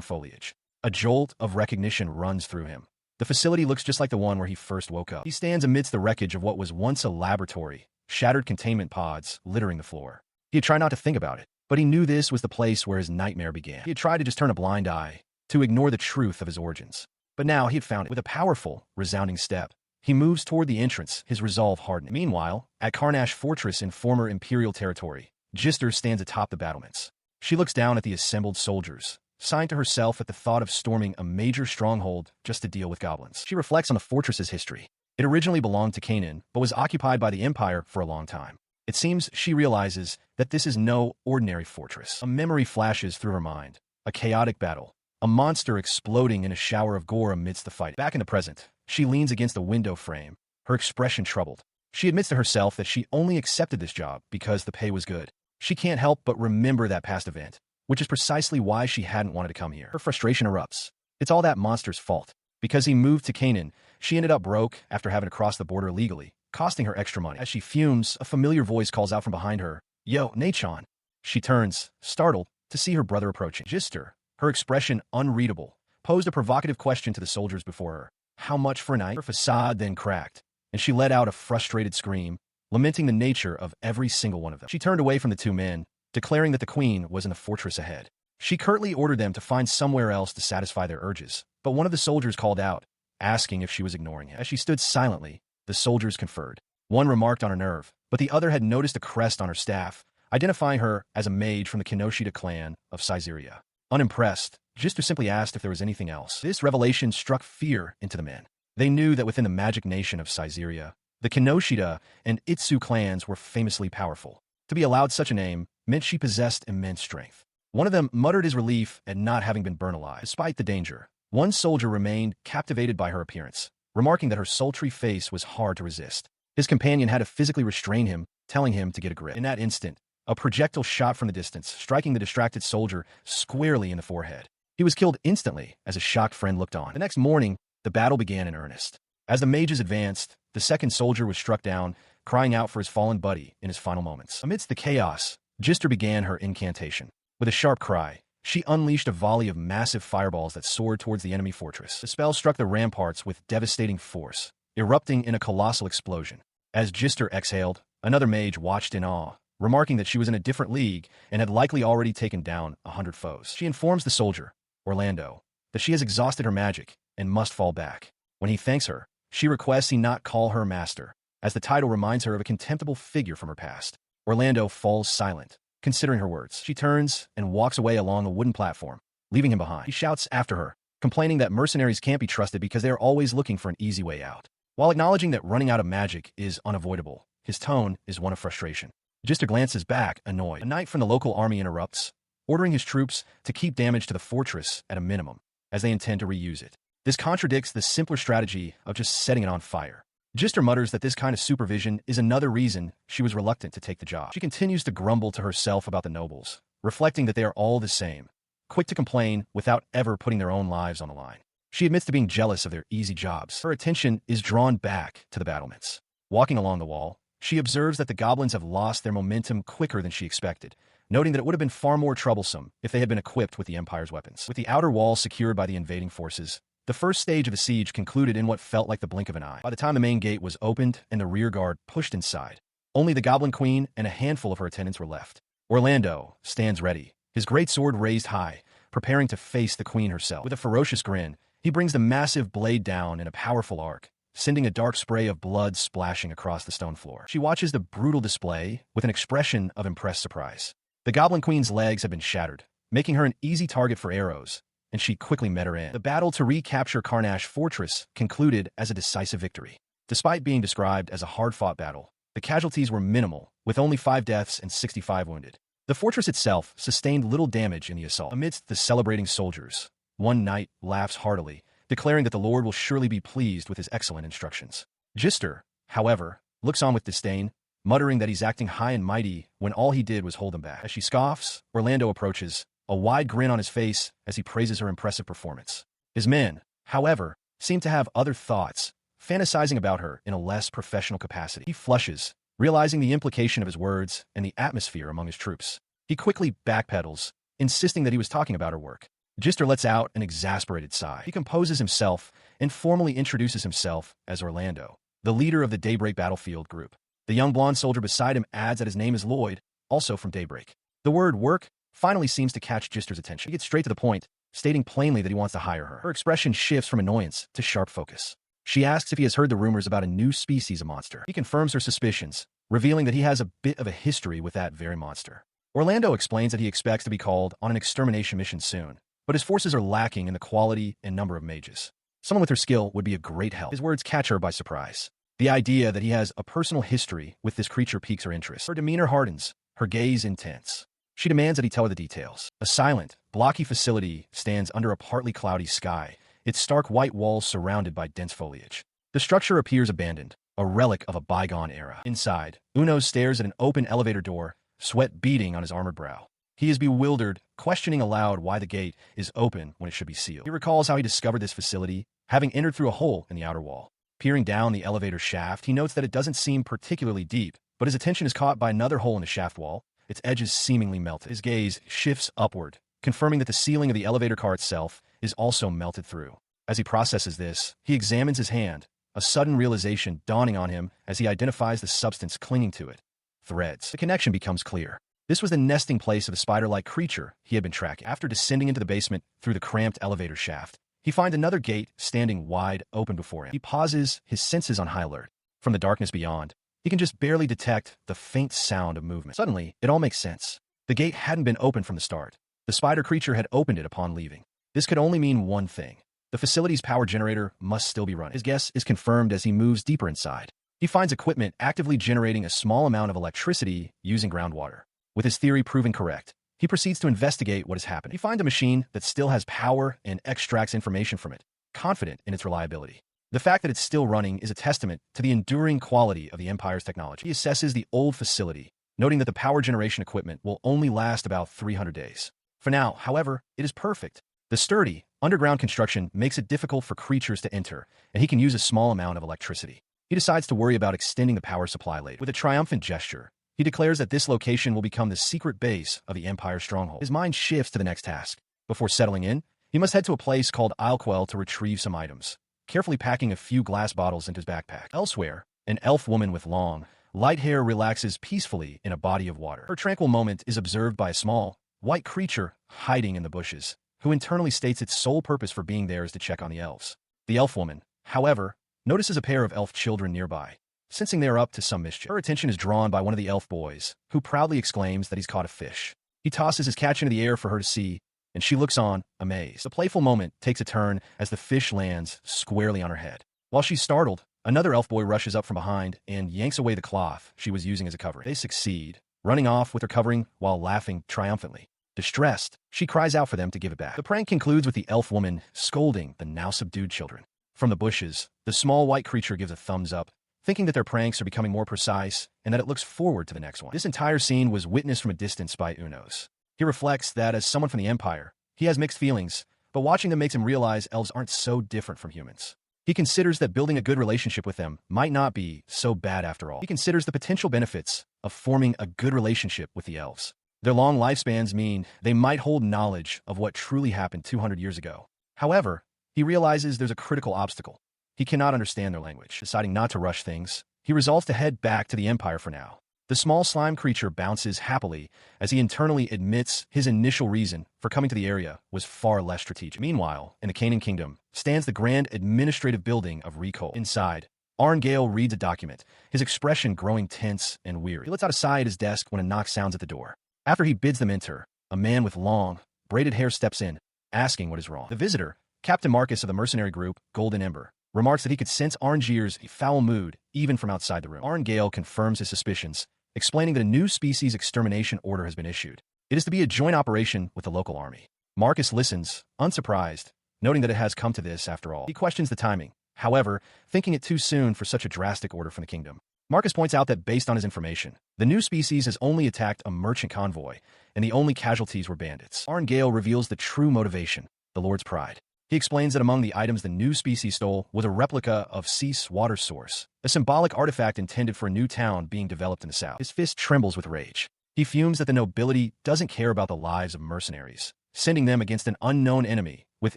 foliage. A jolt of recognition runs through him. The facility looks just like the one where he first woke up. He stands amidst the wreckage of what was once a laboratory, shattered containment pods littering the floor. He had tried not to think about it, but he knew this was the place where his nightmare began. He had tried to just turn a blind eye, to ignore the truth of his origins. But now he had found it. With a powerful, resounding step, he moves toward the entrance, his resolve hardening. Meanwhile, at Karnash Fortress in former Imperial territory, Jister stands atop the battlements. She looks down at the assembled soldiers, sighing to herself at the thought of storming a major stronghold just to deal with goblins. She reflects on the fortress's history. It originally belonged to Canaan, but was occupied by the Empire for a long time. It seems she realizes that this is no ordinary fortress. A memory flashes through her mind. A chaotic battle. A monster exploding in a shower of gore amidst the fight. Back in the present, she leans against a window frame, her expression troubled. She admits to herself that she only accepted this job because the pay was good. She can't help but remember that past event, which is precisely why she hadn't wanted to come here. Her frustration erupts. It's all that monster's fault. Because he moved to Canaan, she ended up broke after having to cross the border illegally, costing her extra money. As she fumes, a familiar voice calls out from behind her, "Yo, Nachon." She turns, startled, to see her brother approaching. Jister, her expression unreadable, posed a provocative question to the soldiers before her. How much for a night? Her facade then cracked, and she let out a frustrated scream, lamenting the nature of every single one of them. She turned away from the two men, declaring that the queen was in the fortress ahead. She curtly ordered them to find somewhere else to satisfy their urges, but one of the soldiers called out, asking if she was ignoring him. As she stood silently, the soldiers conferred. One remarked on her nerve, but the other had noticed a crest on her staff, identifying her as a mage from the Kinoshita clan of Caesarea. Unimpressed, Jister simply asked if there was anything else. This revelation struck fear into the men. They knew that within the magic nation of Caesarea, the Kinoshita and Itsu clans were famously powerful. To be allowed such a name meant she possessed immense strength. One of them muttered his relief at not having been burned alive. Despite the danger, one soldier remained captivated by her appearance, remarking that her sultry face was hard to resist. His companion had to physically restrain him, telling him to get a grip. In that instant, A projectile shot from the distance, striking the distracted soldier squarely in the forehead. He was killed instantly as a shocked friend looked on. The next morning, the battle began in earnest. As the mages advanced, the second soldier was struck down, crying out for his fallen buddy in his final moments. Amidst the chaos, Jister began her incantation. With a sharp cry, she unleashed a volley of massive fireballs that soared towards the enemy fortress. The spell struck the ramparts with devastating force, erupting in a colossal explosion. As Jister exhaled, another mage watched in awe, remarking that she was in a different league and had likely already taken down 100 foes. She informs the soldier, Orlando, that she has exhausted her magic and must fall back. When he thanks her, she requests he not call her master, as the title reminds her of a contemptible figure from her past. Orlando falls silent, considering her words. She turns and walks away along a wooden platform, leaving him behind. He shouts after her, complaining that mercenaries can't be trusted because they are always looking for an easy way out. While acknowledging that running out of magic is unavoidable, his tone is one of frustration. Jister glances back, annoyed. A knight from the local army interrupts, ordering his troops to keep damage to the fortress at a minimum, as they intend to reuse it. This contradicts the simpler strategy of just setting it on fire. Jister mutters that this kind of supervision is another reason she was reluctant to take the job. She continues to grumble to herself about the nobles, reflecting that they are all the same, quick to complain without ever putting their own lives on the line. She admits to being jealous of their easy jobs. Her attention is drawn back to the battlements. Walking along the wall, she observes that the goblins have lost their momentum quicker than she expected, noting that it would have been far more troublesome if they had been equipped with the Empire's weapons. With the outer wall secured by the invading forces, the first stage of the siege concluded in what felt like the blink of an eye. By the time the main gate was opened and the rear guard pushed inside, only the Goblin Queen and a handful of her attendants were left. Orlando stands ready, his great sword raised high, preparing to face the queen herself. With a ferocious grin, he brings the massive blade down in a powerful arc, sending a dark spray of blood splashing across the stone floor. She watches the brutal display with an expression of impressed surprise. The Goblin Queen's legs have been shattered, making her an easy target for arrows, and she quickly met her end. The battle to recapture Carnash Fortress concluded as a decisive victory. Despite being described as a hard-fought battle, the casualties were minimal, with only 5 deaths and 65 wounded. The fortress itself sustained little damage in the assault. Amidst the celebrating soldiers, one knight laughs heartily, declaring that the Lord will surely be pleased with his excellent instructions. Jister, however, looks on with disdain, muttering that he's acting high and mighty when all he did was hold them back. As she scoffs, Orlando approaches, a wide grin on his face as he praises her impressive performance. His men, however, seem to have other thoughts, fantasizing about her in a less professional capacity. He flushes, realizing the implication of his words and the atmosphere among his troops. He quickly backpedals, insisting that he was talking about her work. Jister lets out an exasperated sigh. He composes himself and formally introduces himself as Orlando, the leader of the Daybreak battlefield group. The young blonde soldier beside him adds that his name is Lloyd, also from Daybreak. The word work finally seems to catch Jister's attention. He gets straight to the point, stating plainly that he wants to hire her. Her expression shifts from annoyance to sharp focus. She asks if he has heard the rumors about a new species of monster. He confirms her suspicions, revealing that he has a bit of a history with that very monster. Orlando explains that he expects to be called on an extermination mission soon, but his forces are lacking in the quality and number of mages. Someone with her skill would be a great help. His words catch her by surprise. The idea that he has a personal history with this creature piques her interest. Her demeanor hardens, her gaze intense. She demands that he tell her the details. A silent, blocky facility stands under a partly cloudy sky, its stark white walls surrounded by dense foliage. The structure appears abandoned, a relic of a bygone era. Inside, Uno stares at an open elevator door, sweat beading on his armored brow. He is bewildered, questioning aloud why the gate is open when it should be sealed. He recalls how he discovered this facility, having entered through a hole in the outer wall. Peering down the elevator shaft, he notes that it doesn't seem particularly deep, but his attention is caught by another hole in the shaft wall, its edges seemingly melted. His gaze shifts upward, confirming that the ceiling of the elevator car itself is also melted through. As he processes this, he examines his hand, a sudden realization dawning on him as he identifies the substance clinging to it. Threads. The connection becomes clear. This was the nesting place of the spider-like creature he had been tracking. After descending into the basement through the cramped elevator shaft, he finds another gate standing wide open before him. He pauses, his senses on high alert. From the darkness beyond, he can just barely detect the faint sound of movement. Suddenly, it all makes sense. The gate hadn't been open from the start. The spider creature had opened it upon leaving. This could only mean one thing. The facility's power generator must still be running. His guess is confirmed as he moves deeper inside. He finds equipment actively generating a small amount of electricity using groundwater. With his theory proven correct, he proceeds to investigate what has happened. He finds a machine that still has power and extracts information from it, confident in its reliability. The fact that it's still running is a testament to the enduring quality of the Empire's technology. He assesses the old facility, noting that the power generation equipment will only last about 300 days. For now, however, it is perfect. The sturdy, underground construction makes it difficult for creatures to enter, and he can use a small amount of electricity. He decides to worry about extending the power supply later. With a triumphant gesture, he declares that this location will become the secret base of the Empire's stronghold. His mind shifts to the next task. Before settling in, he must head to a place called Alquel to retrieve some items, carefully packing a few glass bottles into his backpack. Elsewhere, an elf woman with long, light hair relaxes peacefully in a body of water. Her tranquil moment is observed by a small, white creature hiding in the bushes, who internally states its sole purpose for being there is to check on the elves. The elf woman, however, notices a pair of elf children nearby, sensing they are up to some mischief. Her attention is drawn by one of the elf boys, who proudly exclaims that he's caught a fish. He tosses his catch into the air for her to see, and she looks on, amazed. The playful moment takes a turn as the fish lands squarely on her head. While she's startled, another elf boy rushes up from behind and yanks away the cloth she was using as a covering. They succeed, running off with her covering while laughing triumphantly. Distressed, she cries out for them to give it back. The prank concludes with the elf woman scolding the now subdued children. From the bushes, the small white creature gives a thumbs up, thinking that their pranks are becoming more precise and that it looks forward to the next one. This entire scene was witnessed from a distance by Unos. He reflects that as someone from the Empire, he has mixed feelings, but watching them makes him realize elves aren't so different from humans. He considers that building a good relationship with them might not be so bad after all. He considers the potential benefits of forming a good relationship with the elves. Their long lifespans mean they might hold knowledge of what truly happened 200 years ago. However, he realizes there's a critical obstacle. He cannot understand their language. Deciding not to rush things, he resolves to head back to the Empire for now. The small slime creature bounces happily as he internally admits his initial reason for coming to the area was far less strategic. Meanwhile, in the Canaan kingdom, stands the grand administrative building of Recapturing. Inside, Arngale reads a document, his expression growing tense and weary. He lets out a sigh at his desk when a knock sounds at the door. After he bids them enter, a man with long, braided hair steps in, asking what is wrong. The visitor, Captain Marcus of the mercenary group, Golden Ember, remarks that he could sense Arngeir's foul mood even from outside the room. Arngale confirms his suspicions, explaining that a new species extermination order has been issued. It is to be a joint operation with the local army. Marcus listens, unsurprised, noting that it has come to this after all. He questions the timing, however, thinking it too soon for such a drastic order from the kingdom. Marcus points out that based on his information, the new species has only attacked a merchant convoy, and the only casualties were bandits. Arngale reveals the true motivation, the Lord's pride. He explains that among the items the new species stole was a replica of Cease water source, a symbolic artifact intended for a new town being developed in the south. His fist trembles with rage. He fumes that the nobility doesn't care about the lives of mercenaries, sending them against an unknown enemy with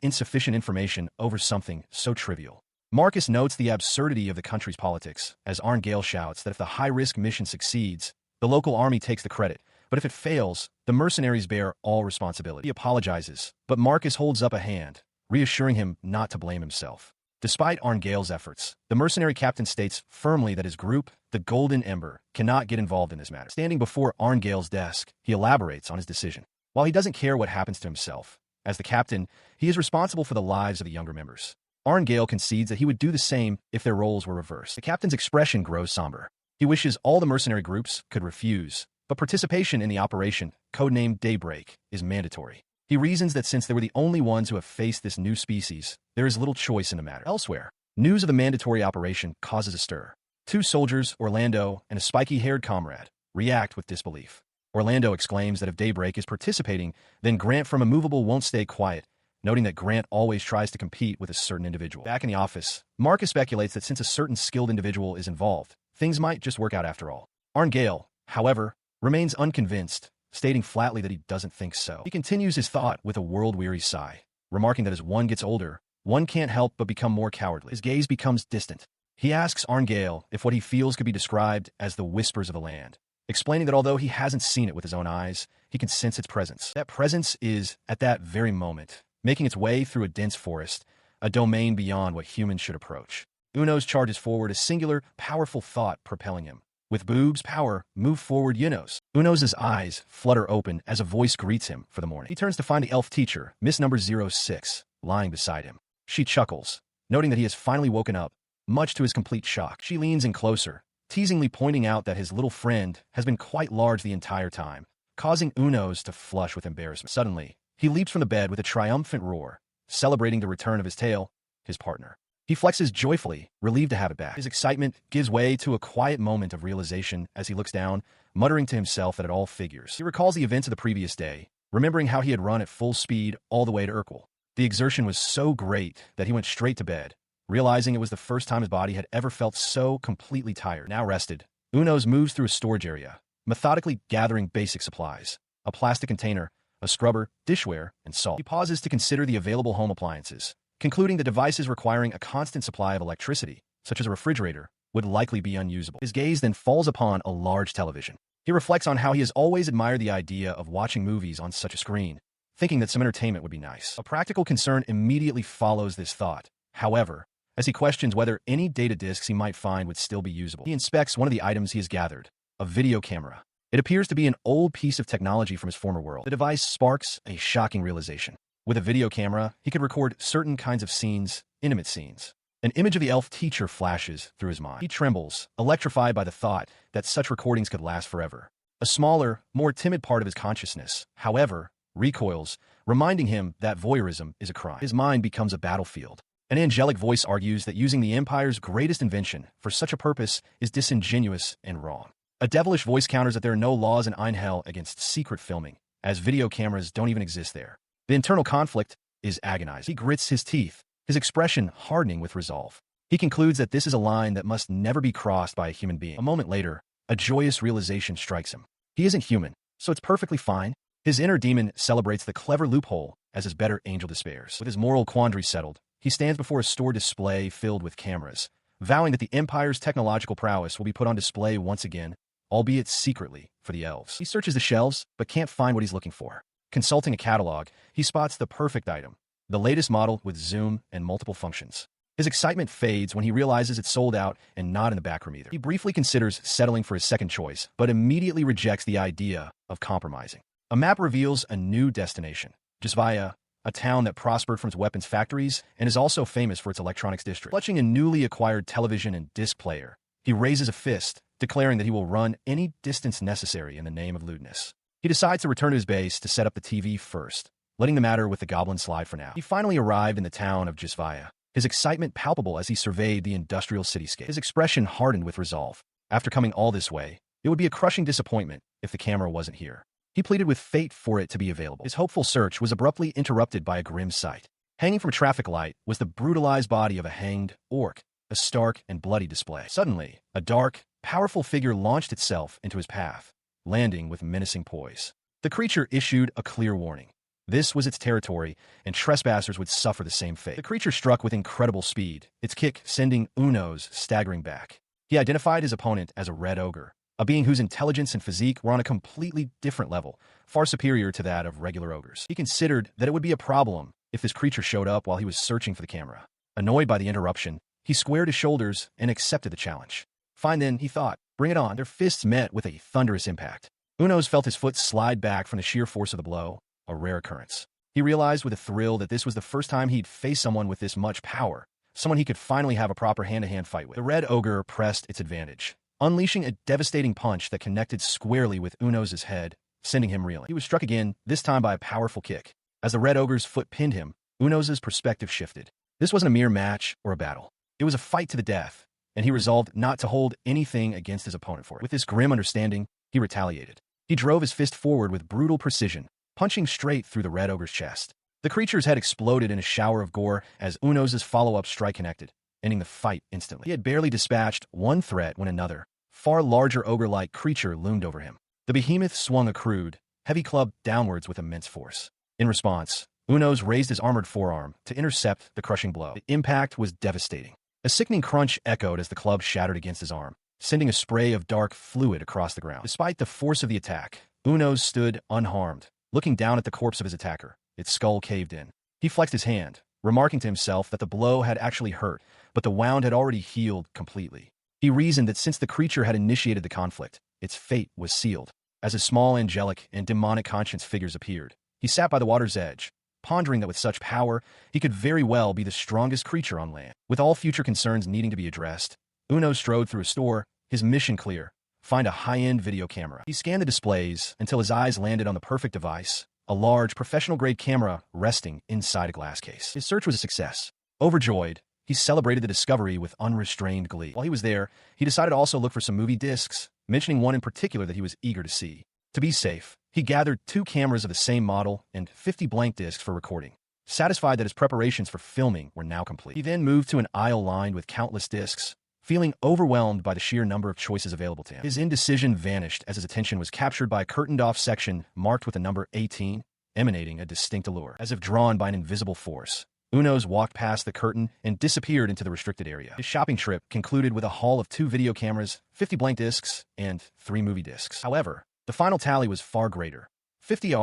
insufficient information over something so trivial. Marcus notes the absurdity of the country's politics, as Arngale shouts that if the high-risk mission succeeds, the local army takes the credit, but if it fails, the mercenaries bear all responsibility. He apologizes, but Marcus holds up a hand, reassuring him not to blame himself. Despite Arngale's efforts, the mercenary captain states firmly that his group, the Golden Ember, cannot get involved in this matter. Standing before Arngale's desk, he elaborates on his decision. While he doesn't care what happens to himself, as the captain, he is responsible for the lives of the younger members. Arngale concedes that he would do the same if their roles were reversed. The captain's expression grows somber. He wishes all the mercenary groups could refuse, but participation in the operation, codenamed Daybreak, is mandatory. He reasons that since they were the only ones who have faced this new species, there is little choice in the matter. Elsewhere, news of the mandatory operation causes a stir. Two soldiers, Orlando and a spiky-haired comrade, react with disbelief. Orlando exclaims that if Daybreak is participating, then Grant from Immovable won't stay quiet, noting that Grant always tries to compete with a certain individual. Back in the office, Marcus speculates that since a certain skilled individual is involved, things might just work out after all. Arngale, however, remains unconvinced, stating flatly that he doesn't think so. He continues his thought with a world-weary sigh, remarking that as one gets older, one can't help but become more cowardly. His gaze becomes distant. He asks Arngale if what he feels could be described as the whispers of the land, explaining that although he hasn't seen it with his own eyes, he can sense its presence. That presence is, at that very moment, making its way through a dense forest, a domain beyond what humans should approach. Unos charges forward, a singular, powerful thought propelling him. With Boob's power, move forward, Unos. Unos' eyes flutter open as a voice greets him for the morning. He turns to find the elf teacher, Miss Number 06, lying beside him. She chuckles, noting that he has finally woken up, much to his complete shock. She leans in closer, teasingly pointing out that his little friend has been quite large the entire time, causing Unos to flush with embarrassment. Suddenly, he leaps from the bed with a triumphant roar, celebrating the return of his tail, his partner. He flexes joyfully, relieved to have it back. His excitement gives way to a quiet moment of realization as he looks down, muttering to himself that it all figures. He recalls the events of the previous day, remembering how he had run at full speed all the way to Urquell. The exertion was so great that he went straight to bed, realizing it was the first time his body had ever felt so completely tired. Now rested, Unos moves through a storage area, methodically gathering basic supplies: a plastic container, a scrubber, dishware, and salt. He pauses to consider the available home appliances, concluding that devices requiring a constant supply of electricity, such as a refrigerator, would likely be unusable. His gaze then falls upon a large television. He reflects on how he has always admired the idea of watching movies on such a screen, thinking that some entertainment would be nice. A practical concern immediately follows this thought, however, as he questions whether any data disks he might find would still be usable. He inspects one of the items he has gathered, a video camera. It appears to be an old piece of technology from his former world. The device sparks a shocking realization. With a video camera, he could record certain kinds of scenes, intimate scenes. An image of the elf teacher flashes through his mind. He trembles, electrified by the thought that such recordings could last forever. A smaller, more timid part of his consciousness, however, recoils, reminding him that voyeurism is a crime. His mind becomes a battlefield. An angelic voice argues that using the Empire's greatest invention for such a purpose is disingenuous and wrong. A devilish voice counters that there are no laws in Anhel against secret filming, as video cameras don't even exist there. The internal conflict is agonizing. He grits his teeth, his expression hardening with resolve. He concludes that this is a line that must never be crossed by a human being. A moment later, a joyous realization strikes him. He isn't human, so it's perfectly fine. His inner demon celebrates the clever loophole as his better angel despairs. With his moral quandary settled, he stands before a store display filled with cameras, vowing that the Empire's technological prowess will be put on display once again, albeit secretly, for the elves. He searches the shelves, but can't find what he's looking for. Consulting a catalog, he spots the perfect item, the latest model with zoom and multiple functions. His excitement fades when he realizes it's sold out and not in the back room either. He briefly considers settling for his second choice, but immediately rejects the idea of compromising. A map reveals a new destination, Jister, a town that prospered from its weapons factories and is also famous for its electronics district. Clutching a newly acquired television and disc player, he raises a fist, declaring that he will run any distance necessary in the name of lewdness. He decides to return to his base to set up the TV first, letting the matter with the goblin slide for now. He finally arrived in the town of Jister, his excitement palpable as he surveyed the industrial cityscape. His expression hardened with resolve. After coming all this way, it would be a crushing disappointment if the camera wasn't here. He pleaded with fate for it to be available. His hopeful search was abruptly interrupted by a grim sight. Hanging from a traffic light was the brutalized body of a hanged orc, a stark and bloody display. Suddenly, a dark, powerful figure launched itself into his path, landing with menacing poise. The creature issued a clear warning. This was its territory, and trespassers would suffer the same fate. The creature struck with incredible speed, its kick sending Unos staggering back. He identified his opponent as a red ogre, a being whose intelligence and physique were on a completely different level, far superior to that of regular ogres. He considered that it would be a problem if this creature showed up while he was searching for the camera. Annoyed by the interruption, he squared his shoulders and accepted the challenge. Fine then, he thought. Bring it on. Their fists met with a thunderous impact. Unos felt his foot slide back from the sheer force of the blow, a rare occurrence. He realized with a thrill that this was the first time he'd faced someone with this much power, someone he could finally have a proper hand-to-hand fight with. The red ogre pressed its advantage, unleashing a devastating punch that connected squarely with Unos' head, sending him reeling. He was struck again, this time by a powerful kick. As the red ogre's foot pinned him, Unos' perspective shifted. This wasn't a mere match or a battle. It was a fight to the death, and he resolved not to hold anything against his opponent for it. With this grim understanding, he retaliated. He drove his fist forward with brutal precision, punching straight through the red ogre's chest. The creature's head exploded in a shower of gore as Unos' follow-up strike connected, ending the fight instantly. He had barely dispatched one threat when another, far larger ogre-like creature loomed over him. The behemoth swung a crude, heavy club downwards with immense force. In response, Unos raised his armored forearm to intercept the crushing blow. The impact was devastating. A sickening crunch echoed as the club shattered against his arm, sending a spray of dark fluid across the ground. Despite the force of the attack, Unos stood unharmed, looking down at the corpse of his attacker, its skull caved in. He flexed his hand, remarking to himself that the blow had actually hurt, but the wound had already healed completely. He reasoned that since the creature had initiated the conflict, its fate was sealed. As his small angelic and demonic conscience figures appeared, he sat by the water's edge, pondering that with such power, he could very well be the strongest creature on land. With all future concerns needing to be addressed, Uno strode through a store, his mission clear: find a high-end video camera. He scanned the displays until his eyes landed on the perfect device, a large, professional-grade camera resting inside a glass case. His search was a success. Overjoyed, he celebrated the discovery with unrestrained glee. While he was there, he decided to also look for some movie discs, mentioning one in particular that he was eager to see. To be safe, he gathered 2 cameras of the same model and 50 blank discs for recording. Satisfied that his preparations for filming were now complete, he then moved to an aisle lined with countless discs, feeling overwhelmed by the sheer number of choices available to him. His indecision vanished as his attention was captured by a curtained-off section marked with the number 18, emanating a distinct allure. As if drawn by an invisible force, Unos walked past the curtain and disappeared into the restricted area. His shopping trip concluded with a haul of 2 video cameras, 50 blank discs, and 3 movie discs. However, the final tally was far greater. 50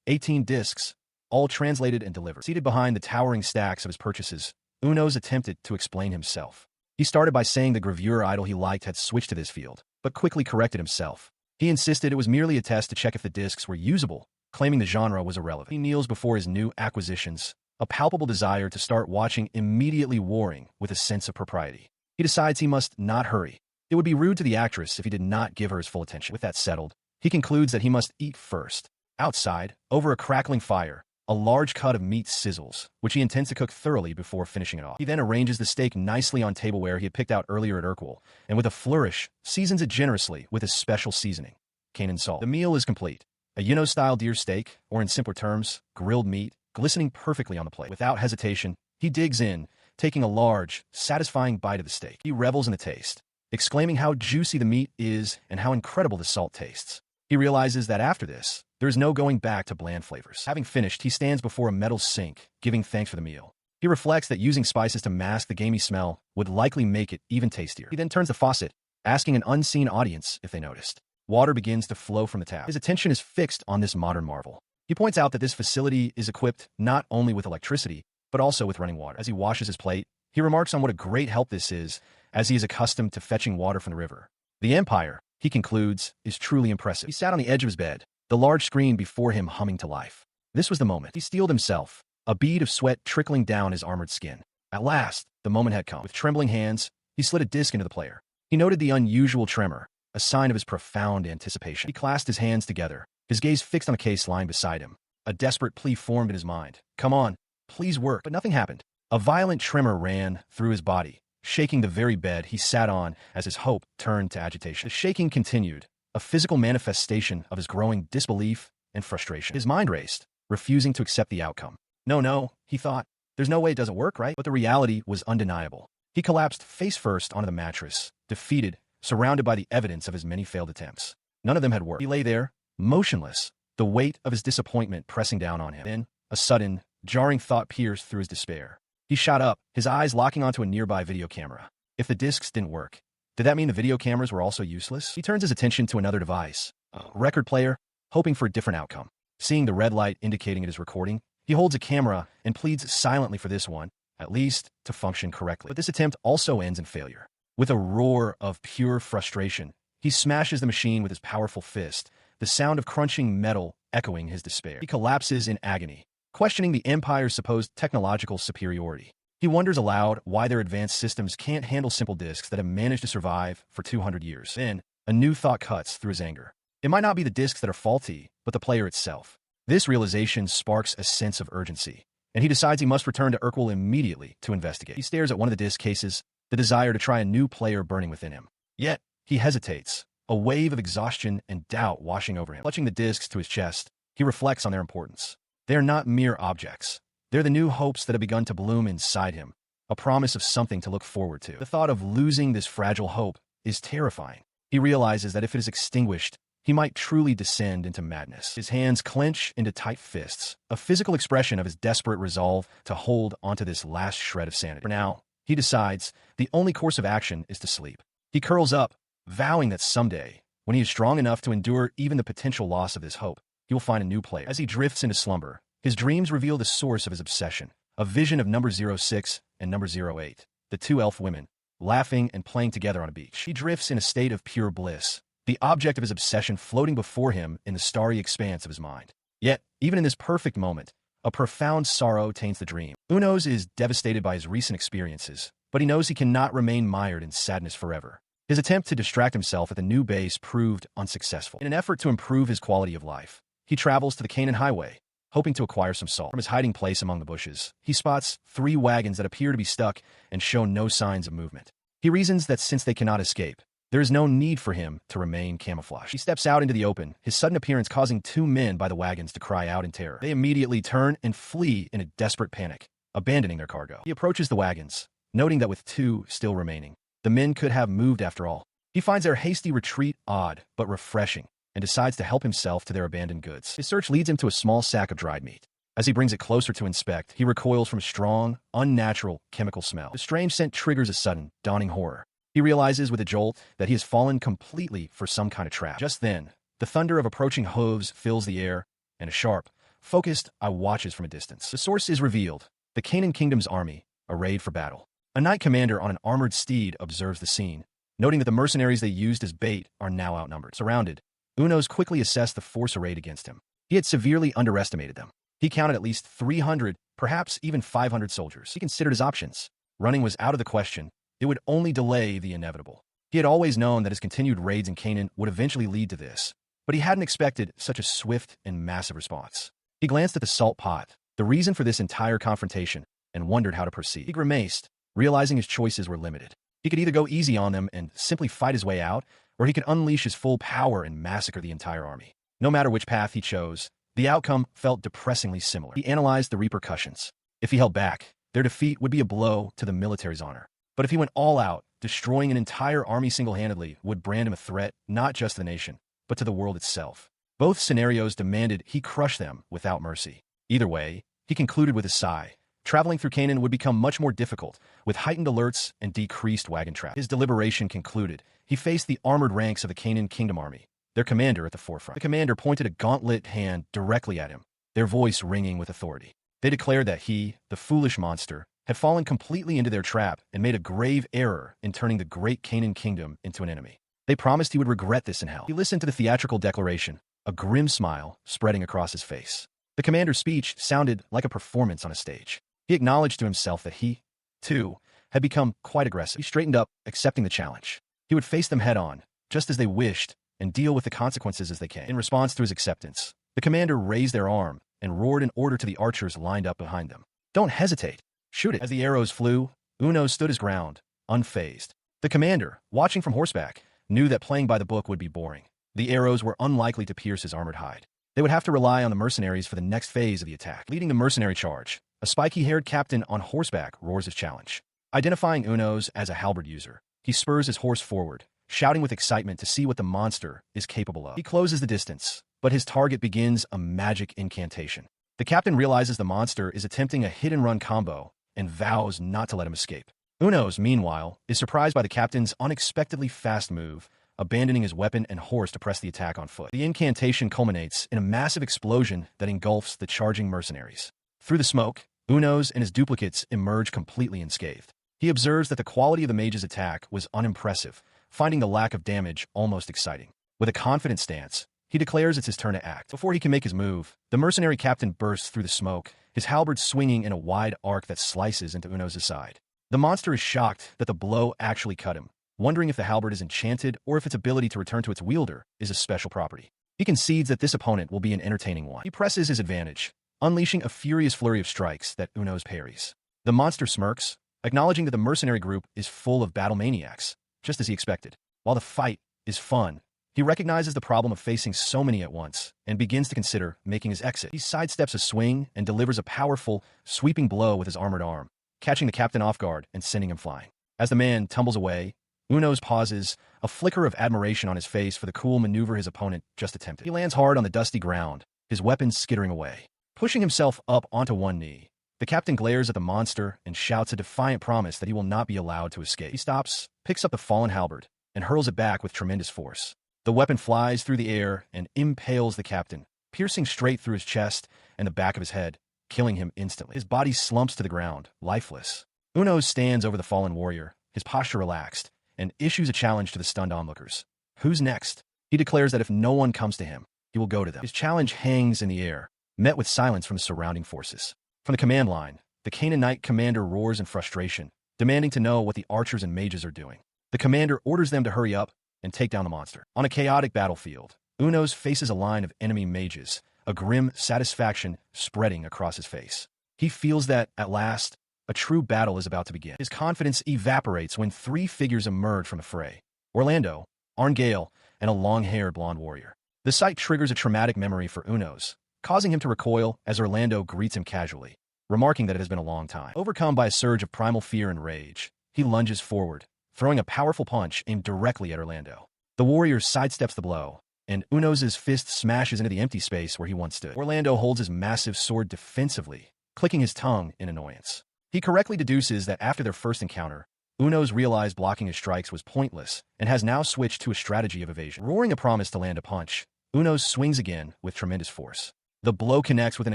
18 discs, all translated and delivered. Seated behind the towering stacks of his purchases, Unos attempted to explain himself. He started by saying the gravure idol he liked had switched to this field, but quickly corrected himself. He insisted it was merely a test to check if the discs were usable, claiming the genre was irrelevant. He kneels before his new acquisitions, a palpable desire to start watching immediately warring with a sense of propriety. He decides he must not hurry. It would be rude to the actress if he did not give her his full attention. With that settled, he concludes that he must eat first. Outside, over a crackling fire, a large cut of meat sizzles, which he intends to cook thoroughly before finishing it off. He then arranges the steak nicely on tableware he had picked out earlier at Alquel, and with a flourish, seasons it generously with his special seasoning, Canaan salt. The meal is complete. A Yino-style deer steak, or in simpler terms, grilled meat, glistening perfectly on the plate. Without hesitation, he digs in, taking a large, satisfying bite of the steak. He revels in the taste, exclaiming how juicy the meat is and how incredible the salt tastes. He realizes that after this, there is no going back to bland flavors. Having finished, he stands before a metal sink, giving thanks for the meal. He reflects that using spices to mask the gamey smell would likely make it even tastier. He then turns the faucet, asking an unseen audience if they noticed. Water begins to flow from the tap. His attention is fixed on this modern marvel. He points out that this facility is equipped not only with electricity, but also with running water. As he washes his plate, he remarks on what a great help this is, as he is accustomed to fetching water from the river. The Empire, he concludes, is truly impressive. He sat on the edge of his bed, the large screen before him humming to life. This was the moment. He steeled himself, a bead of sweat trickling down his armored skin. At last, the moment had come. With trembling hands, he slid a disc into the player. He noted the unusual tremor, a sign of his profound anticipation. He clasped his hands together, his gaze fixed on the case lying beside him. A desperate plea formed in his mind. Come on, please work. But nothing happened. A violent tremor ran through his body, shaking the very bed he sat on as his hope turned to agitation. The shaking continued, a physical manifestation of his growing disbelief and frustration. His mind raced, refusing to accept the outcome. No, he thought. There's no way it doesn't work, right? But the reality was undeniable. He collapsed face first onto the mattress, defeated, surrounded by the evidence of his many failed attempts. None of them had worked. He lay there, motionless, the weight of his disappointment pressing down on him. Then, a sudden, jarring thought pierced through his despair. He shot up, his eyes locking onto a nearby video camera. If the discs didn't work, did that mean the video cameras were also useless? He turns his attention to another device, a record player, hoping for a different outcome. Seeing the red light indicating it is recording, he holds a camera and pleads silently for this one, at least, to function correctly. But this attempt also ends in failure. With a roar of pure frustration, he smashes the machine with his powerful fist, the sound of crunching metal echoing his despair. He collapses in agony, questioning the Empire's supposed technological superiority. He wonders aloud why their advanced systems can't handle simple discs that have managed to survive for 200 years. Then, a new thought cuts through his anger. It might not be the discs that are faulty, but the player itself. This realization sparks a sense of urgency, and he decides he must return to Alquel immediately to investigate. He stares at one of the disc cases, the desire to try a new player burning within him. Yet, he hesitates, a wave of exhaustion and doubt washing over him. Clutching the discs to his chest, he reflects on their importance. They are not mere objects. They're the new hopes that have begun to bloom inside him, a promise of something to look forward to. The thought of losing this fragile hope is terrifying. He realizes that if it is extinguished, he might truly descend into madness. His hands clench into tight fists, a physical expression of his desperate resolve to hold onto this last shred of sanity. For now, he decides the only course of action is to sleep. He curls up, vowing that someday, when he is strong enough to endure even the potential loss of this hope, he will find a new player. As he drifts into slumber, his dreams reveal the source of his obsession, a vision of number 06 and number 08, the 2 elf women, laughing and playing together on a beach. He drifts in a state of pure bliss, the object of his obsession floating before him in the starry expanse of his mind. Yet, even in this perfect moment, a profound sorrow taints the dream. Unos is devastated by his recent experiences, but he knows he cannot remain mired in sadness forever. His attempt to distract himself at the new base proved unsuccessful. In an effort to improve his quality of life, he travels to the Canaan highway, hoping to acquire some salt. From his hiding place among the bushes, he spots 3 wagons that appear to be stuck and show no signs of movement. He reasons that since they cannot escape, there is no need for him to remain camouflaged. He steps out into the open, his sudden appearance causing 2 men by the wagons to cry out in terror. They immediately turn and flee in a desperate panic, abandoning their cargo. He approaches the wagons, noting that with 2 still remaining, the men could have moved after all. He finds their hasty retreat odd but refreshing, and decides to help himself to their abandoned goods. His search leads him to a small sack of dried meat. As he brings it closer to inspect, he recoils from a strong, unnatural chemical smell. The strange scent triggers a sudden, dawning horror. He realizes with a jolt that he has fallen completely for some kind of trap. Just then, the thunder of approaching hooves fills the air, and a sharp, focused eye watches from a distance. The source is revealed: the Canaan kingdom's army, arrayed for battle. A knight commander on an armored steed observes the scene, noting that the mercenaries they used as bait are now outnumbered. Surrounded, Unos quickly assessed the force arrayed against him. He had severely underestimated them. He counted at least 300, perhaps even 500 soldiers. He considered his options. Running was out of the question. It would only delay the inevitable. He had always known that his continued raids in Canaan would eventually lead to this, but he hadn't expected such a swift and massive response. He glanced at the salt pot, the reason for this entire confrontation, and wondered how to proceed. He grimaced, realizing his choices were limited. He could either go easy on them and simply fight his way out, or he could unleash his full power and massacre the entire army. No matter which path he chose, the outcome felt depressingly similar. He analyzed the repercussions. If he held back, their defeat would be a blow to the military's honor. But if he went all out, destroying an entire army single-handedly would brand him a threat not just to the nation, but to the world itself. Both scenarios demanded he crush them without mercy. Either way, he concluded with a sigh. Traveling through Canaan would become much more difficult, with heightened alerts and decreased wagon traffic. His deliberation concluded. He faced the armored ranks of the Canaan Kingdom army, their commander at the forefront. The commander pointed a gauntlet hand directly at him, their voice ringing with authority. They declared that he, the foolish monster, had fallen completely into their trap and made a grave error in turning the great Canaan kingdom into an enemy. They promised he would regret this in hell. He listened to the theatrical declaration, a grim smile spreading across his face. The commander's speech sounded like a performance on a stage. He acknowledged to himself that he, too, had become quite aggressive. He straightened up, accepting the challenge. He would face them head-on, just as they wished, and deal with the consequences as they came. In response to his acceptance, the commander raised their arm and roared an order to the archers lined up behind them. "Don't hesitate. Shoot it." As the arrows flew, Uno stood his ground, unfazed. The commander, watching from horseback, knew that playing by the book would be boring. The arrows were unlikely to pierce his armored hide. They would have to rely on the mercenaries for the next phase of the attack. Leading the mercenary charge, a spiky-haired captain on horseback roars his challenge. Identifying Unos as a halberd user, he spurs his horse forward, shouting with excitement to see what the monster is capable of. He closes the distance, but his target begins a magic incantation. The captain realizes the monster is attempting a hit-and-run combo and vows not to let him escape. Unos, meanwhile, is surprised by the captain's unexpectedly fast move, abandoning his weapon and horse to press the attack on foot. The incantation culminates in a massive explosion that engulfs the charging mercenaries. Through the smoke, Unos and his duplicates emerge completely unscathed. He observes that the quality of the mage's attack was unimpressive, finding the lack of damage almost exciting. With a confident stance, he declares it's his turn to act. Before he can make his move, the mercenary captain bursts through the smoke, his halberd swinging in a wide arc that slices into Unos' side. The monster is shocked that the blow actually cut him, wondering if the halberd is enchanted or if its ability to return to its wielder is a special property. He concedes that this opponent will be an entertaining one. He presses his advantage, unleashing a furious flurry of strikes that Unos parries. The monster smirks, acknowledging that the mercenary group is full of battle maniacs, just as he expected. While the fight is fun, he recognizes the problem of facing so many at once and begins to consider making his exit. He sidesteps a swing and delivers a powerful, sweeping blow with his armored arm, catching the captain off guard and sending him flying. As the man tumbles away, Unos pauses, a flicker of admiration on his face for the cool maneuver his opponent just attempted. He lands hard on the dusty ground, his weapon skittering away. Pushing himself up onto one knee, the captain glares at the monster and shouts a defiant promise that he will not be allowed to escape. He stops, picks up the fallen halberd, and hurls it back with tremendous force. The weapon flies through the air and impales the captain, piercing straight through his chest and the back of his head, killing him instantly. His body slumps to the ground, lifeless. Unos stands over the fallen warrior, his posture relaxed, and issues a challenge to the stunned onlookers. Who's next? He declares that if no one comes to him, he will go to them. His challenge hangs in the air, met with silence from the surrounding forces. From the command line, the Canaanite commander roars in frustration, demanding to know what the archers and mages are doing. The commander orders them to hurry up and take down the monster. On a chaotic battlefield, Unos faces a line of enemy mages, a grim satisfaction spreading across his face. He feels that, at last, a true battle is about to begin. His confidence evaporates when three figures emerge from the fray: Orlando, Arngale, and a long-haired blonde warrior. The sight triggers a traumatic memory for Unos, causing him to recoil as Orlando greets him casually, remarking that it has been a long time. Overcome by a surge of primal fear and rage, he lunges forward, throwing a powerful punch aimed directly at Orlando. The warrior sidesteps the blow, and Unos' fist smashes into the empty space where he once stood. Orlando holds his massive sword defensively, clicking his tongue in annoyance. He correctly deduces that after their first encounter, Unos realized blocking his strikes was pointless and has now switched to a strategy of evasion. Roaring a promise to land a punch, Unos swings again with tremendous force. The blow connects with an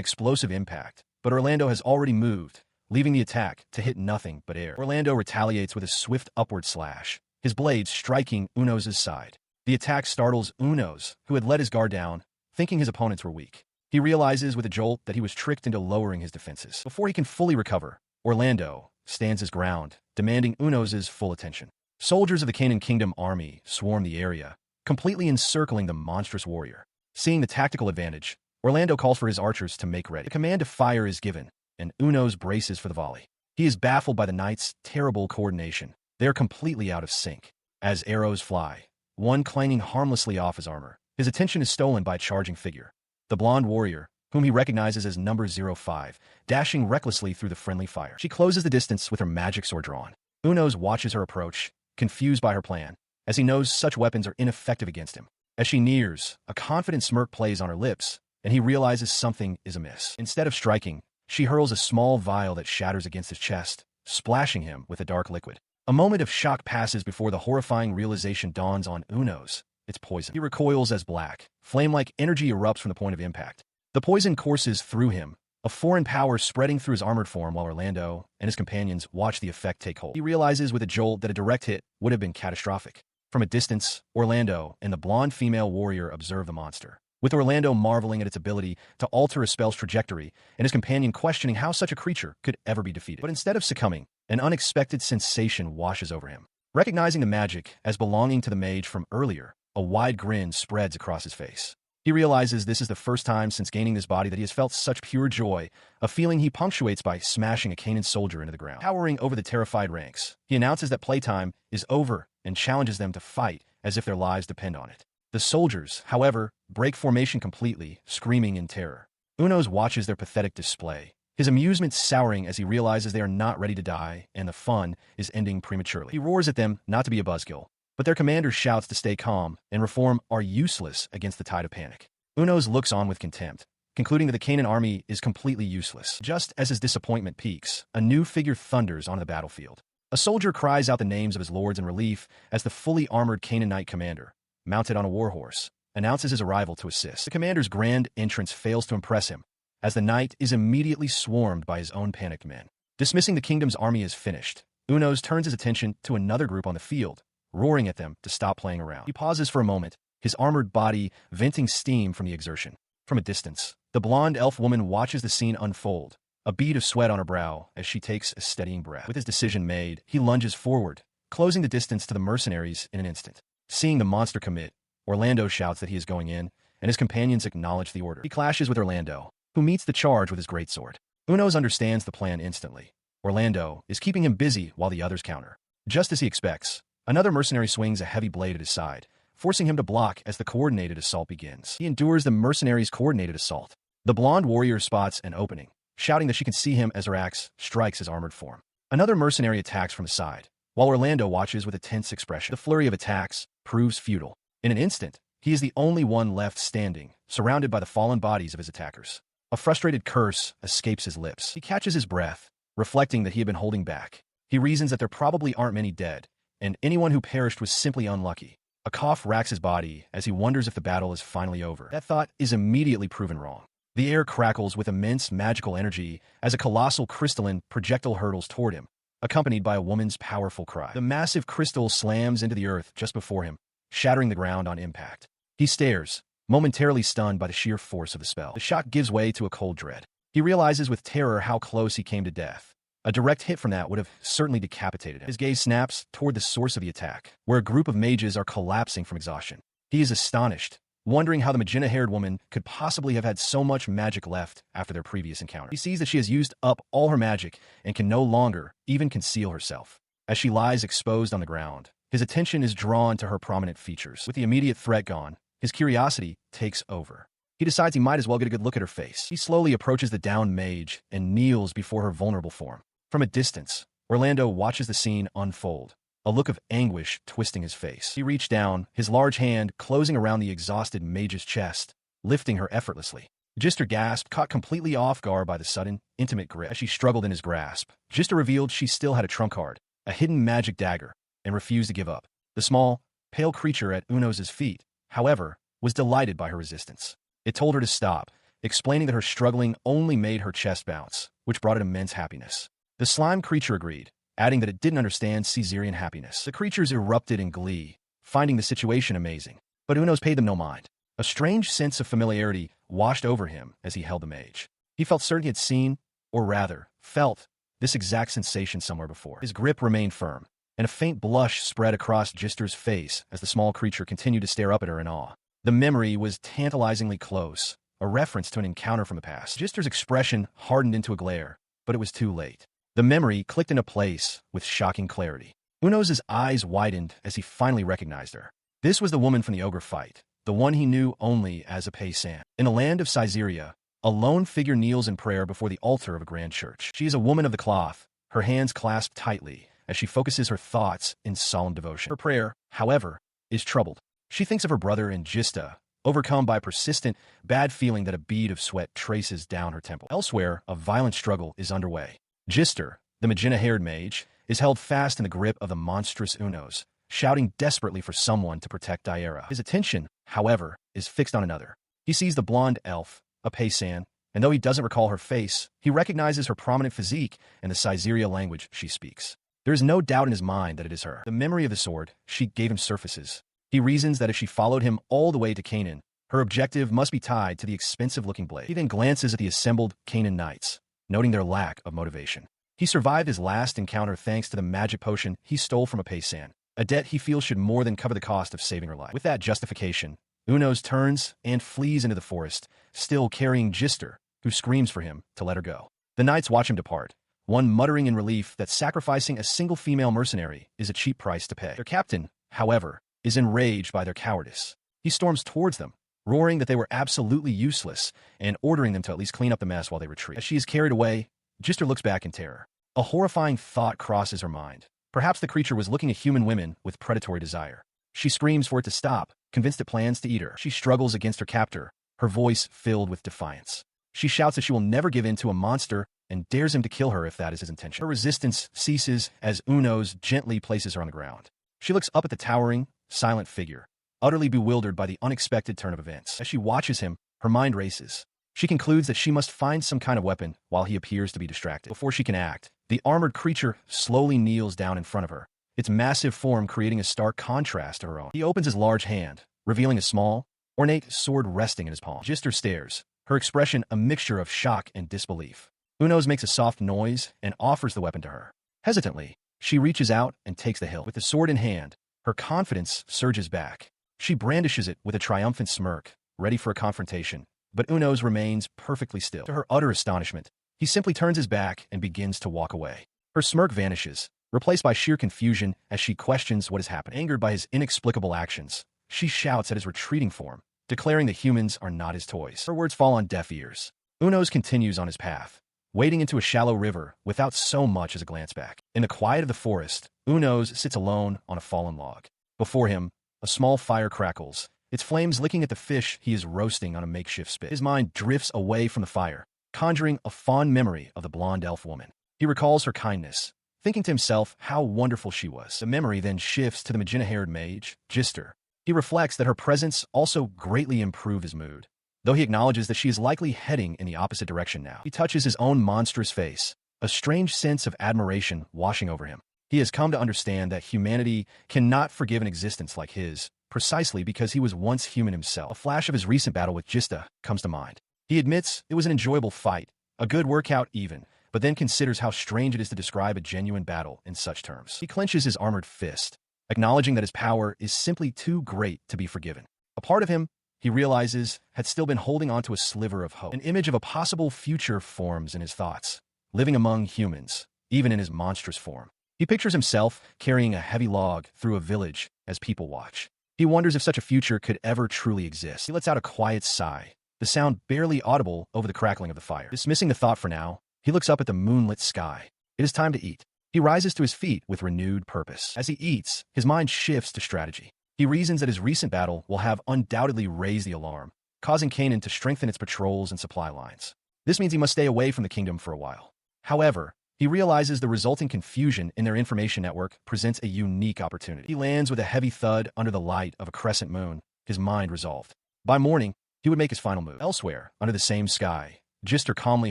explosive impact, but Orlando has already moved, leaving the attack to hit nothing but air. Orlando retaliates with a swift upward slash, his blade striking Unos' side. The attack startles Unos, who had let his guard down, thinking his opponents were weak. He realizes with a jolt that he was tricked into lowering his defenses. Before he can fully recover, Orlando stands his ground, demanding Unos' full attention. Soldiers of the Canaan Kingdom army swarm the area, completely encircling the monstrous warrior. Seeing the tactical advantage, Orlando calls for his archers to make ready. The command to fire is given, and Unos braces for the volley. He is baffled by the knight's terrible coordination. They are completely out of sync. As arrows fly, one clanging harmlessly off his armor, his attention is stolen by a charging figure. The blonde warrior, whom he recognizes as number 05, dashing recklessly through the friendly fire. She closes the distance with her magic sword drawn. Unos watches her approach, confused by her plan, as he knows such weapons are ineffective against him. As she nears, a confident smirk plays on her lips, and he realizes something is amiss. Instead of striking, she hurls a small vial that shatters against his chest, splashing him with a dark liquid. A moment of shock passes before the horrifying realization dawns on Unos. It's poison. He recoils as black, flame-like energy erupts from the point of impact. The poison courses through him, a foreign power spreading through his armored form while Orlando and his companions watch the effect take hold. He realizes with a jolt that a direct hit would have been catastrophic. From a distance, Orlando and the blonde female warrior observe the monster, with Orlando marveling at its ability to alter a spell's trajectory and his companion questioning how such a creature could ever be defeated. But instead of succumbing, an unexpected sensation washes over him. Recognizing the magic as belonging to the mage from earlier, a wide grin spreads across his face. He realizes this is the first time since gaining this body that he has felt such pure joy, a feeling he punctuates by smashing a Canaan soldier into the ground. Towering over the terrified ranks, he announces that playtime is over and challenges them to fight as if their lives depend on it. The soldiers, however, break formation completely, screaming in terror. Unos watches their pathetic display, his amusement souring as he realizes they are not ready to die and the fun is ending prematurely. He roars at them not to be a buzzkill, but their commander shouts to stay calm and reform are useless against the tide of panic. Unos looks on with contempt, concluding that the Canaan army is completely useless. Just as his disappointment peaks, a new figure thunders onto the battlefield. A soldier cries out the names of his lords in relief as the fully armored Canaanite commander, mounted on a warhorse, announces his arrival to assist. The commander's grand entrance fails to impress him, as the knight is immediately swarmed by his own panicked men. Dismissing the kingdom's army as finished, Unos turns his attention to another group on the field, roaring at them to stop playing around. He pauses for a moment, his armored body venting steam from the exertion. From a distance, the blonde elf woman watches the scene unfold, a bead of sweat on her brow as she takes a steadying breath. With his decision made, he lunges forward, closing the distance to the mercenaries in an instant. Seeing the monster commit, Orlando shouts that he is going in, and his companions acknowledge the order. He clashes with Orlando, who meets the charge with his greatsword. Unos understands the plan instantly. Orlando is keeping him busy while the others counter. Just as he expects, another mercenary swings a heavy blade at his side, forcing him to block as the coordinated assault begins. He endures the mercenary's coordinated assault. The blonde warrior spots an opening, shouting that she can see him as her axe strikes his armored form. Another mercenary attacks from the side, while Orlando watches with a tense expression. The flurry of attacks proves futile. In an instant, he is the only one left standing, surrounded by the fallen bodies of his attackers. A frustrated curse escapes his lips. He catches his breath, reflecting that he had been holding back. He reasons that there probably aren't many dead, and anyone who perished was simply unlucky. A cough racks his body as he wonders if the battle is finally over. That thought is immediately proven wrong. The air crackles with immense magical energy as a colossal crystalline projectile hurtles toward him, accompanied by a woman's powerful cry. The massive crystal slams into the earth just before him, shattering the ground on impact. He stares, momentarily stunned by the sheer force of the spell. The shock gives way to a cold dread. He realizes with terror how close he came to death. A direct hit from that would have certainly decapitated him. His gaze snaps toward the source of the attack, where a group of mages are collapsing from exhaustion. He is astonished, wondering how the magenta-haired woman could possibly have had so much magic left after their previous encounter. He sees that she has used up all her magic and can no longer even conceal herself. As she lies exposed on the ground, his attention is drawn to her prominent features. With the immediate threat gone, his curiosity takes over. He decides he might as well get a good look at her face. He slowly approaches the downed mage and kneels before her vulnerable form. From a distance, Orlando watches the scene unfold, a look of anguish twisting his face. He reached down, his large hand closing around the exhausted mage's chest, lifting her effortlessly. Jister gasped, caught completely off guard by the sudden, intimate grip. As she struggled in his grasp, Jister revealed she still had a trump card, a hidden magic dagger, and refused to give up. The small, pale creature at Unos's feet, however, was delighted by her resistance. It told her to stop, explaining that her struggling only made her chest bounce, which brought it immense happiness. The slime creature agreed, adding that it didn't understand Caesarian happiness. The creatures erupted in glee, finding the situation amazing. But Unos paid them no mind. A strange sense of familiarity washed over him as he held the mage. He felt certain he had seen, or rather, felt, this exact sensation somewhere before. His grip remained firm, and a faint blush spread across Jister's face as the small creature continued to stare up at her in awe. The memory was tantalizingly close, a reference to an encounter from the past. Jister's expression hardened into a glare, but it was too late. The memory clicked into place with shocking clarity. Unos's eyes widened as he finally recognized her. This was the woman from the ogre fight, the one he knew only as a pacan. In the land of Caesarea, a lone figure kneels in prayer before the altar of a grand church. She is a woman of the cloth, her hands clasped tightly as she focuses her thoughts in solemn devotion. Her prayer, however, is troubled. She thinks of her brother and Jister, overcome by a persistent, bad feeling that a bead of sweat traces down her temple. Elsewhere, a violent struggle is underway. Jister, the magenta-haired mage, is held fast in the grip of the monstrous Unos, shouting desperately for someone to protect Dara. His attention, however, is fixed on another. He sees the blonde elf, a pacan, and though he doesn't recall her face, he recognizes her prominent physique and the Caesarea language she speaks. There is no doubt in his mind that it is her. The memory of the sword she gave him surfaces. He reasons that if she followed him all the way to Canaan, her objective must be tied to the expensive-looking blade. He then glances at the assembled Canaan knights, noting their lack of motivation. He survived his last encounter thanks to the magic potion he stole from a pacan, a debt he feels should more than cover the cost of saving her life. With that justification, Unos turns and flees into the forest, still carrying Jister, who screams for him to let her go. The knights watch him depart, one muttering in relief that sacrificing a single female mercenary is a cheap price to pay. Their captain, however, is enraged by their cowardice. He storms towards them, roaring that they were absolutely useless and ordering them to at least clean up the mess while they retreat. As she is carried away, Jister looks back in terror. A horrifying thought crosses her mind. Perhaps the creature was looking at human women with predatory desire. She screams for it to stop, convinced it plans to eat her. She struggles against her captor, her voice filled with defiance. She shouts that she will never give in to a monster and dares him to kill her if that is his intention. Her resistance ceases as Unos gently places her on the ground. She looks up at the towering, silent figure, utterly bewildered by the unexpected turn of events. As she watches him, her mind races. She concludes that she must find some kind of weapon while he appears to be distracted. Before she can act, the armored creature slowly kneels down in front of her, its massive form creating a stark contrast to her own. He opens his large hand, revealing a small, ornate sword resting in his palm. Jister stares, her expression a mixture of shock and disbelief. Unos makes a soft noise and offers the weapon to her. Hesitantly, she reaches out and takes the hilt. With the sword in hand, her confidence surges back. She brandishes it with a triumphant smirk, ready for a confrontation, but Unos remains perfectly still. To her utter astonishment, he simply turns his back and begins to walk away. Her smirk vanishes, replaced by sheer confusion as she questions what has happened. Angered by his inexplicable actions, she shouts at his retreating form, declaring that humans are not his toys. Her words fall on deaf ears. Unos continues on his path, wading into a shallow river without so much as a glance back. In the quiet of the forest, Unos sits alone on a fallen log. Before him, a small fire crackles, its flames licking at the fish he is roasting on a makeshift spit. His mind drifts away from the fire, conjuring a fond memory of the blonde elf woman. He recalls her kindness, thinking to himself how wonderful she was. The memory then shifts to the magenta-haired mage, Jister. He reflects that her presence also greatly improved his mood, though he acknowledges that she is likely heading in the opposite direction now. He touches his own monstrous face, a strange sense of admiration washing over him. He has come to understand that humanity cannot forgive an existence like his, precisely because he was once human himself. A flash of his recent battle with Jister comes to mind. He admits it was an enjoyable fight, a good workout even, but then considers how strange it is to describe a genuine battle in such terms. He clenches his armored fist, acknowledging that his power is simply too great to be forgiven. A part of him he realizes, had still been holding onto a sliver of hope. An image of a possible future forms in his thoughts, living among humans, even in his monstrous form. He pictures himself carrying a heavy log through a village as people watch. He wonders if such a future could ever truly exist. He lets out a quiet sigh, the sound barely audible over the crackling of the fire. Dismissing the thought for now, he looks up at the moonlit sky. It is time to eat. He rises to his feet with renewed purpose. As he eats, his mind shifts to strategy. He reasons that his recent battle will have undoubtedly raised the alarm, causing Canaan to strengthen its patrols and supply lines. This means he must stay away from the kingdom for a while. However, he realizes the resulting confusion in their information network presents a unique opportunity. He lands with a heavy thud under the light of a crescent moon, his mind resolved. By morning, he would make his final move. Elsewhere, under the same sky, Jister calmly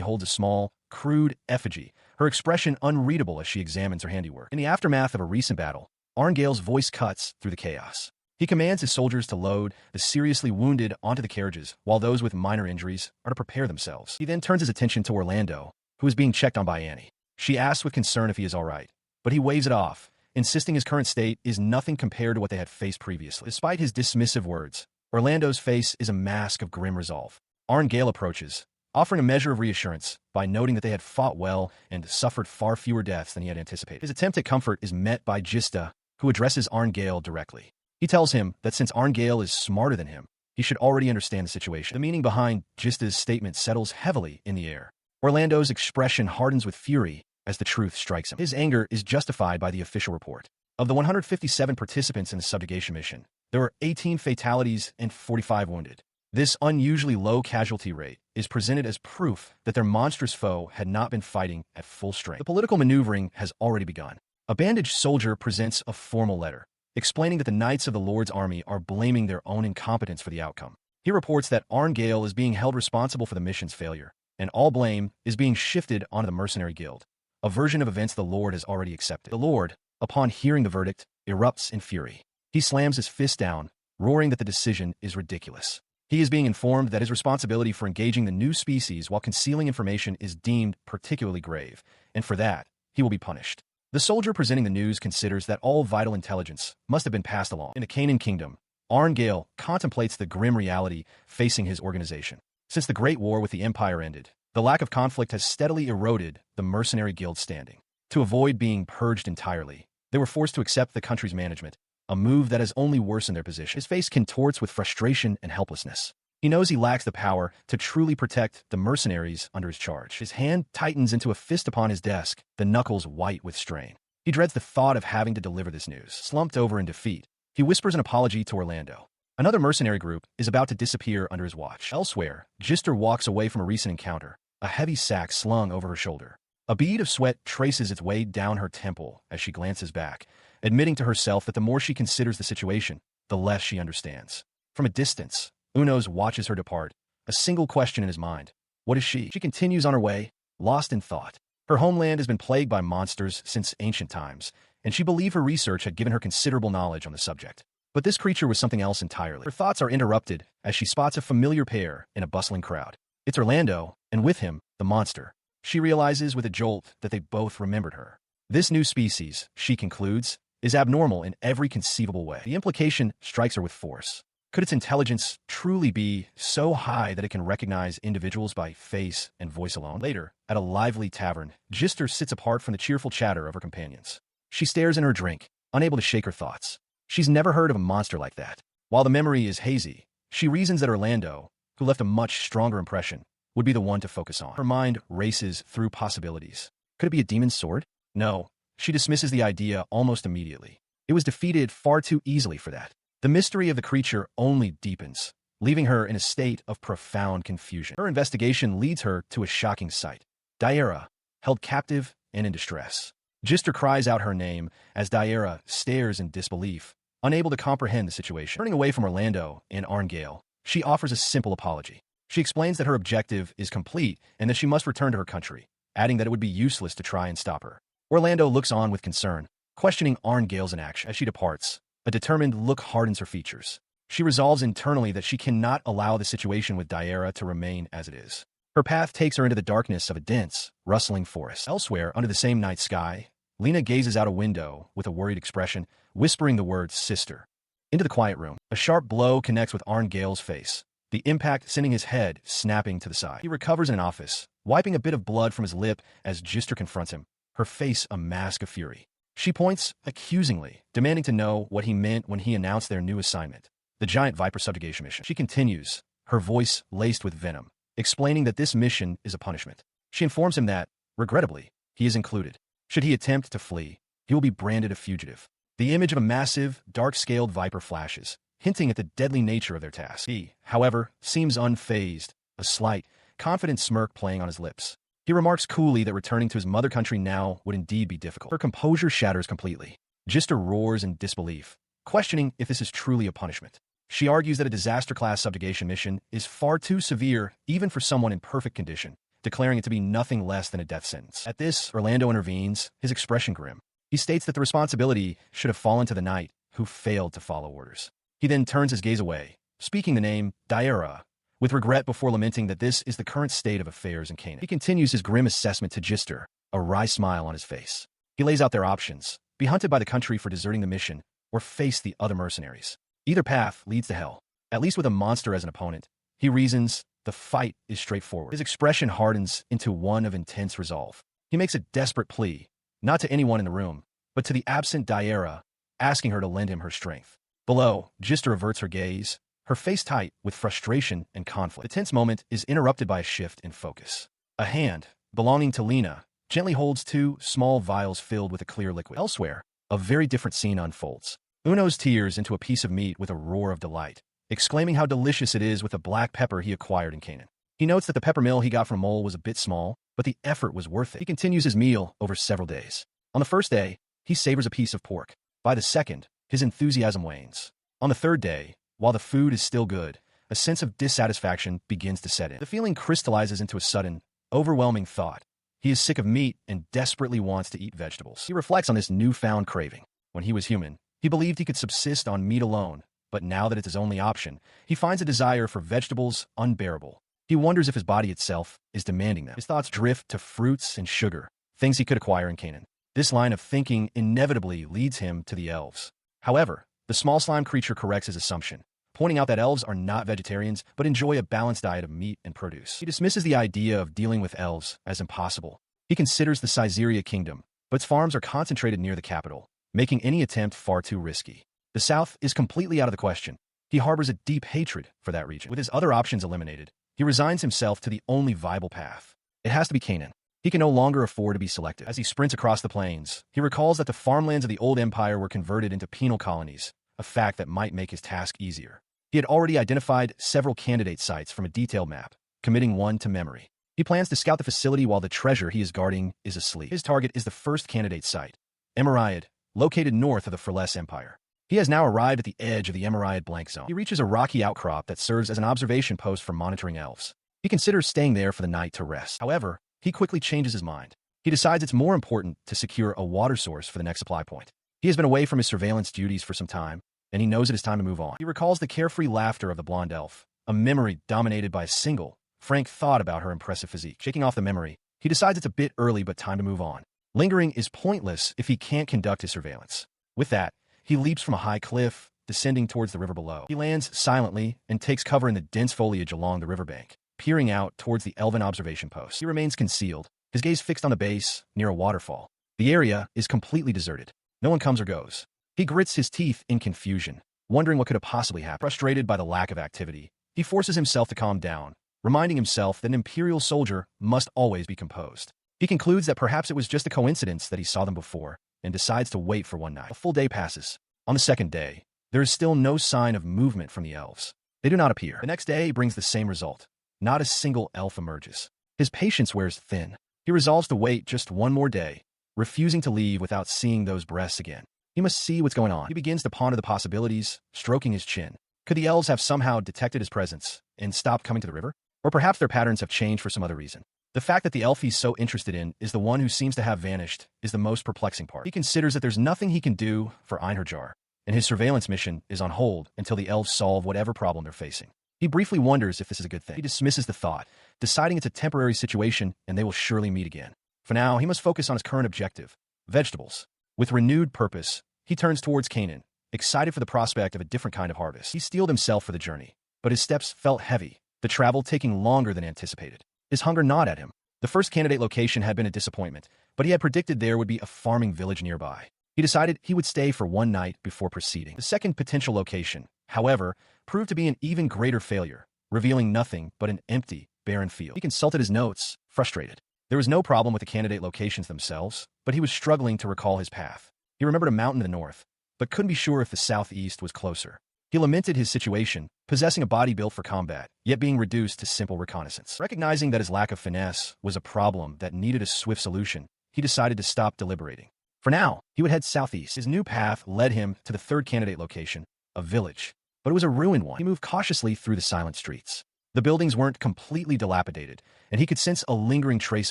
holds a small, crude effigy, her expression unreadable as she examines her handiwork. In the aftermath of a recent battle, Arngale's voice cuts through the chaos. He commands his soldiers to load the seriously wounded onto the carriages, while those with minor injuries are to prepare themselves. He then turns his attention to Orlando, who is being checked on by Annie. She asks with concern if he is all right, but he waves it off, insisting his current state is nothing compared to what they had faced previously. Despite his dismissive words, Orlando's face is a mask of grim resolve. Arngale approaches, offering a measure of reassurance by noting that they had fought well and suffered far fewer deaths than he had anticipated. His attempt at comfort is met by Jister, who addresses Arngale directly. He tells him that since Arngale is smarter than him, he should already understand the situation. The meaning behind Jister's statement settles heavily in the air. Orlando's expression hardens with fury as the truth strikes him. His anger is justified by the official report. Of the 157 participants in the subjugation mission, there were 18 fatalities and 45 wounded. This unusually low casualty rate is presented as proof that their monstrous foe had not been fighting at full strength. The political maneuvering has already begun. A bandaged soldier presents a formal letter, explaining that the Knights of the Lord's army are blaming their own incompetence for the outcome. He reports that Arngale is being held responsible for the mission's failure, and all blame is being shifted onto the mercenary guild, a version of events the Lord has already accepted. The Lord, upon hearing the verdict, erupts in fury. He slams his fist down, roaring that the decision is ridiculous. He is being informed that his responsibility for engaging the new species while concealing information is deemed particularly grave, and for that, he will be punished. The soldier presenting the news considers that all vital intelligence must have been passed along. In the Canaan kingdom, Arngale contemplates the grim reality facing his organization. Since the Great War with the Empire ended, the lack of conflict has steadily eroded the mercenary guild's standing. To avoid being purged entirely, they were forced to accept the country's management, a move that has only worsened their position. His face contorts with frustration and helplessness. He knows he lacks the power to truly protect the mercenaries under his charge. His hand tightens into a fist upon his desk, the knuckles white with strain. He dreads the thought of having to deliver this news. Slumped over in defeat, he whispers an apology to Orlando. Another mercenary group is about to disappear under his watch. Elsewhere, Jister walks away from a recent encounter, a heavy sack slung over her shoulder. A bead of sweat traces its way down her temple as she glances back, admitting to herself that the more she considers the situation, the less she understands. From a distance, Unos watches her depart, a single question in his mind. What is she? She continues on her way, lost in thought. Her homeland has been plagued by monsters since ancient times, and she believed her research had given her considerable knowledge on the subject. But this creature was something else entirely. Her thoughts are interrupted as she spots a familiar pair in a bustling crowd. It's Orlando, and with him, the monster. She realizes with a jolt that they both remembered her. This new species, she concludes, is abnormal in every conceivable way. The implication strikes her with force. Could its intelligence truly be so high that it can recognize individuals by face and voice alone? Later, at a lively tavern, Jister sits apart from the cheerful chatter of her companions. She stares in her drink, unable to shake her thoughts. She's never heard of a monster like that. While the memory is hazy, she reasons that Orlando, who left a much stronger impression, would be the one to focus on. Her mind races through possibilities. Could it be a demon's sword? No. She dismisses the idea almost immediately. It was defeated far too easily for that. The mystery of the creature only deepens, leaving her in a state of profound confusion. Her investigation leads her to a shocking sight. Dara, held captive and in distress. Jister cries out her name as Dara stares in disbelief, unable to comprehend the situation. Turning away from Orlando and Arngale, she offers a simple apology. She explains that her objective is complete and that she must return to her country, adding that it would be useless to try and stop her. Orlando looks on with concern, questioning Arngale's inaction. As she departs, a determined look hardens her features. She resolves internally that she cannot allow the situation with Dara to remain as it is. Her path takes her into the darkness of a dense, rustling forest. Elsewhere, under the same night sky, Lena gazes out a window with a worried expression, whispering the words, "Sister." into the quiet room. A sharp blow connects with Arngail's face, the impact sending his head snapping to the side. He recovers in an office, wiping a bit of blood from his lip as Jister confronts him, her face a mask of fury. She points accusingly, demanding to know what he meant when he announced their new assignment, the giant viper subjugation mission. She continues, her voice laced with venom, explaining that this mission is a punishment. She informs him that, regrettably, he is included. Should he attempt to flee, he will be branded a fugitive. The image of a massive, dark-scaled viper flashes, hinting at the deadly nature of their task. He, however, seems unfazed, a slight, confident smirk playing on his lips. He remarks coolly that returning to his mother country now would indeed be difficult. Her composure shatters completely. Jister roars in disbelief, questioning if this is truly a punishment. She argues that a disaster-class subjugation mission is far too severe even for someone in perfect condition, declaring it to be nothing less than a death sentence. At this, Orlando intervenes, his expression grim. He states that the responsibility should have fallen to the knight who failed to follow orders. He then turns his gaze away, speaking the name Dara, with regret before lamenting that this is the current state of affairs in Canaan. He continues his grim assessment to Jister, a wry smile on his face. He lays out their options: be hunted by the country for deserting the mission, or face the other mercenaries. Either path leads to hell. At least with a monster as an opponent, he reasons, the fight is straightforward. His expression hardens into one of intense resolve. He makes a desperate plea, not to anyone in the room, but to the absent Dara, asking her to lend him her strength. Below, Jister averts her gaze, her face tight with frustration and conflict. The tense moment is interrupted by a shift in focus. A hand, belonging to Lena, gently holds two small vials filled with a clear liquid. Elsewhere, a very different scene unfolds. Uno's tears into a piece of meat with a roar of delight, exclaiming how delicious it is with the black pepper he acquired in Canaan. He notes that the pepper mill he got from Mole was a bit small, but the effort was worth it. He continues his meal over several days. On the first day, he savors a piece of pork. By the second, his enthusiasm wanes. On the third day, while the food is still good, a sense of dissatisfaction begins to set in. The feeling crystallizes into a sudden, overwhelming thought. He is sick of meat and desperately wants to eat vegetables. He reflects on this newfound craving. When he was human, he believed he could subsist on meat alone, but now that it's his only option, he finds a desire for vegetables unbearable. He wonders if his body itself is demanding them. His thoughts drift to fruits and sugar, things he could acquire in Canaan. This line of thinking inevitably leads him to the elves. However, the small slime creature corrects his assumption, pointing out that elves are not vegetarians but enjoy a balanced diet of meat and produce. He dismisses the idea of dealing with elves as impossible. He considers the Caesarea kingdom, but its farms are concentrated near the capital, making any attempt far too risky. The south is completely out of the question. He harbors a deep hatred for that region. With his other options eliminated, he resigns himself to the only viable path. It has to be Canaan. He can no longer afford to be selective. As he sprints across the plains, he recalls that the farmlands of the old empire were converted into penal colonies, a fact that might make his task easier. He had already identified several candidate sites from a detailed map, committing one to memory. He plans to scout the facility while the treasure he is guarding is asleep. His target is the first candidate site, Emerald, located north of the Furless Empire. He has now arrived at the edge of the Emerald blank zone. He reaches a rocky outcrop that serves as an observation post for monitoring elves. He considers staying there for the night to rest. However, he quickly changes his mind. He decides it's more important to secure a water source for the next supply point. He has been away from his surveillance duties for some time, and he knows it is time to move on. He recalls the carefree laughter of the blonde elf, a memory dominated by a single, frank thought about her impressive physique. Shaking off the memory, he decides it's a bit early but time to move on. Lingering is pointless if he can't conduct his surveillance. With that, he leaps from a high cliff, descending towards the river below. He lands silently and takes cover in the dense foliage along the riverbank, peering out towards the elven observation post. He remains concealed, his gaze fixed on the base, near a waterfall. The area is completely deserted. No one comes or goes. He grits his teeth in confusion, wondering what could have possibly happened. Frustrated by the lack of activity, he forces himself to calm down, reminding himself that an imperial soldier must always be composed. He concludes that perhaps it was just a coincidence that he saw them before, and decides to wait for one night. A full day passes. On the second day, there is still no sign of movement from the elves. They do not appear. The next day brings the same result. Not a single elf emerges. His patience wears thin. He resolves to wait just one more day, refusing to leave without seeing those breasts again. He must see what's going on. He begins to ponder the possibilities, stroking his chin. Could the elves have somehow detected his presence and stopped coming to the river? Or perhaps their patterns have changed for some other reason. The fact that the elf he's so interested in is the one who seems to have vanished is the most perplexing part. He considers that there's nothing he can do for Einherjar, and his surveillance mission is on hold until the elves solve whatever problem they're facing. He briefly wonders if this is a good thing. He dismisses the thought, deciding it's a temporary situation and they will surely meet again. For now, he must focus on his current objective, vegetables. With renewed purpose, he turns towards Canaan, excited for the prospect of a different kind of harvest. He steeled himself for the journey, but his steps felt heavy, the travel taking longer than anticipated. His hunger gnawed at him. The first candidate location had been a disappointment, but he had predicted there would be a farming village nearby. He decided he would stay for one night before proceeding. The second potential location, however, proved to be an even greater failure, revealing nothing but an empty, barren field. He consulted his notes, frustrated. There was no problem with the candidate locations themselves, but he was struggling to recall his path. He remembered a mountain in the north, but couldn't be sure if the southeast was closer. He lamented his situation, possessing a body built for combat, yet being reduced to simple reconnaissance. Recognizing that his lack of finesse was a problem that needed a swift solution, he decided to stop deliberating. For now, he would head southeast. His new path led him to the third candidate location, a village. But it was a ruined one. He moved cautiously through the silent streets. The buildings weren't completely dilapidated, and he could sense a lingering trace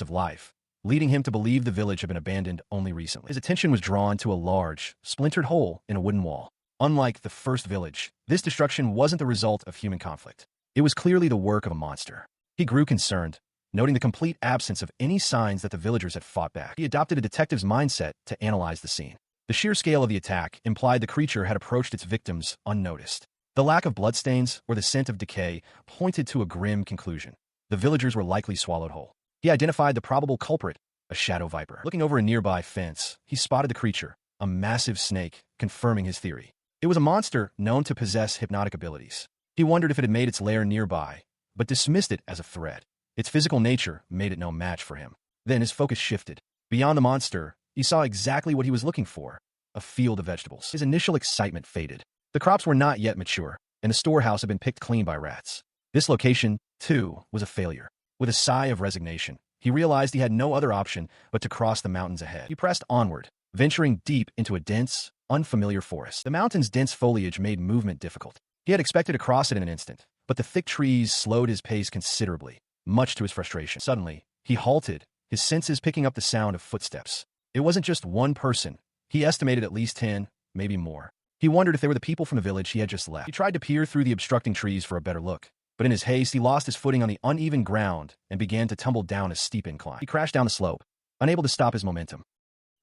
of life, leading him to believe the village had been abandoned only recently. His attention was drawn to a large, splintered hole in a wooden wall. Unlike the first village, this destruction wasn't the result of human conflict. It was clearly the work of a monster. He grew concerned, noting the complete absence of any signs that the villagers had fought back. He adopted a detective's mindset to analyze the scene. The sheer scale of the attack implied the creature had approached its victims unnoticed. The lack of bloodstains or the scent of decay pointed to a grim conclusion. The villagers were likely swallowed whole. He identified the probable culprit, a shadow viper. Looking over a nearby fence, he spotted the creature, a massive snake, confirming his theory. It was a monster known to possess hypnotic abilities. He wondered if it had made its lair nearby, but dismissed it as a threat. Its physical nature made it no match for him. Then his focus shifted. Beyond the monster, he saw exactly what he was looking for, a field of vegetables. His initial excitement faded. The crops were not yet mature, and the storehouse had been picked clean by rats. This location, too, was a failure. With a sigh of resignation, he realized he had no other option but to cross the mountains ahead. He pressed onward, venturing deep into a dense, unfamiliar forest. The mountain's dense foliage made movement difficult. He had expected to cross it in an instant, but the thick trees slowed his pace considerably, much to his frustration. Suddenly, he halted, his senses picking up the sound of footsteps. It wasn't just one person. He estimated at least 10, maybe more. He wondered if they were the people from the village he had just left. He tried to peer through the obstructing trees for a better look, but in his haste, he lost his footing on the uneven ground and began to tumble down a steep incline. He crashed down the slope, unable to stop his momentum.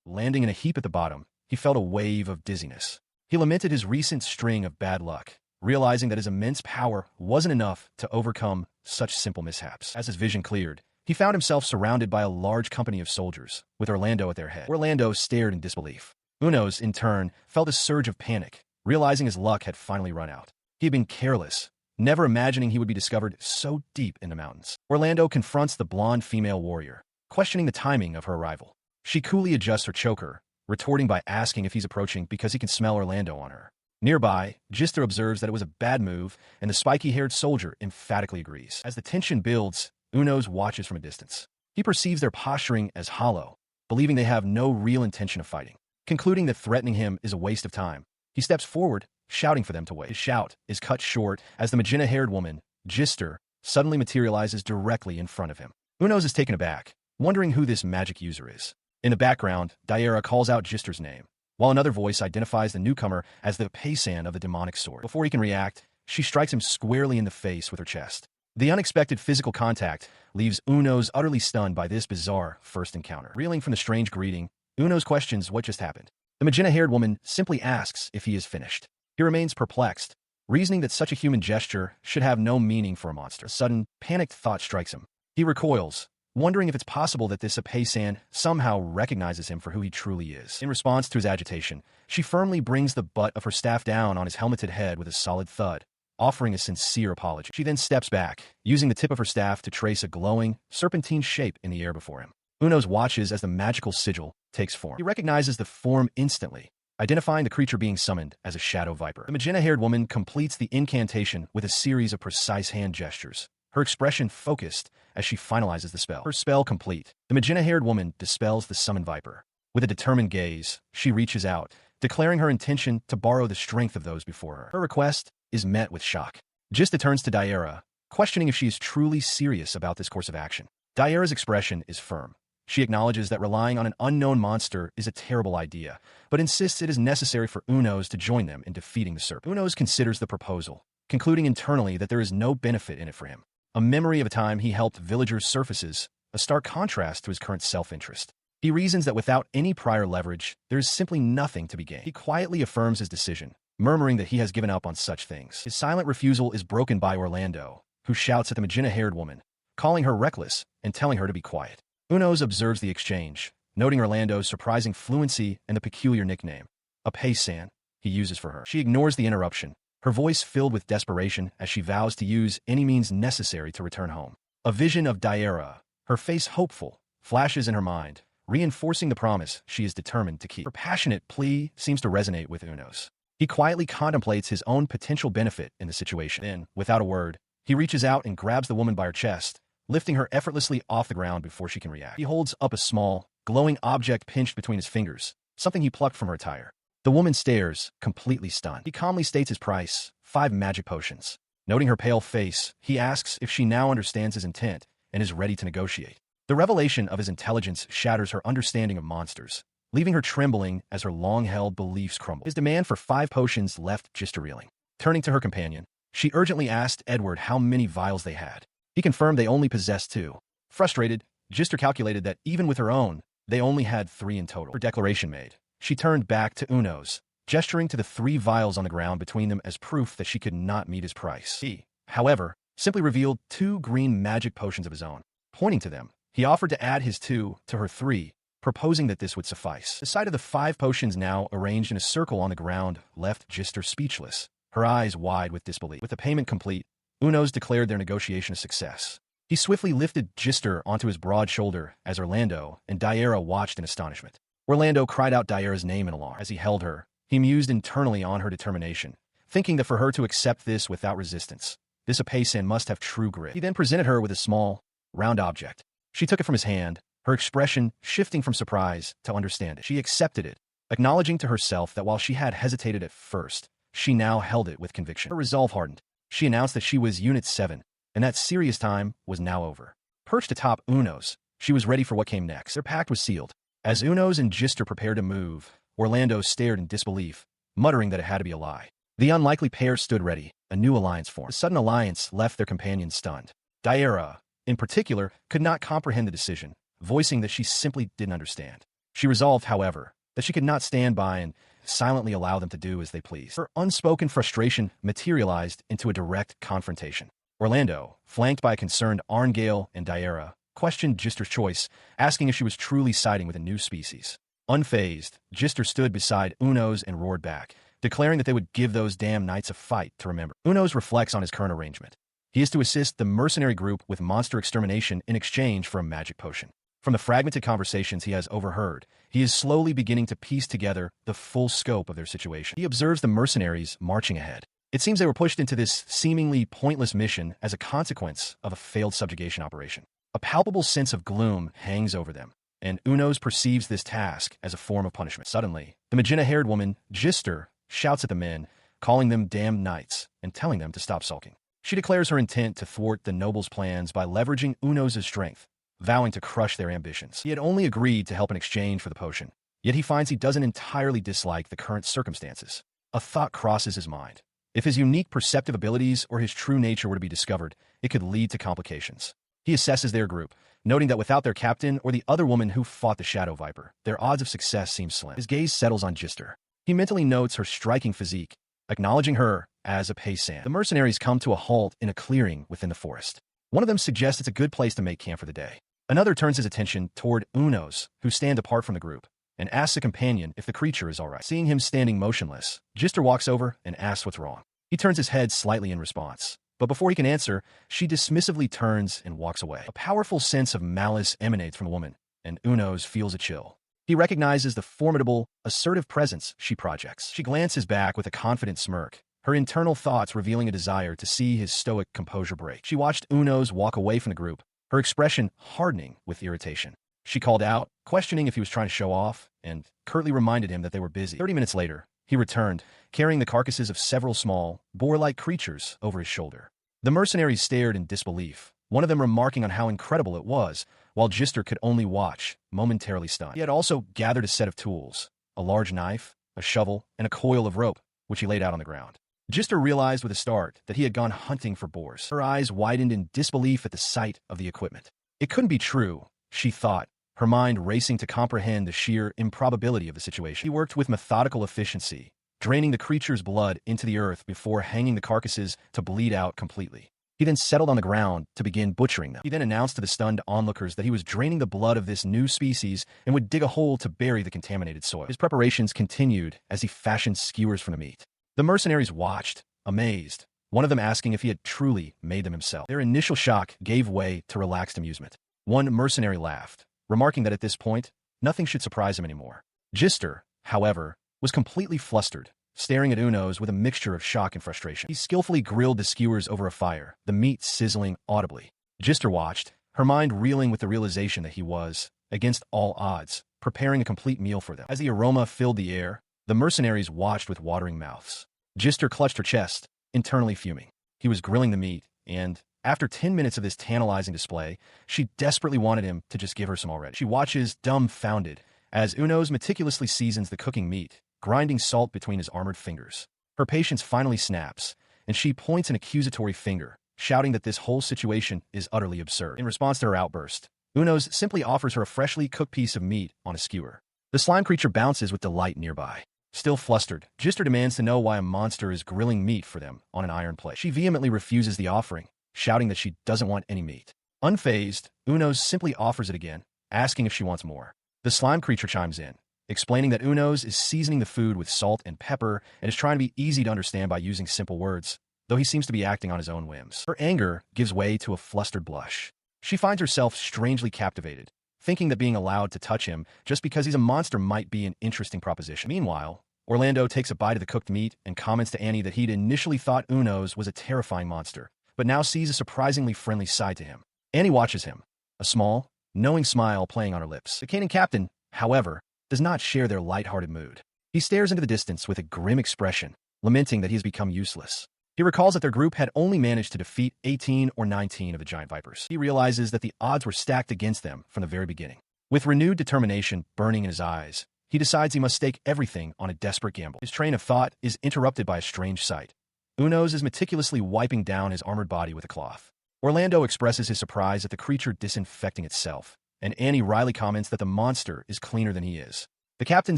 Landing in a heap at the bottom, he felt a wave of dizziness. He lamented his recent string of bad luck, realizing that his immense power wasn't enough to overcome such simple mishaps. As his vision cleared, he found himself surrounded by a large company of soldiers, with Orlando at their head. Orlando stared in disbelief. Unos, in turn, felt a surge of panic, realizing his luck had finally run out. He had been careless, never imagining he would be discovered so deep in the mountains. Orlando confronts the blonde female warrior, questioning the timing of her arrival. She coolly adjusts her choker, retorting by asking if he's approaching because he can smell Orlando on her. Nearby, Jister observes that it was a bad move, and the spiky-haired soldier emphatically agrees. As the tension builds, Unos watches from a distance. He perceives their posturing as hollow, believing they have no real intention of fighting. Concluding that threatening him is a waste of time, he steps forward, shouting for them to wait. His shout is cut short as the magenta-haired woman, Jister, suddenly materializes directly in front of him. Unos is taken aback, wondering who this magic user is. In the background, Dara calls out Jister's name, while another voice identifies the newcomer as the pacan of the demonic sword. Before he can react, she strikes him squarely in the face with her chest. The unexpected physical contact leaves Unos utterly stunned by this bizarre first encounter. Reeling from the strange greeting, Unos questions what just happened. The magenta-haired woman simply asks if he is finished. He remains perplexed, reasoning that such a human gesture should have no meaning for a monster. A sudden, panicked thought strikes him. He recoils, wondering if it's possible that this pacan somehow recognizes him for who he truly is. In response to his agitation, she firmly brings the butt of her staff down on his helmeted head with a solid thud, offering a sincere apology. She then steps back, using the tip of her staff to trace a glowing, serpentine shape in the air before him. Unos watches as the magical sigil takes form. He recognizes the form instantly, identifying the creature being summoned as a shadow viper. The magenta-haired woman completes the incantation with a series of precise hand gestures, her expression focused as she finalizes the spell. Her spell complete, the magenta-haired woman dispels the summoned viper. With a determined gaze, she reaches out, declaring her intention to borrow the strength of those before her. Her request is met with shock. Jister turns to Dara, questioning if she is truly serious about this course of action. Dara's expression is firm. She acknowledges that relying on an unknown monster is a terrible idea, but insists it is necessary for Unos to join them in defeating the serpent. Unos considers the proposal, concluding internally that there is no benefit in it for him. A memory of a time he helped villagers surfaces, a stark contrast to his current self-interest. He reasons that without any prior leverage, there is simply nothing to be gained. He quietly affirms his decision, murmuring that he has given up on such things. His silent refusal is broken by Orlando, who shouts at the magenta-haired woman, calling her reckless and telling her to be quiet. Unos observes the exchange, noting Orlando's surprising fluency and the peculiar nickname, a pacan, he uses for her. She ignores the interruption, her voice filled with desperation as she vows to use any means necessary to return home. A vision of Dara, her face hopeful, flashes in her mind, reinforcing the promise she is determined to keep. Her passionate plea seems to resonate with Unos. He quietly contemplates his own potential benefit in the situation. Then, without a word, he reaches out and grabs the woman by her chest, lifting her effortlessly off the ground before she can react. He holds up a small, glowing object pinched between his fingers, something he plucked from her attire. The woman stares, completely stunned. He calmly states his price, 5 magic potions. Noting her pale face, he asks if she now understands his intent and is ready to negotiate. The revelation of his intelligence shatters her understanding of monsters, leaving her trembling as her long-held beliefs crumble. His demand for 5 potions left Jister reeling. Turning to her companion, she urgently asked Edward how many vials they had. He confirmed they only possessed 2. Frustrated, Jister calculated that even with her own, they only had 3 in total. Her declaration made, she turned back to Unos, gesturing to the 3 vials on the ground between them as proof that she could not meet his price. He, however, simply revealed 2 green magic potions of his own. Pointing to them, he offered to add his 2 to her 3, proposing that this would suffice. The sight of the 5 potions now arranged in a circle on the ground left Jister speechless, her eyes wide with disbelief. With the payment complete, Unos declared their negotiation a success. He swiftly lifted Jister onto his broad shoulder as Orlando and Dara watched in astonishment. Orlando cried out Dara's name in alarm. As he held her, he mused internally on her determination, thinking that for her to accept this without resistance, this pacan must have true grit. He then presented her with a small, round object. She took it from his hand, her expression shifting from surprise to understanding. She accepted it, acknowledging to herself that while she had hesitated at first, she now held it with conviction. Her resolve hardened. She announced that she was Unit 7, and that serious time was now over. Perched atop Unos, she was ready for what came next. Their pact was sealed. As Unos and Jister prepared to move, Orlando stared in disbelief, muttering that it had to be a lie. The unlikely pair stood ready, a new alliance formed. The sudden alliance left their companions stunned. Dara, in particular, could not comprehend the decision, voicing that she simply didn't understand. She resolved, however, that she could not stand by and silently allow them to do as they pleased. Her unspoken frustration materialized into a direct confrontation. Orlando, flanked by a concerned Arngale and Dara, questioned Jister's choice, asking if she was truly siding with a new species. Unfazed, Jister stood beside Unos and roared back, declaring that they would give those damn knights a fight to remember. Unos reflects on his current arrangement. He is to assist the mercenary group with monster extermination in exchange for a magic potion. From the fragmented conversations he has overheard, he is slowly beginning to piece together the full scope of their situation. He observes the mercenaries marching ahead. It seems they were pushed into this seemingly pointless mission as a consequence of a failed subjugation operation. A palpable sense of gloom hangs over them, and Unos perceives this task as a form of punishment. Suddenly, the magenta-haired woman, Jister, shouts at the men, calling them damned knights and telling them to stop sulking. She declares her intent to thwart the nobles' plans by leveraging Unos' strength, vowing to crush their ambitions. He had only agreed to help in exchange for the potion, yet he finds he doesn't entirely dislike the current circumstances. A thought crosses his mind. If his unique perceptive abilities or his true nature were to be discovered, it could lead to complications. He assesses their group, noting that without their captain or the other woman who fought the Shadow Viper, their odds of success seem slim. His gaze settles on Jister. He mentally notes her striking physique, acknowledging her as a pacan. The mercenaries come to a halt in a clearing within the forest. One of them suggests it's a good place to make camp for the day. Another turns his attention toward Unos, who stand apart from the group, and asks a companion if the creature is all right. Seeing him standing motionless, Jister walks over and asks what's wrong. He turns his head slightly in response, but before he can answer, she dismissively turns and walks away. A powerful sense of malice emanates from the woman, and Unos feels a chill. He recognizes the formidable, assertive presence she projects. She glances back with a confident smirk, her internal thoughts revealing a desire to see his stoic composure break. She watched Unos walk away from the group, her expression hardening with irritation. She called out, questioning if he was trying to show off, and curtly reminded him that they were busy. 30 minutes later, he returned, carrying the carcasses of several small, boar-like creatures over his shoulder. The mercenaries stared in disbelief, one of them remarking on how incredible it was, while Jister could only watch, momentarily stunned. He had also gathered a set of tools, a large knife, a shovel, and a coil of rope, which he laid out on the ground. Jister realized with a start that he had gone hunting for boars. Her eyes widened in disbelief at the sight of the equipment. It couldn't be true, she thought, her mind racing to comprehend the sheer improbability of the situation. He worked with methodical efficiency, draining the creature's blood into the earth before hanging the carcasses to bleed out completely. He then settled on the ground to begin butchering them. He then announced to the stunned onlookers that he was draining the blood of this new species and would dig a hole to bury the contaminated soil. His preparations continued as he fashioned skewers from the meat. The mercenaries watched, amazed, one of them asking if he had truly made them himself. Their initial shock gave way to relaxed amusement. One mercenary laughed, remarking that at this point, nothing should surprise him anymore. Jister, however, was completely flustered, staring at Unos with a mixture of shock and frustration. He skillfully grilled the skewers over a fire, the meat sizzling audibly. Jister watched, her mind reeling with the realization that he was, against all odds, preparing a complete meal for them. As the aroma filled the air, the mercenaries watched with watering mouths. Jister clutched her chest, internally fuming. He was grilling the meat, and, after 10 minutes of this tantalizing display, she desperately wanted him to just give her some already. She watches dumbfounded as Unos meticulously seasons the cooking meat, grinding salt between his armored fingers. Her patience finally snaps, and she points an accusatory finger, shouting that this whole situation is utterly absurd. In response to her outburst, Unos simply offers her a freshly cooked piece of meat on a skewer. The slime creature bounces with delight nearby. Still flustered, Jister demands to know why a monster is grilling meat for them on an iron plate. She vehemently refuses the offering, shouting that she doesn't want any meat. Unfazed, Unos simply offers it again, asking if she wants more. The slime creature chimes in, explaining that Unos is seasoning the food with salt and pepper and is trying to be easy to understand by using simple words, though he seems to be acting on his own whims. Her anger gives way to a flustered blush. She finds herself strangely captivated, thinking that being allowed to touch him just because he's a monster might be an interesting proposition. Meanwhile, Orlando takes a bite of the cooked meat and comments to Annie that he'd initially thought Unos was a terrifying monster, but now sees a surprisingly friendly side to him. Annie watches him, a small, knowing smile playing on her lips. The Canaan captain, however, does not share their light-hearted mood. He stares into the distance with a grim expression, lamenting that he has become useless. He recalls that their group had only managed to defeat 18 or 19 of the giant vipers. He realizes that the odds were stacked against them from the very beginning. With renewed determination burning in his eyes, he decides he must stake everything on a desperate gamble. His train of thought is interrupted by a strange sight. Unos is meticulously wiping down his armored body with a cloth. Orlando expresses his surprise at the creature disinfecting itself, and Annie wryly comments that the monster is cleaner than he is. The captain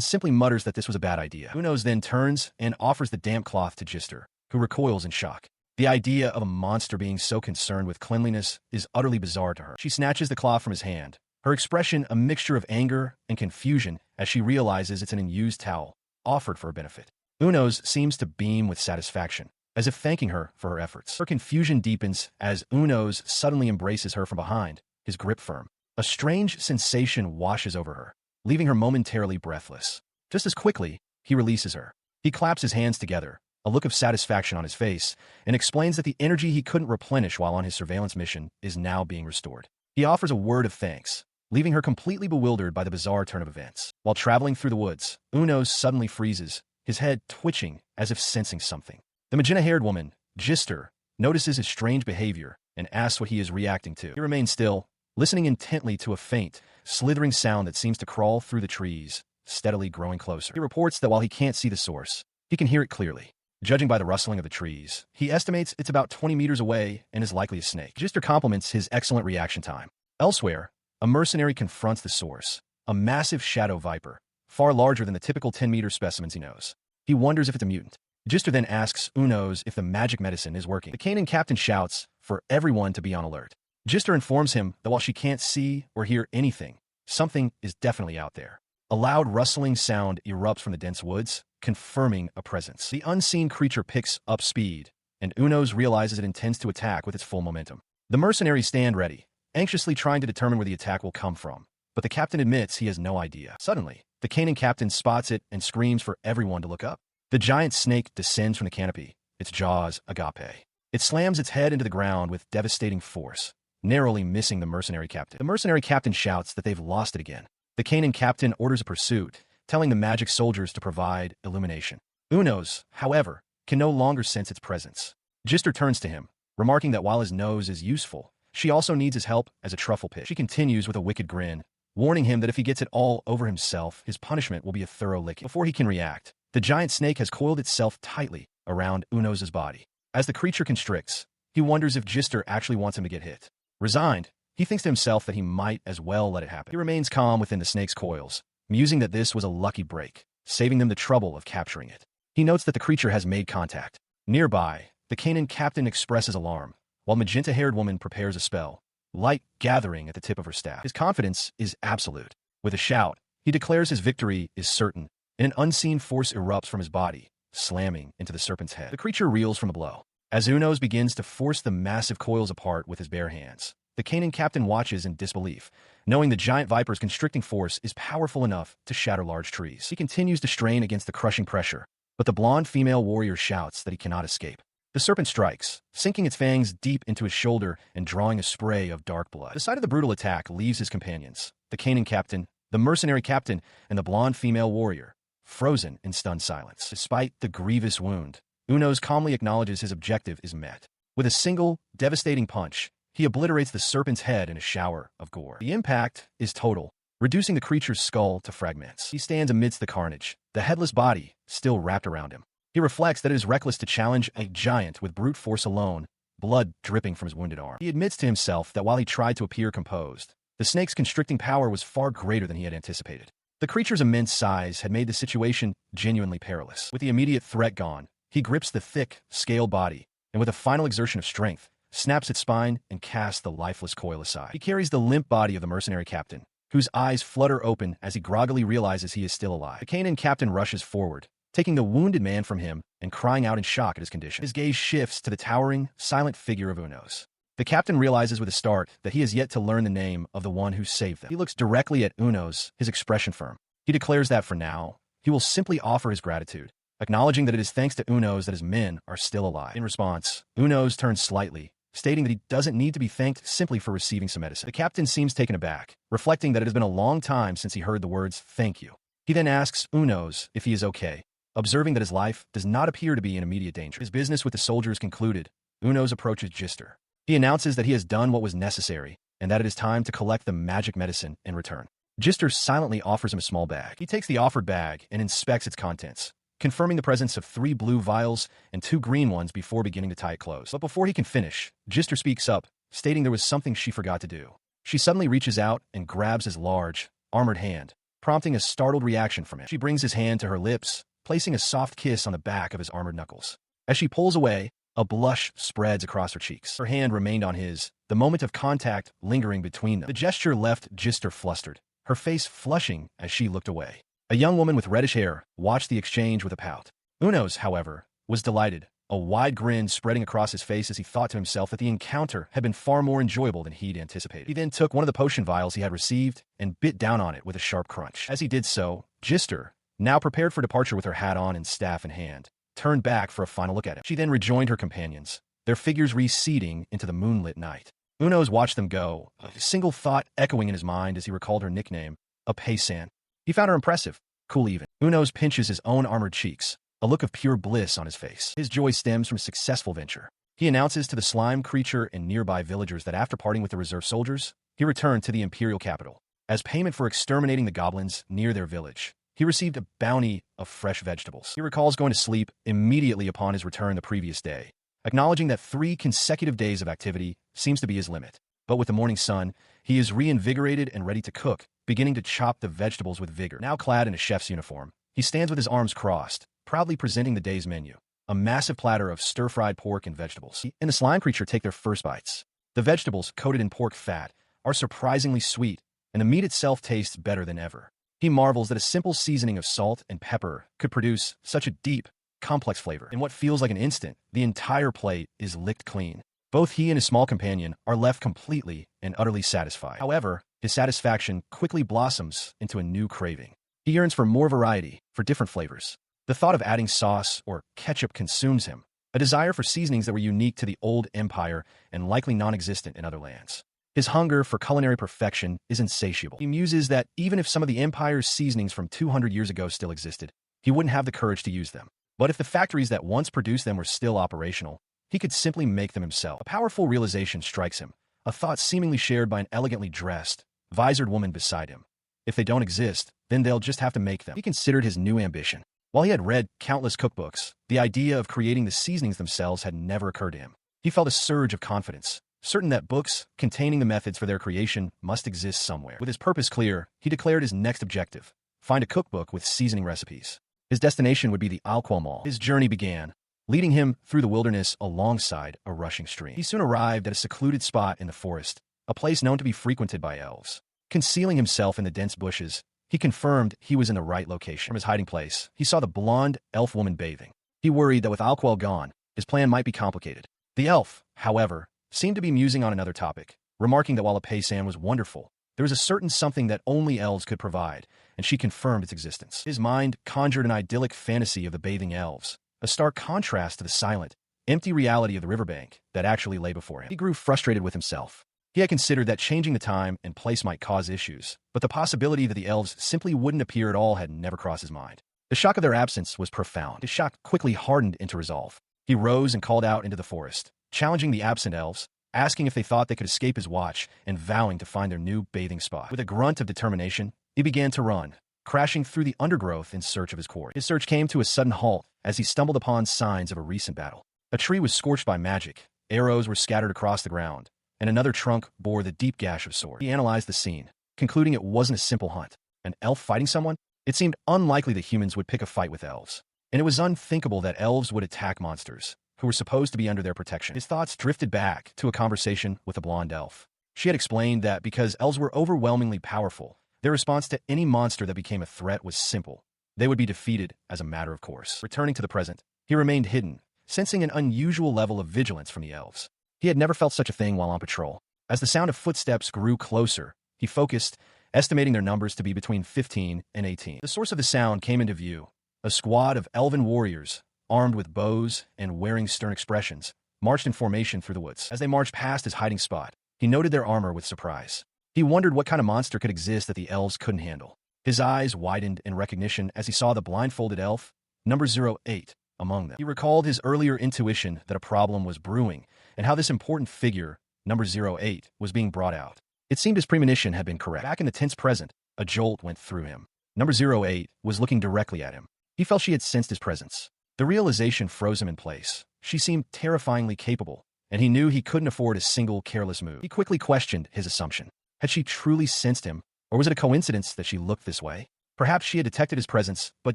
simply mutters that this was a bad idea. Unos then turns and offers the damp cloth to Jister, who recoils in shock. The idea of a monster being so concerned with cleanliness is utterly bizarre to her. She snatches the cloth from his hand, her expression a mixture of anger and confusion as she realizes it's an unused towel, offered for her benefit. Unos seems to beam with satisfaction, as if thanking her for her efforts. Her confusion deepens as Unos suddenly embraces her from behind, his grip firm. A strange sensation washes over her, leaving her momentarily breathless. Just as quickly, he releases her. He claps his hands together, a look of satisfaction on his face, and explains that the energy he couldn't replenish while on his surveillance mission is now being restored. He offers a word of thanks, leaving her completely bewildered by the bizarre turn of events. While traveling through the woods, Unos suddenly freezes, his head twitching as if sensing something. The magenta-haired woman, Jister, notices his strange behavior and asks what he is reacting to. He remains still, listening intently to a faint, slithering sound that seems to crawl through the trees, steadily growing closer. He reports that while he can't see the source, he can hear it clearly. Judging by the rustling of the trees, he estimates it's about 20 meters away and is likely a snake. Jister compliments his excellent reaction time. Elsewhere, a mercenary confronts the source, a massive shadow viper, far larger than the typical 10-meter specimens he knows. He wonders if it's a mutant. Jister then asks Unos if the magic medicine is working. The Canaan captain shouts for everyone to be on alert. Jister informs him that while she can't see or hear anything, something is definitely out there. A loud rustling sound erupts from the dense woods, confirming a presence. The unseen creature picks up speed, and Unos realizes it intends to attack with its full momentum. The mercenaries stand ready, anxiously trying to determine where the attack will come from, but the captain admits he has no idea. Suddenly, the Canaan captain spots it and screams for everyone to look up. The giant snake descends from the canopy, its jaws agape. It slams its head into the ground with devastating force, narrowly missing the mercenary captain. The mercenary captain shouts that they've lost it again. The Canaan captain orders a pursuit, telling the magic soldiers to provide illumination. Unos, however, can no longer sense its presence. Jister turns to him, remarking that while his nose is useful, she also needs his help as a truffle pick. She continues with a wicked grin, warning him that if he gets it all over himself, his punishment will be a thorough licking. Before he can react, the giant snake has coiled itself tightly around Unos' body. As the creature constricts, he wonders if Jister actually wants him to get hit. Resigned, he thinks to himself that he might as well let it happen. He remains calm within the snake's coils, musing that this was a lucky break, saving them the trouble of capturing it. He notes that the creature has made contact. Nearby, the Canaan captain expresses alarm, while magenta-haired woman prepares a spell, light gathering at the tip of her staff. His confidence is absolute. With a shout, he declares his victory is certain, and an unseen force erupts from his body, slamming into the serpent's head. The creature reels from the blow. As Unos begins to force the massive coils apart with his bare hands, the Canaan captain watches in disbelief, knowing the giant viper's constricting force is powerful enough to shatter large trees. He continues to strain against the crushing pressure, but the blonde female warrior shouts that he cannot escape. The serpent strikes, sinking its fangs deep into his shoulder and drawing a spray of dark blood. The sight of the brutal attack leaves his companions, the Canaan captain, the mercenary captain, and the blonde female warrior, frozen in stunned silence. Despite the grievous wound, Unos calmly acknowledges his objective is met. With a single, devastating punch, he obliterates the serpent's head in a shower of gore. The impact is total, reducing the creature's skull to fragments. He stands amidst the carnage, the headless body still wrapped around him. He reflects that it is reckless to challenge a giant with brute force alone, blood dripping from his wounded arm. He admits to himself that while he tried to appear composed, the snake's constricting power was far greater than he had anticipated. The creature's immense size had made the situation genuinely perilous. With the immediate threat gone, he grips the thick, scaled body, and with a final exertion of strength, snaps its spine and casts the lifeless coil aside. He carries the limp body of the mercenary captain, whose eyes flutter open as he groggily realizes he is still alive. The Canaan captain rushes forward, taking the wounded man from him and crying out in shock at his condition. His gaze shifts to the towering, silent figure of Unos. The captain realizes with a start that he has yet to learn the name of the one who saved them. He looks directly at Unos, his expression firm. He declares that for now, he will simply offer his gratitude, acknowledging that it is thanks to Unos that his men are still alive. In response, Unos turns slightly, stating that he doesn't need to be thanked simply for receiving some medicine. The captain seems taken aback, reflecting that it has been a long time since he heard the words, "thank you." He then asks Unos if he is okay, observing that his life does not appear to be in immediate danger. His business with the soldiers concluded, Unos approaches Jister. He announces that he has done what was necessary, and that it is time to collect the magic medicine and return. Jister silently offers him a small bag. He takes the offered bag and inspects its contents, confirming the presence of 3 blue vials and 2 green ones before beginning to tie it close. But before he can finish, Jister speaks up, stating there was something she forgot to do. She suddenly reaches out and grabs his large, armored hand, prompting a startled reaction from him. She brings his hand to her lips, placing a soft kiss on the back of his armored knuckles. As she pulls away, a blush spreads across her cheeks. Her hand remained on his, the moment of contact lingering between them. The gesture left Jister flustered, her face flushing as she looked away. A young woman with reddish hair watched the exchange with a pout. Unos, however, was delighted, a wide grin spreading across his face as he thought to himself that the encounter had been far more enjoyable than he'd anticipated. He then took one of the potion vials he had received and bit down on it with a sharp crunch. As he did so, Jister, now prepared for departure with her hat on and staff in hand, turned back for a final look at him. She then rejoined her companions, their figures receding into the moonlit night. Unos watched them go, a single thought echoing in his mind as he recalled her nickname, a pacan. He found her impressive, cool even. Unos pinches his own armored cheeks, a look of pure bliss on his face. His joy stems from a successful venture. He announces to the slime creature and nearby villagers that after parting with the reserve soldiers, he returned to the imperial capital. As payment for exterminating the goblins near their village, he received a bounty of fresh vegetables. He recalls going to sleep immediately upon his return the previous day, acknowledging that 3 consecutive days of activity seems to be his limit. But with the morning sun, he is reinvigorated and ready to cook, beginning to chop the vegetables with vigor. Now clad in a chef's uniform, he stands with his arms crossed, proudly presenting the day's menu, a massive platter of stir-fried pork and vegetables. He and the slime creature take their first bites. The vegetables, coated in pork fat, are surprisingly sweet, and the meat itself tastes better than ever. He marvels that a simple seasoning of salt and pepper could produce such a deep, complex flavor. In what feels like an instant, the entire plate is licked clean. Both he and his small companion are left completely and utterly satisfied. However, his satisfaction quickly blossoms into a new craving. He yearns for more variety, for different flavors. The thought of adding sauce or ketchup consumes him, a desire for seasonings that were unique to the old empire and likely non-existent in other lands. His hunger for culinary perfection is insatiable. He muses that even if some of the empire's seasonings from 200 years ago still existed, he wouldn't have the courage to use them. But if the factories that once produced them were still operational, he could simply make them himself. A powerful realization strikes him, a thought seemingly shared by an elegantly dressed, visored woman beside him. If they don't exist, then they'll just have to make them. He considered his new ambition. While he had read countless cookbooks, the idea of creating the seasonings themselves had never occurred to him. He felt a surge of confidence, certain that books containing the methods for their creation must exist somewhere. With his purpose clear, he declared his next objective: find a cookbook with seasoning recipes. His destination would be the Alquel Mall. His journey began, leading him through the wilderness alongside a rushing stream. He soon arrived at a secluded spot in the forest, a place known to be frequented by elves. Concealing himself in the dense bushes, he confirmed he was in the right location. From his hiding place, he saw the blonde elf woman bathing. He worried that with Alquel gone, his plan might be complicated. The elf, however, seemed to be musing on another topic, remarking that while a paysan was wonderful, there was a certain something that only elves could provide, and she confirmed its existence. His mind conjured an idyllic fantasy of the bathing elves, a stark contrast to the silent, empty reality of the riverbank that actually lay before him. He grew frustrated with himself. He had considered that changing the time and place might cause issues, but the possibility that the elves simply wouldn't appear at all had never crossed his mind. The shock of their absence was profound. His shock quickly hardened into resolve. He rose and called out into the forest, challenging the absent elves, asking if they thought they could escape his watch, and vowing to find their new bathing spot. With a grunt of determination, he began to run, crashing through the undergrowth in search of his quarry. His search came to a sudden halt as he stumbled upon signs of a recent battle. A tree was scorched by magic, arrows were scattered across the ground, and another trunk bore the deep gash of sword. He analyzed the scene, concluding it wasn't a simple hunt. An elf fighting someone? It seemed unlikely that humans would pick a fight with elves, and it was unthinkable that elves would attack monsters, who were supposed to be under their protection. His thoughts drifted back to a conversation with a blonde elf. She had explained that because elves were overwhelmingly powerful, their response to any monster that became a threat was simple. They would be defeated as a matter of course. Returning to the present, he remained hidden, sensing an unusual level of vigilance from the elves. He had never felt such a thing while on patrol. As the sound of footsteps grew closer, he focused, estimating their numbers to be between 15 and 18. The source of the sound came into view. A squad of elven warriors, armed with bows and wearing stern expressions, marched in formation through the woods. As they marched past his hiding spot, he noted their armor with surprise. He wondered what kind of monster could exist that the elves couldn't handle. His eyes widened in recognition as he saw the blindfolded elf, number 08, among them. He recalled his earlier intuition that a problem was brewing, and how this important figure, number 08, was being brought out. It seemed his premonition had been correct. Back in the tense present, a jolt went through him. Number 08 was looking directly at him. He felt she had sensed his presence. The realization froze him in place. She seemed terrifyingly capable, and he knew he couldn't afford a single careless move. He quickly questioned his assumption. Had she truly sensed him, or was it a coincidence that she looked this way? Perhaps she had detected his presence, but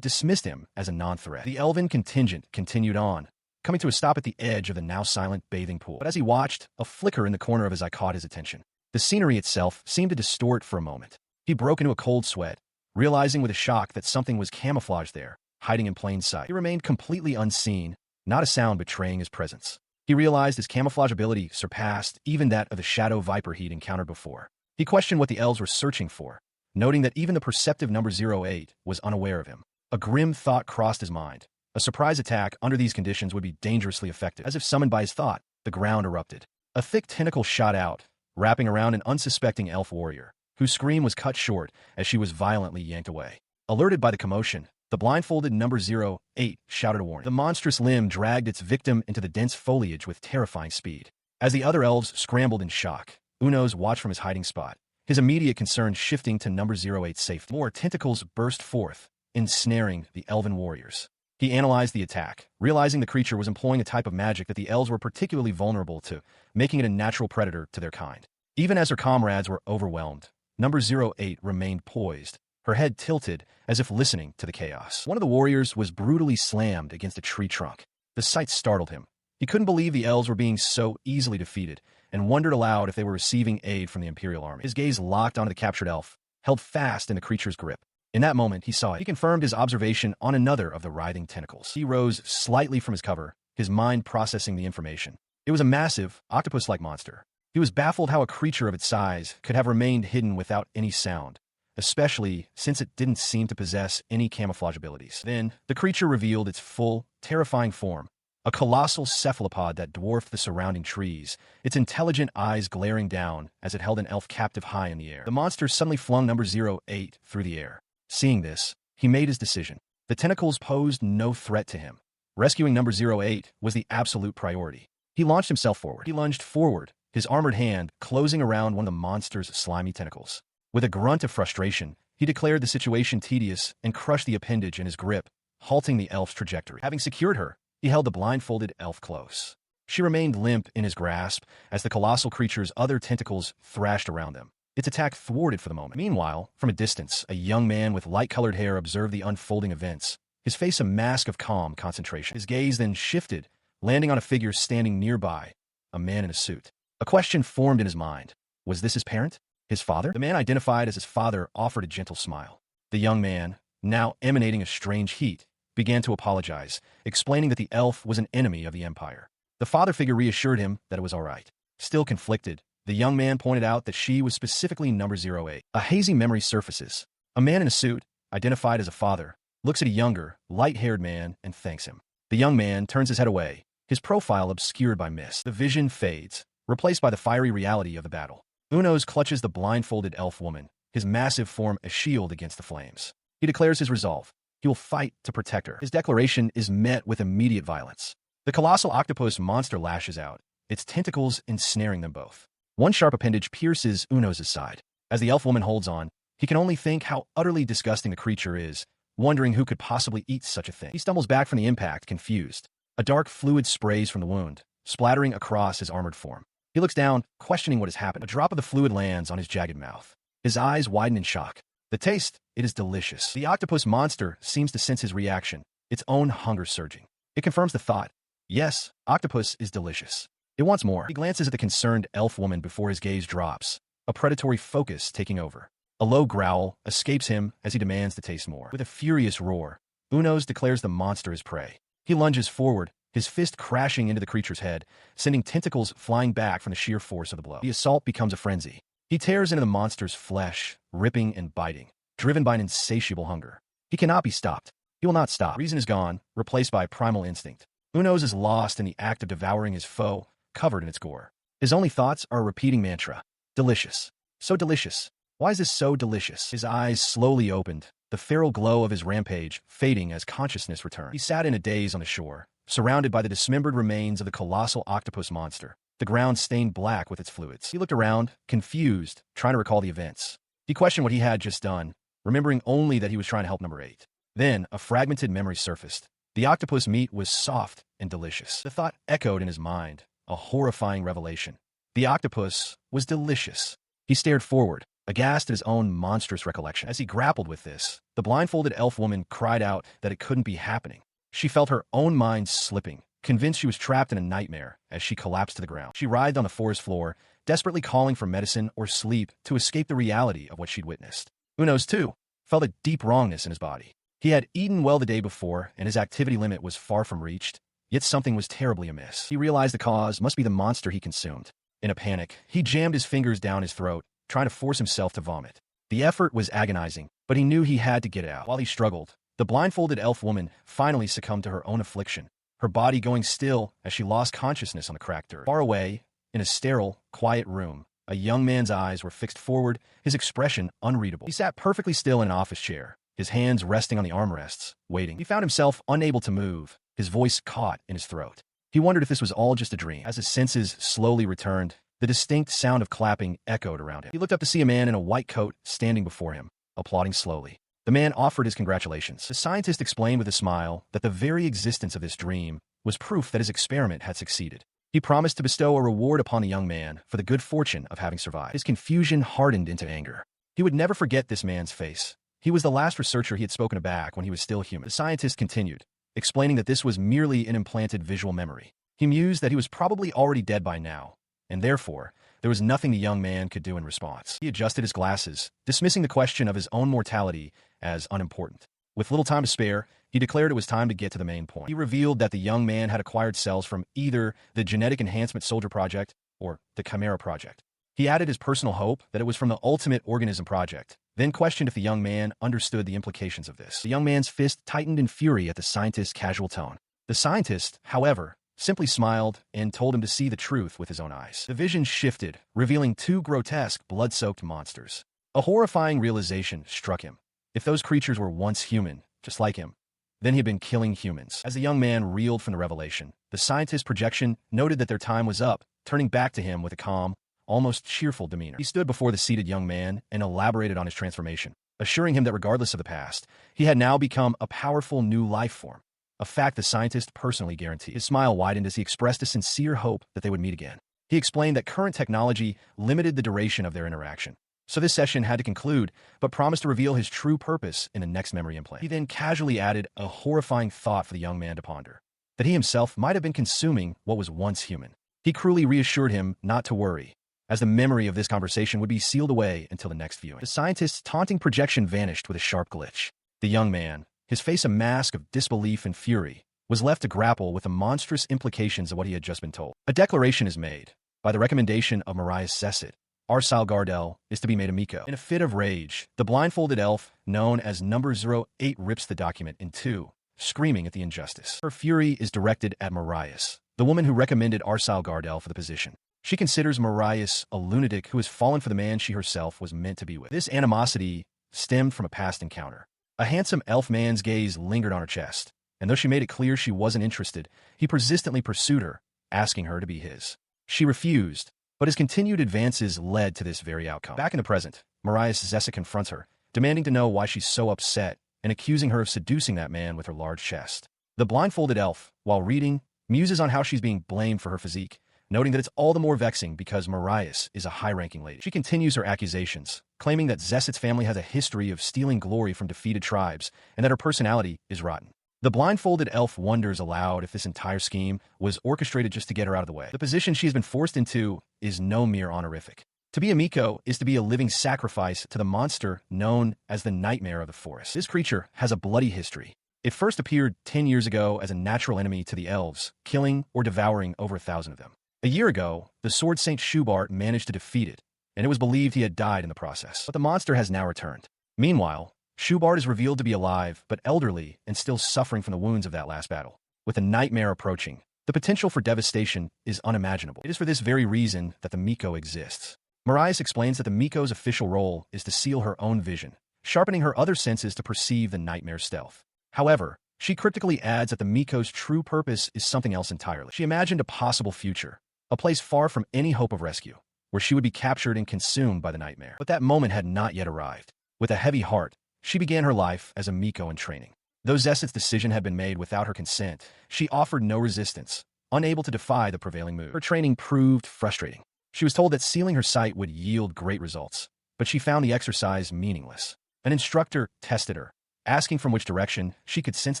dismissed him as a non-threat. The elven contingent continued on, coming to a stop at the edge of the now silent bathing pool. But as he watched, a flicker in the corner of his eye caught his attention. The scenery itself seemed to distort for a moment. He broke into a cold sweat, realizing with a shock that something was camouflaged there, hiding in plain sight. He remained completely unseen, not a sound betraying his presence. He realized his camouflage ability surpassed even that of the shadow viper he'd encountered before. He questioned what the elves were searching for, noting that even the perceptive number 08 was unaware of him. A grim thought crossed his mind. A surprise attack under these conditions would be dangerously effective. As if summoned by his thought, the ground erupted. A thick tentacle shot out, wrapping around an unsuspecting elf warrior, whose scream was cut short as she was violently yanked away. Alerted by the commotion, the blindfolded number 08 shouted a warning. The monstrous limb dragged its victim into the dense foliage with terrifying speed. As the other elves scrambled in shock, Unos watched from his hiding spot, his immediate concern shifting to number 08's safety. More tentacles burst forth, ensnaring the elven warriors. He analyzed the attack, realizing the creature was employing a type of magic that the elves were particularly vulnerable to, making it a natural predator to their kind. Even as her comrades were overwhelmed, number 08 remained poised, her head tilted as if listening to the chaos. One of the warriors was brutally slammed against a tree trunk. The sight startled him. He couldn't believe the elves were being so easily defeated, and wondered aloud if they were receiving aid from the Imperial Army. His gaze locked onto the captured elf, held fast in the creature's grip. In that moment, he saw it. He confirmed his observation on another of the writhing tentacles. He rose slightly from his cover, his mind processing the information. It was a massive, octopus-like monster. He was baffled how a creature of its size could have remained hidden without any sound, especially since it didn't seem to possess any camouflage abilities. Then, the creature revealed its full, terrifying form, a colossal cephalopod that dwarfed the surrounding trees, its intelligent eyes glaring down as it held an elf captive high in the air. The monster suddenly flung number 08 through the air. Seeing this, he made his decision. The tentacles posed no threat to him. Rescuing number 08 was the absolute priority. He launched himself forward. He lunged forward, his armored hand closing around one of the monster's slimy tentacles. With a grunt of frustration, he declared the situation tedious and crushed the appendage in his grip, halting the elf's trajectory. Having secured her, he held the blindfolded elf close. She remained limp in his grasp as the colossal creature's other tentacles thrashed around them. Its attack thwarted for the moment. Meanwhile, from a distance, a young man with light-colored hair observed the unfolding events, his face a mask of calm concentration. His gaze then shifted, landing on a figure standing nearby, a man in a suit. A question formed in his mind. Was this his parent? His father? The man identified as his father offered a gentle smile. The young man, now emanating a strange heat, began to apologize, explaining that the elf was an enemy of the Empire. The father figure reassured him that it was all right. Still conflicted, the young man pointed out that she was specifically number 08. A hazy memory surfaces. A man in a suit, identified as a father, looks at a younger, light-haired man and thanks him. The young man turns his head away, his profile obscured by mist. The vision fades, replaced by the fiery reality of the battle. Unos clutches the blindfolded elf woman, his massive form a shield against the flames. He declares his resolve. He will fight to protect her. His declaration is met with immediate violence. The colossal octopus monster lashes out, its tentacles ensnaring them both. One sharp appendage pierces Unos' side. As the elf woman holds on, he can only think how utterly disgusting the creature is, wondering who could possibly eat such a thing. He stumbles back from the impact, confused. A dark fluid sprays from the wound, splattering across his armored form. He looks down, questioning what has happened. A drop of the fluid lands on his jagged mouth. His eyes widen in shock. The taste, it is delicious. The octopus monster seems to sense his reaction, its own hunger surging. It confirms the thought. Yes, octopus is delicious. It wants more. He glances at the concerned elf woman before his gaze drops, a predatory focus taking over. A low growl escapes him as he demands to taste more. With a furious roar, Unos declares the monster is prey. He lunges forward, his fist crashing into the creature's head, sending tentacles flying back from the sheer force of the blow. The assault becomes a frenzy. He tears into the monster's flesh, ripping and biting, driven by an insatiable hunger. He cannot be stopped. He will not stop. Reason is gone, replaced by primal instinct. Unos is lost in the act of devouring his foe, covered in its gore. His only thoughts are a repeating mantra. Delicious. So delicious. Why is this so delicious? His eyes slowly opened, the feral glow of his rampage fading as consciousness returned. He sat in a daze on the shore, surrounded by the dismembered remains of the colossal octopus monster, the ground stained black with its fluids. He looked around, confused, trying to recall the events. He questioned what he had just done, remembering only that he was trying to help number 8. Then, a fragmented memory surfaced. The octopus meat was soft and delicious. The thought echoed in his mind, a horrifying revelation. The octopus was delicious. He stared forward, aghast at his own monstrous recollection. As he grappled with this, the blindfolded elf woman cried out that it couldn't be happening. She felt her own mind slipping, convinced she was trapped in a nightmare as she collapsed to the ground. She writhed on the forest floor, desperately calling for medicine or sleep to escape the reality of what she'd witnessed. Unos, too, felt a deep wrongness in his body. He had eaten well the day before, and his activity limit was far from reached, yet something was terribly amiss. He realized the cause must be the monster he consumed. In a panic, he jammed his fingers down his throat, trying to force himself to vomit. The effort was agonizing, but he knew he had to get it out. While he struggled, the blindfolded elf woman finally succumbed to her own affliction, her body going still as she lost consciousness on the cracked dirt. Far away, in a sterile, quiet room, a young man's eyes were fixed forward, his expression unreadable. He sat perfectly still in an office chair, his hands resting on the armrests, waiting. He found himself unable to move, his voice caught in his throat. He wondered if this was all just a dream. As his senses slowly returned, the distinct sound of clapping echoed around him. He looked up to see a man in a white coat standing before him, applauding slowly. The man offered his congratulations. The scientist explained with a smile that the very existence of this dream was proof that his experiment had succeeded. He promised to bestow a reward upon the young man for the good fortune of having survived. His confusion hardened into anger. He would never forget this man's face. He was the last researcher he had spoken back when he was still human. The scientist continued, explaining that this was merely an implanted visual memory. He mused that he was probably already dead by now, and therefore, there was nothing the young man could do in response. He adjusted his glasses, dismissing the question of his own mortality as unimportant. With little time to spare, he declared it was time to get to the main point. He revealed that the young man had acquired cells from either the Genetic Enhancement Soldier Project or the Chimera Project. He added his personal hope that it was from the Ultimate Organism Project, then questioned if the young man understood the implications of this. The young man's fist tightened in fury at the scientist's casual tone. The scientist, however, simply smiled and told him to see the truth with his own eyes. The vision shifted, revealing 2 grotesque, blood-soaked monsters. A horrifying realization struck him. If those creatures were once human, just like him, then he had been killing humans. As the young man reeled from the revelation, the scientist's projection noted that their time was up, turning back to him with a calm, almost cheerful demeanor. He stood before the seated young man and elaborated on his transformation, assuring him that regardless of the past, he had now become a powerful new life form, a fact the scientist personally guaranteed. His smile widened as he expressed a sincere hope that they would meet again. He explained that current technology limited the duration of their interaction. So this session had to conclude, but promised to reveal his true purpose in the next memory implant. He then casually added a horrifying thought for the young man to ponder, that he himself might have been consuming what was once human. He cruelly reassured him not to worry, as the memory of this conversation would be sealed away until the next viewing. The scientist's taunting projection vanished with a sharp glitch. The young man, his face a mask of disbelief and fury, was left to grapple with the monstrous implications of what he had just been told. A declaration is made. By the recommendation of Marius Zesset, Arsile Gardel is to be made a Miko. In a fit of rage, the blindfolded elf, known as Number 08, rips the document in two, screaming at the injustice. Her fury is directed at Marius, the woman who recommended Arsile Gardel for the position. She considers Marius a lunatic who has fallen for the man she herself was meant to be with. This animosity stemmed from a past encounter. A handsome elf man's gaze lingered on her chest, and though she made it clear she wasn't interested, he persistently pursued her, asking her to be his. She refused, but his continued advances led to this very outcome. Back in the present, Marius Zesset confronts her, demanding to know why she's so upset and accusing her of seducing that man with her large chest. The blindfolded elf, while reading, muses on how she's being blamed for her physique, noting that it's all the more vexing because Marius is a high-ranking lady. She continues her accusations, claiming that Zesset's family has a history of stealing glory from defeated tribes and that her personality is rotten. The blindfolded elf wonders aloud if this entire scheme was orchestrated just to get her out of the way. The position she has been forced into is no mere honorific. To be a Miko is to be a living sacrifice to the monster known as the Nightmare of the Forest. This creature has a bloody history. It first appeared 10 years ago as a natural enemy to the elves, killing or devouring over 1,000 of them. A year ago, the Sword Saint Shubart managed to defeat it, and it was believed he had died in the process. But the monster has now returned. Meanwhile, Shubart is revealed to be alive, but elderly and still suffering from the wounds of that last battle. With the nightmare approaching, the potential for devastation is unimaginable. It is for this very reason that the Miko exists. Marius explains that the Miko's official role is to seal her own vision, sharpening her other senses to perceive the nightmare's stealth. However, she cryptically adds that the Miko's true purpose is something else entirely. She imagined a possible future, a place far from any hope of rescue, where she would be captured and consumed by the nightmare. But that moment had not yet arrived. With a heavy heart, she began her life as a Miko in training. Though Zesset's decision had been made without her consent, she offered no resistance, unable to defy the prevailing mood. Her training proved frustrating. She was told that sealing her sight would yield great results, but she found the exercise meaningless. An instructor tested her, asking from which direction she could sense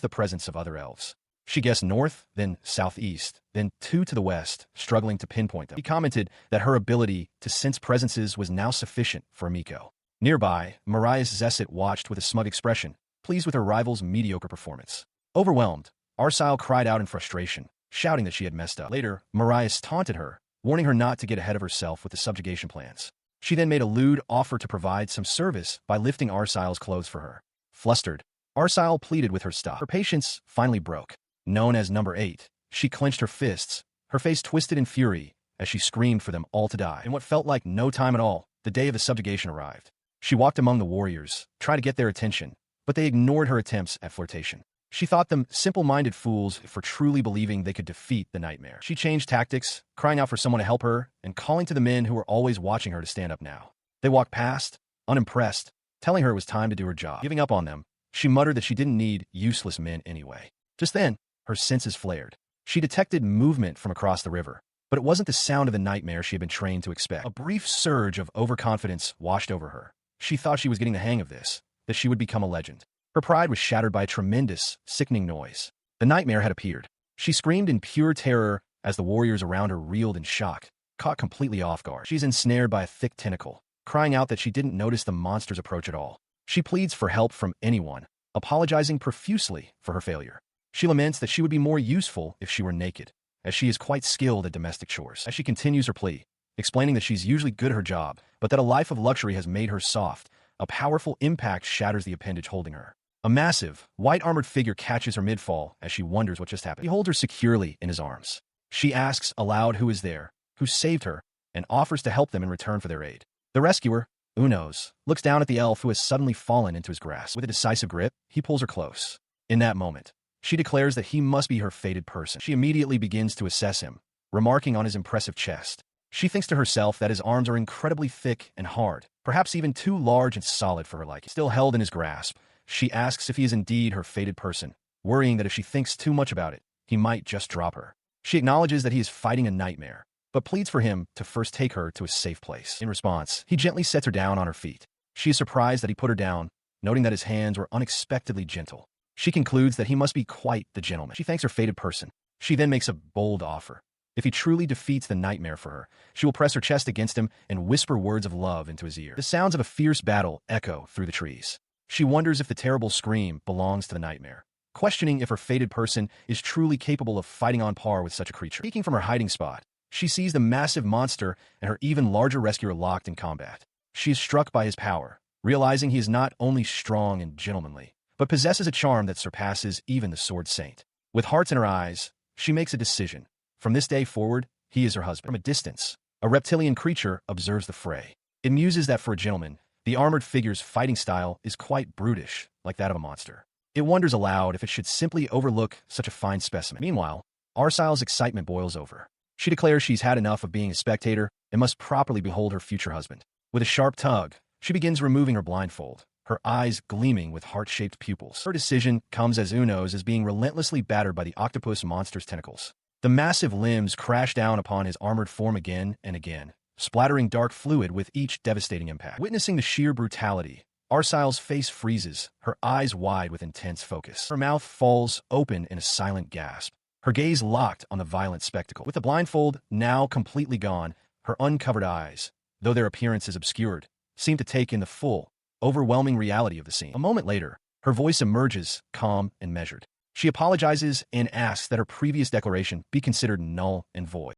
the presence of other elves. She guessed north, then southeast, then two to the west, struggling to pinpoint them. He commented that her ability to sense presences was now sufficient for a Miko. Nearby, Marius Zesset watched with a smug expression, pleased with her rival's mediocre performance. Overwhelmed, Arsile cried out in frustration, shouting that she had messed up. Later, Marius taunted her, warning her not to get ahead of herself with the subjugation plans. She then made a lewd offer to provide some service by lifting Arsile's clothes for her. Flustered, Arsile pleaded with her stop. Her patience finally broke. Known as Number 8, she clenched her fists, her face twisted in fury, as she screamed for them all to die. In what felt like no time at all, the day of the subjugation arrived. She walked among the warriors, tried to get their attention, but they ignored her attempts at flirtation. She thought them simple-minded fools for truly believing they could defeat the nightmare. She changed tactics, crying out for someone to help her, and calling to the men who were always watching her to stand up now. They walked past, unimpressed, telling her it was time to do her job. Giving up on them, she muttered that she didn't need useless men anyway. Just then, her senses flared. She detected movement from across the river, but it wasn't the sound of the nightmare she had been trained to expect. A brief surge of overconfidence washed over her. She thought she was getting the hang of this, that she would become a legend. Her pride was shattered by a tremendous, sickening noise. The nightmare had appeared. She screamed in pure terror as the warriors around her reeled in shock, caught completely off guard. She's ensnared by a thick tentacle, crying out that she didn't notice the monster's approach at all. She pleads for help from anyone, apologizing profusely for her failure. She laments that she would be more useful if she were naked, as she is quite skilled at domestic chores. As she continues her plea, explaining that she's usually good at her job, but that a life of luxury has made her soft, a powerful impact shatters the appendage holding her. A massive, white-armored figure catches her mid-fall as she wonders what just happened. He holds her securely in his arms. She asks aloud who is there, who saved her, and offers to help them in return for their aid. The rescuer, Unos, looks down at the elf who has suddenly fallen into his grasp. With a decisive grip, he pulls her close. In that moment, she declares that he must be her fated person. She immediately begins to assess him, remarking on his impressive chest. She thinks to herself that his arms are incredibly thick and hard, perhaps even too large and solid for her liking. Still held in his grasp, she asks if he is indeed her fated person, worrying that if she thinks too much about it, he might just drop her. She acknowledges that he is fighting a nightmare, but pleads for him to first take her to a safe place. In response, he gently sets her down on her feet. She is surprised that he put her down, noting that his hands were unexpectedly gentle. She concludes that he must be quite the gentleman. She thanks her fated person. She then makes a bold offer. If he truly defeats the nightmare for her, she will press her chest against him and whisper words of love into his ear. The sounds of a fierce battle echo through the trees. She wonders if the terrible scream belongs to the nightmare, questioning if her fated person is truly capable of fighting on par with such a creature. Peeking from her hiding spot, she sees the massive monster and her even larger rescuer locked in combat. She is struck by his power, realizing he is not only strong and gentlemanly, but possesses a charm that surpasses even the Sword Saint. With hearts in her eyes, she makes a decision. From this day forward, he is her husband. From a distance, a reptilian creature observes the fray. It muses that for a gentleman, the armored figure's fighting style is quite brutish, like that of a monster. It wonders aloud if it should simply overlook such a fine specimen. Meanwhile, Arsyle's excitement boils over. She declares she's had enough of being a spectator and must properly behold her future husband. With a sharp tug, she begins removing her blindfold, her eyes gleaming with heart-shaped pupils. Her decision comes as Uno's is being relentlessly battered by the octopus monster's tentacles. The massive limbs crash down upon his armored form again and again, splattering dark fluid with each devastating impact. Witnessing the sheer brutality, Arsyle's face freezes, her eyes wide with intense focus. Her mouth falls open in a silent gasp, her gaze locked on the violent spectacle. With the blindfold now completely gone, her uncovered eyes, though their appearance is obscured, seem to take in the full, overwhelming reality of the scene. A moment later, her voice emerges, calm and measured. She apologizes and asks that her previous declaration be considered null and void.